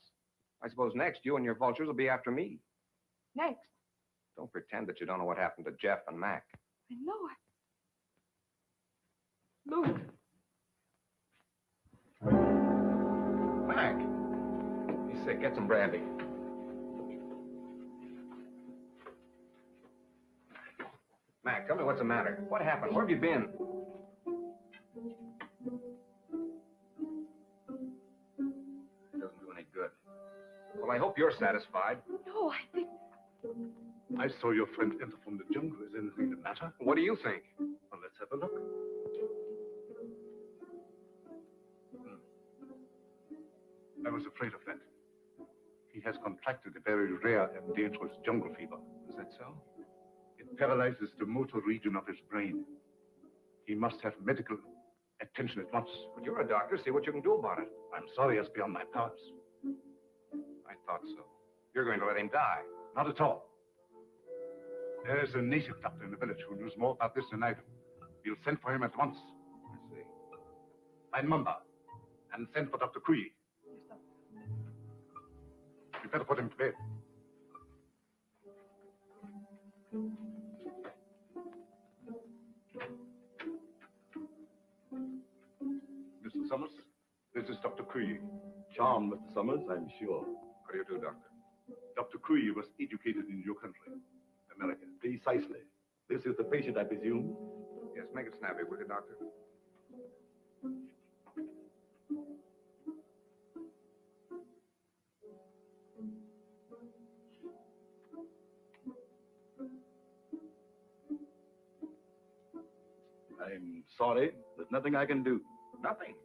I suppose next you and your vultures will be after me. Next. Don't pretend that you don't know what happened to Jeff and Mac. I know it. Look. Mac! He's sick. Get some brandy. Mac, tell me what's the matter. What happened? Where have you been? It doesn't do any good. Well, I hope you're satisfied. No, I think... I saw your friend enter from the jungle. Is anything the matter? What do you think? Well, let's have a look. I was afraid of that. He has contracted a very rare and dangerous jungle fever. Is that so? It paralyzes the motor region of his brain. He must have medical attention at once. But you're a doctor. See what you can do about it. I'm sorry, it's beyond my powers. I thought so. You're going to let him die. Not at all. There is a native doctor in the village who knows more about this than I do. We'll send for him at once. I see. Find Mumba and send for Dr. Kui. You better put him to bed. Mr. Summers, this is Dr. Kui. Charmed, Mr. Summers, I'm sure. What do you do, Doctor? Dr. Kui was educated in your country, America. Precisely. This is the patient, I presume? Yes, make it snappy, will you, Doctor? I'm sorry. There's nothing I can do. Nothing.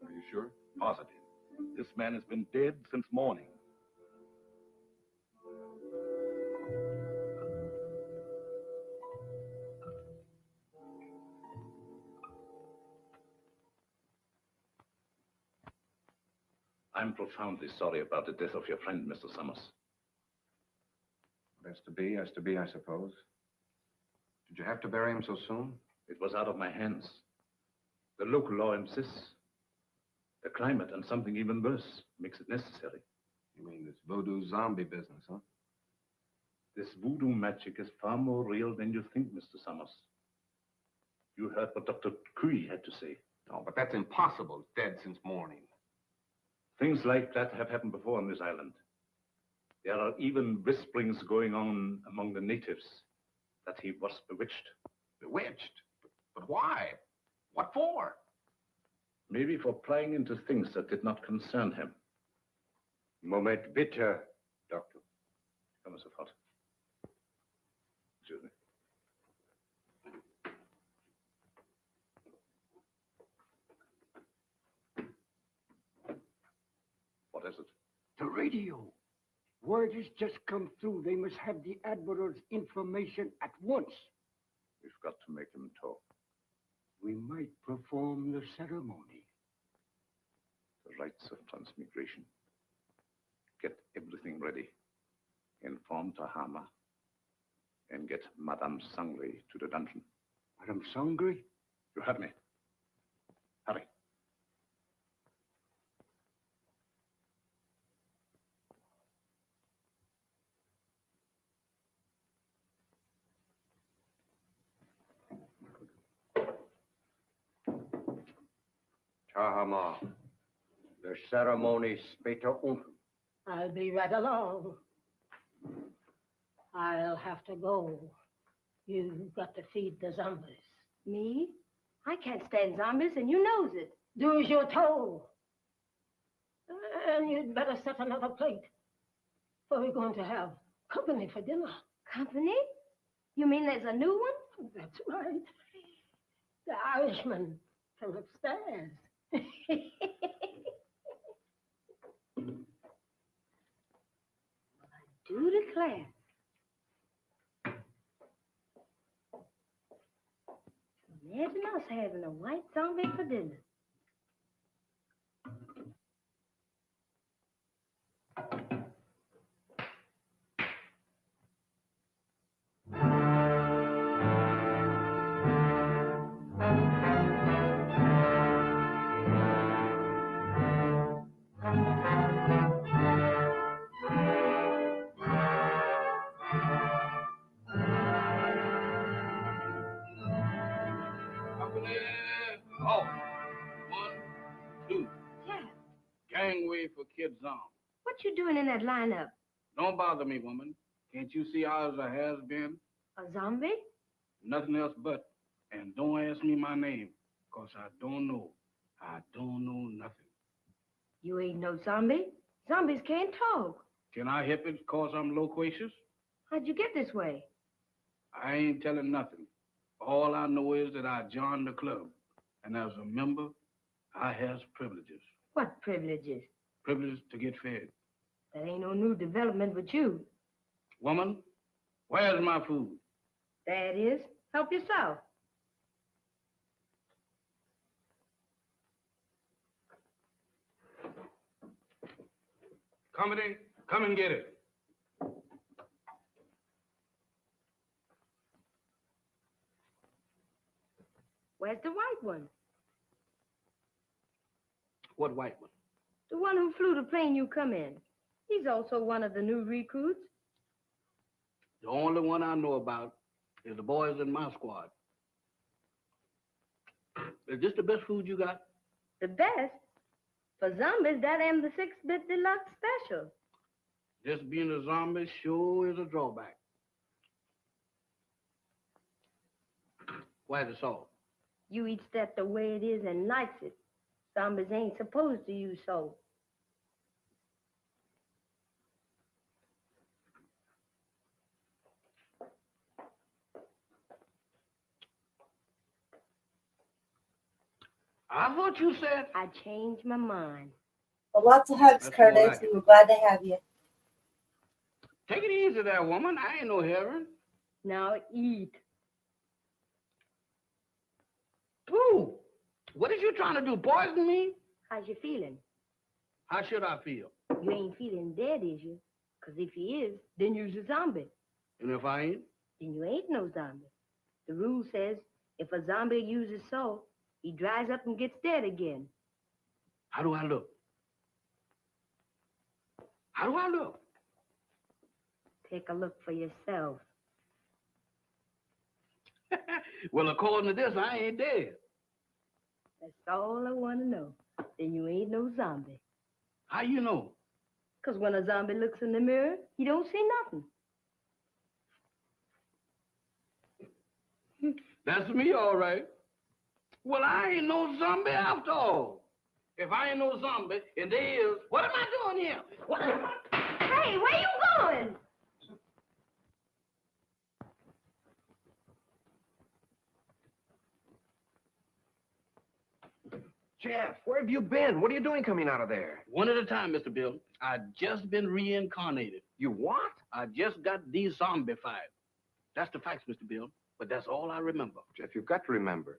Are you sure? Positive. This man has been dead since morning. I'm profoundly sorry about the death of your friend, Mr. Summers. That's to be, I suppose. Did you have to bury him so soon? It was out of my hands. The local law insists. The climate and something even worse makes it necessary. You mean this voodoo zombie business, huh? This voodoo magic is far more real than you think, Mr. Summers. You heard what Dr. Kui had to say. No, but that's impossible. Dead since morning. Things like that have happened before on this island. There are even whisperings going on among the natives that he was bewitched. Bewitched? But why? What for? Maybe for prying into things that did not concern him. Moment bitte, Doctor. Come sofort. Excuse me. What is it? The radio. Word has just come through. They must have the Admiral's information at once. We've got to make them talk. We might perform the ceremony. The rites of transmigration. Get everything ready. Inform Tahama. And get Madame Sangre to the dungeon. Madame Sangre? You have me. Hurry. Tahama, the ceremony später unten. I'll be right along. I'll have to go. You've got to feed the zombies. Me? I can't stand zombies, and you knows it. Do as you're told. And you'd better set another plate. So we're going to have company for dinner. Company? You mean there's a new one? That's right. The Irishman from upstairs. Do declare. Imagine us having a white zombie for dinner. Company. Oh, 1, 2. Yeah. Gangway for Kid Zom. What you doing in that lineup? Don't bother me, woman. Can't you see how I has been? A zombie? Nothing else but. And don't ask me my name, 'cause I don't know. I don't know nothing. You ain't no zombie. Zombies can't talk. Can I help it 'cause I'm loquacious? How'd you get this way? I ain't telling nothing. All I know is that I joined the club. And as a member, I has privileges. What privileges? Privileges to get fed. That ain't no new development with you. Woman, where's my food? That is, help yourself. Company, come and get it. Where's the white one? What white one? The one who flew the plane you come in. He's also one of the new recruits. The only one I know about is the boys in my squad. Is this the best food you got? The best? For zombies, that am the 6-bit deluxe special. Just being a zombie sure is a drawback. Where's the salt? You eats that the way it is and likes it. Zombies ain't supposed to use salt. I thought you said... I changed my mind. Well, lots of hugs, That's more Curtis. like it. We were glad to have you. Take it easy there, woman. I ain't no heroin. Now eat. Ooh, what is you trying to do, poison me? How's you feeling? How should I feel? You ain't feeling dead, is you? 'Cause if you is, then you's a zombie. And if I ain't? Then you ain't no zombie. The rule says if a zombie uses salt, he dries up and gets dead again. How do I look? How do I look? Take a look for yourself. Well, according to this, I ain't dead. That's all I want to know. Then you ain't no zombie. How you know? 'Cause when a zombie looks in the mirror, he don't see nothing. That's me, all right. Well, I ain't no zombie after all. If I ain't no zombie, and there is, what am I doing here? What am I... Hey, where you going? Jeff, where have you been? What are you doing coming out of there? One at a time, Mr. Bill. I just been reincarnated. You what? I just got de-zombified. That's the facts, Mr. Bill. But that's all I remember. Jeff, you've got to remember.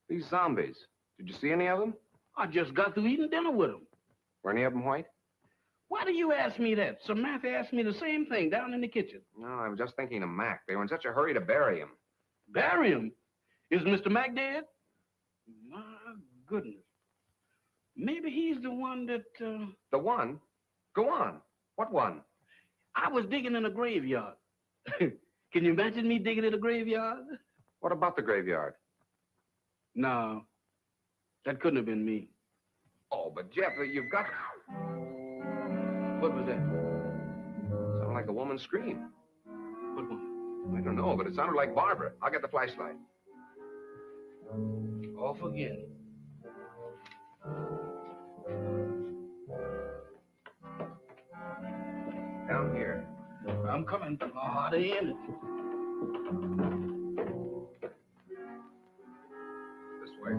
These zombies. Did you see any of them? I just got through eating dinner with them. Were any of them white? Why do you ask me that? Samantha asked me the same thing down in the kitchen. No, I was just thinking of Mac. They were in such a hurry to bury him. Bury him? Is Mr. Mac dead? My goodness. Maybe he's the one that... The one? Go on. What one? I was digging in a graveyard. Can you imagine me digging in a graveyard? What about the graveyard? No, that couldn't have been me. Oh, but Jeff, you've got... What was that? Sounded like a woman's scream. What one? I don't know, but it sounded like Barbara. I'll get the flashlight. Off again. down here. I'm coming. Oh, they in it. This way.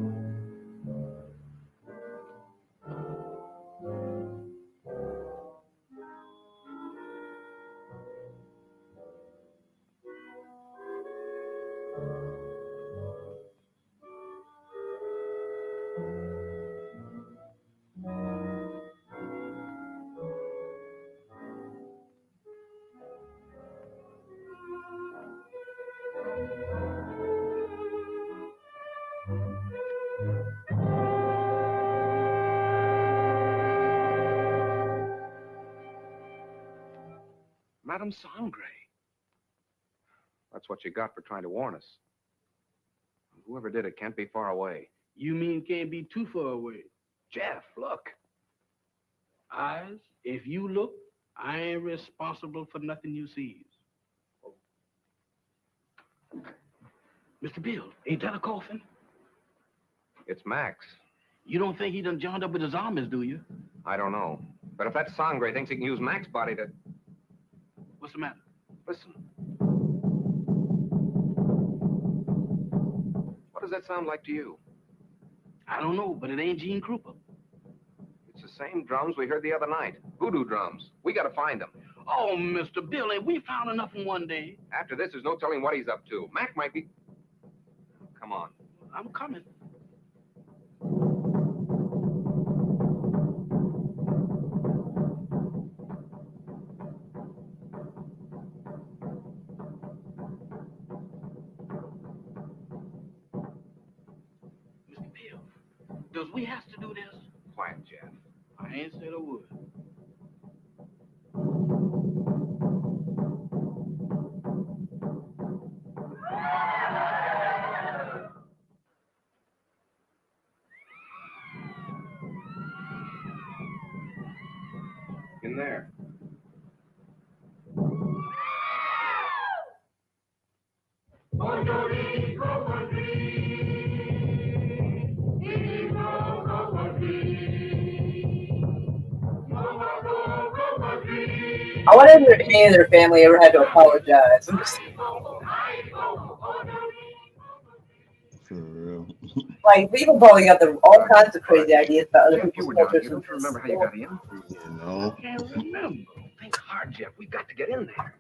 Madame Sangre. That's what you got for trying to warn us. Whoever did it can't be far away. You mean can't be too far away? Jeff, look. Eyes, if you look, I ain't responsible for nothing you sees. Mr. Bill, ain't that a coffin? It's Max. You don't think he done joined up with his armies, do you? I don't know. But if that Sangre thinks he can use Max's body to... What's the matter? Listen. What does that sound like to you? I don't know, but it ain't Gene Krupa. It's the same drums we heard the other night. Voodoo drums. We gotta find them. Oh, Mr. Bill, ain't we found enough in one day? After this, there's no telling what he's up to. Mac might be... Come on. I'm coming. Mr. Bill, does we have to do this? Quiet, Jeff. I ain't said a word. In there. I wonder if any of their family ever had to apologize. I'm just For real. like people probably got all kinds of crazy ideas about other Jeff, you people's were down cultures. here. Don't you remember how you got in? You know. I can't remember. Think hard, Jeff. We've got to get in there.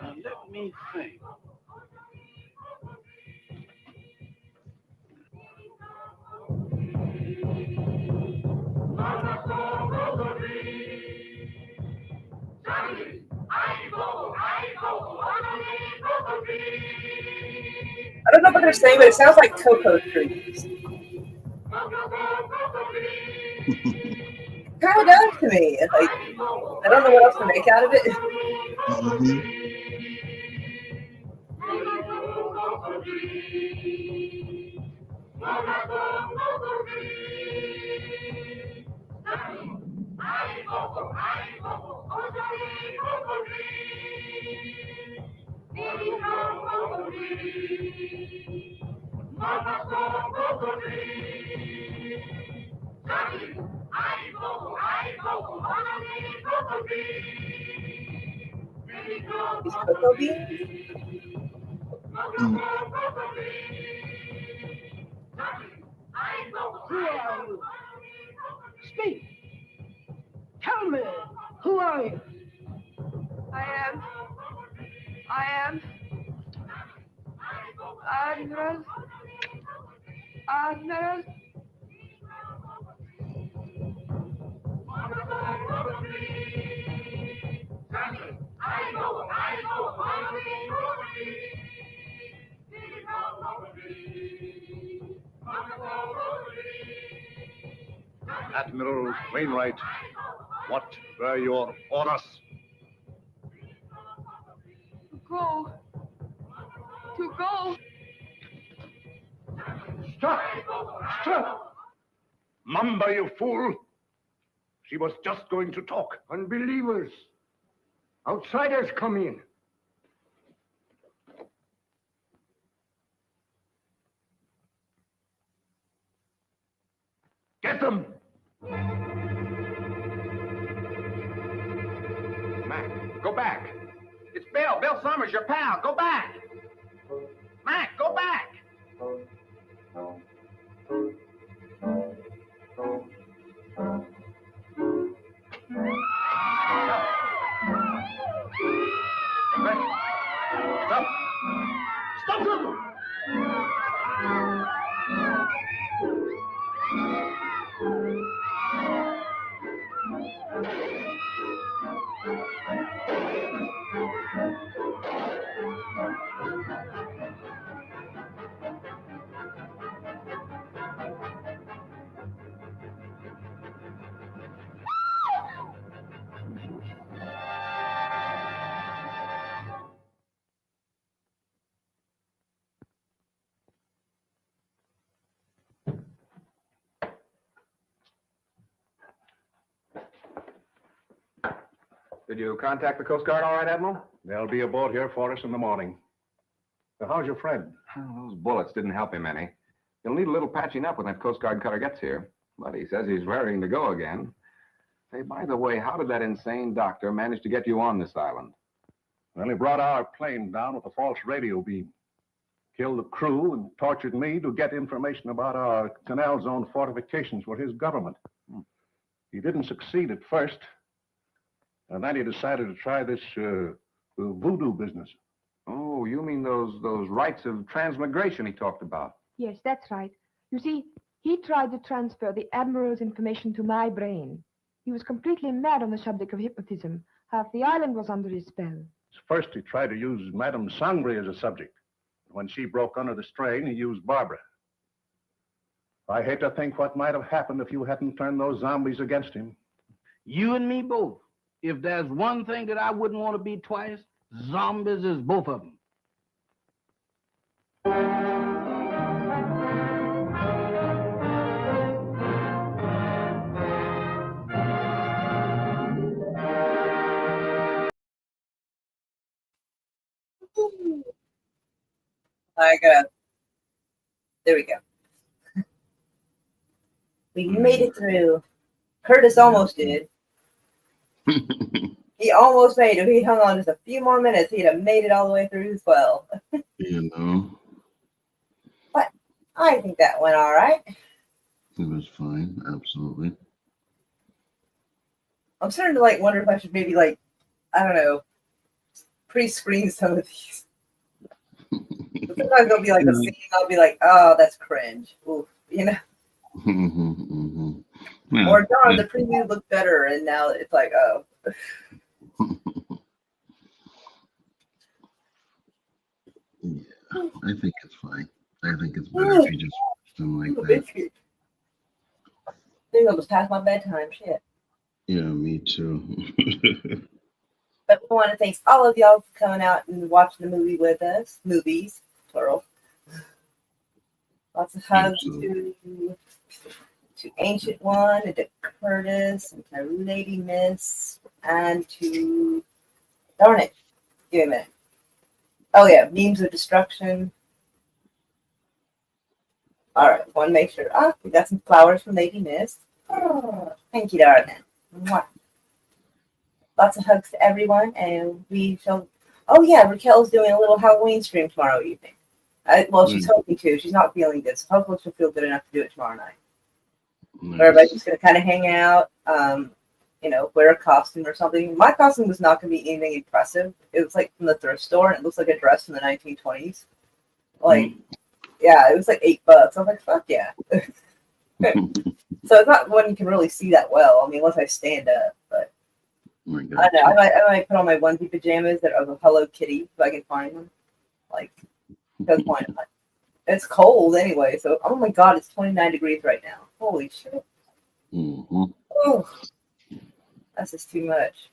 Now, let me think. I don't know what they're saying, but it sounds like cocoa trees. Kind of does to me. It's like I don't know what else to make out of it. Mhm. These cocoa beans. Mm. Who are you? Speak. Tell me, who are you? I am Admiral. Admiral Wainwright, what were your orders? To go. Stop! Stop! Mamba, you fool! She was just going to talk. Unbelievers. Outsiders come in. Get them! Mac. Go back. It's Bill. Bill Summers, your pal. Go back. Mac, go back. Stop. Stop, Turtle. Did you contact the Coast Guard all right, Admiral? They'll be aboard here for us in the morning. So how's your friend? Those bullets didn't help him any. He'll need a little patching up when that Coast Guard cutter gets here. But he says he's raring to go again. Say, by the way, how did that insane doctor manage to get you on this island? Well, he brought our plane down with a false radio beam. Killed the crew and tortured me to get information about our Canal Zone fortifications with his government. He didn't succeed at first. And then he decided to try this voodoo business. Oh, you mean those rites of transmigration he talked about? Yes, that's right. You see, he tried to transfer the Admiral's information to my brain. He was completely mad on the subject of hypnotism. Half the island was under his spell. First, he tried to use Madame Sangre as a subject. When she broke under the strain, he used Barbara. I hate to think what might have happened if you hadn't turned those zombies against him. You and me both. If there's one thing that I wouldn't want to be twice, zombies is both of them. There we go. We made it through. Curtis almost did. He almost made it. If he hung on just a few more minutes, he'd have made it all the way through as well. You know, But I think that went all right. it was fine. Absolutely. I'm starting to wonder if I should maybe I don't know, pre-screen some of these. Sometimes there'll be a scene, I'll be like, oh, that's cringe. Oof, you know? Yeah, Or darn, the preview looked better, and now it's like, oh. Yeah, I think it's fine. I think it's better if you just watch them like that. I think I'll just pass my bedtime. Shit. Yeah, me too. But we want to thank all of y'all for coming out and watching the movie with us. Movies, plural. Lots of hugs to Ancient One, and to Curtis, and to Lady Miss, and to, darn it, give me a minute. Oh yeah, Memes of Destruction. All right, want to make sure. Ah, we got some flowers from Lady Miss. Oh, thank you, darling. Mwah. Lots of hugs to everyone, and we shall. Oh yeah, Raquel's doing a little Halloween stream tomorrow evening. Well, she's hoping to. She's not feeling good, so hopefully she'll feel good enough to do it tomorrow night. Nice. Everybody's just gonna kind of hang out, wear a costume or something. My costume was not gonna be anything impressive. It was from the thrift store, and it looks like a dress from the 1920s. Yeah, it was $8. I was like, fuck yeah. So it's not one you can really see that well. I mean, unless I stand up, but. I don't know. I might put on my onesie pajamas that are of a Hello Kitty if I can find them. Because why not? It's cold anyway, so oh my god, it's 29 degrees right now. Holy shit. Oh, that's just too much.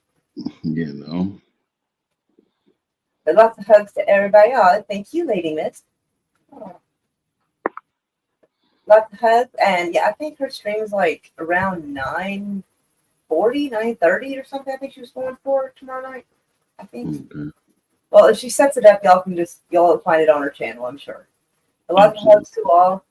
You know. But lots of hugs to everybody. Oh, thank you, Lady Miss. Oh. Lots of hugs, and yeah, I think her stream is around 9:40, 9:30 or something. I think she was going for tomorrow night. I think. Okay. Well, if she sets it up, y'all will find it on her channel, I'm sure. A lot of hugs to all.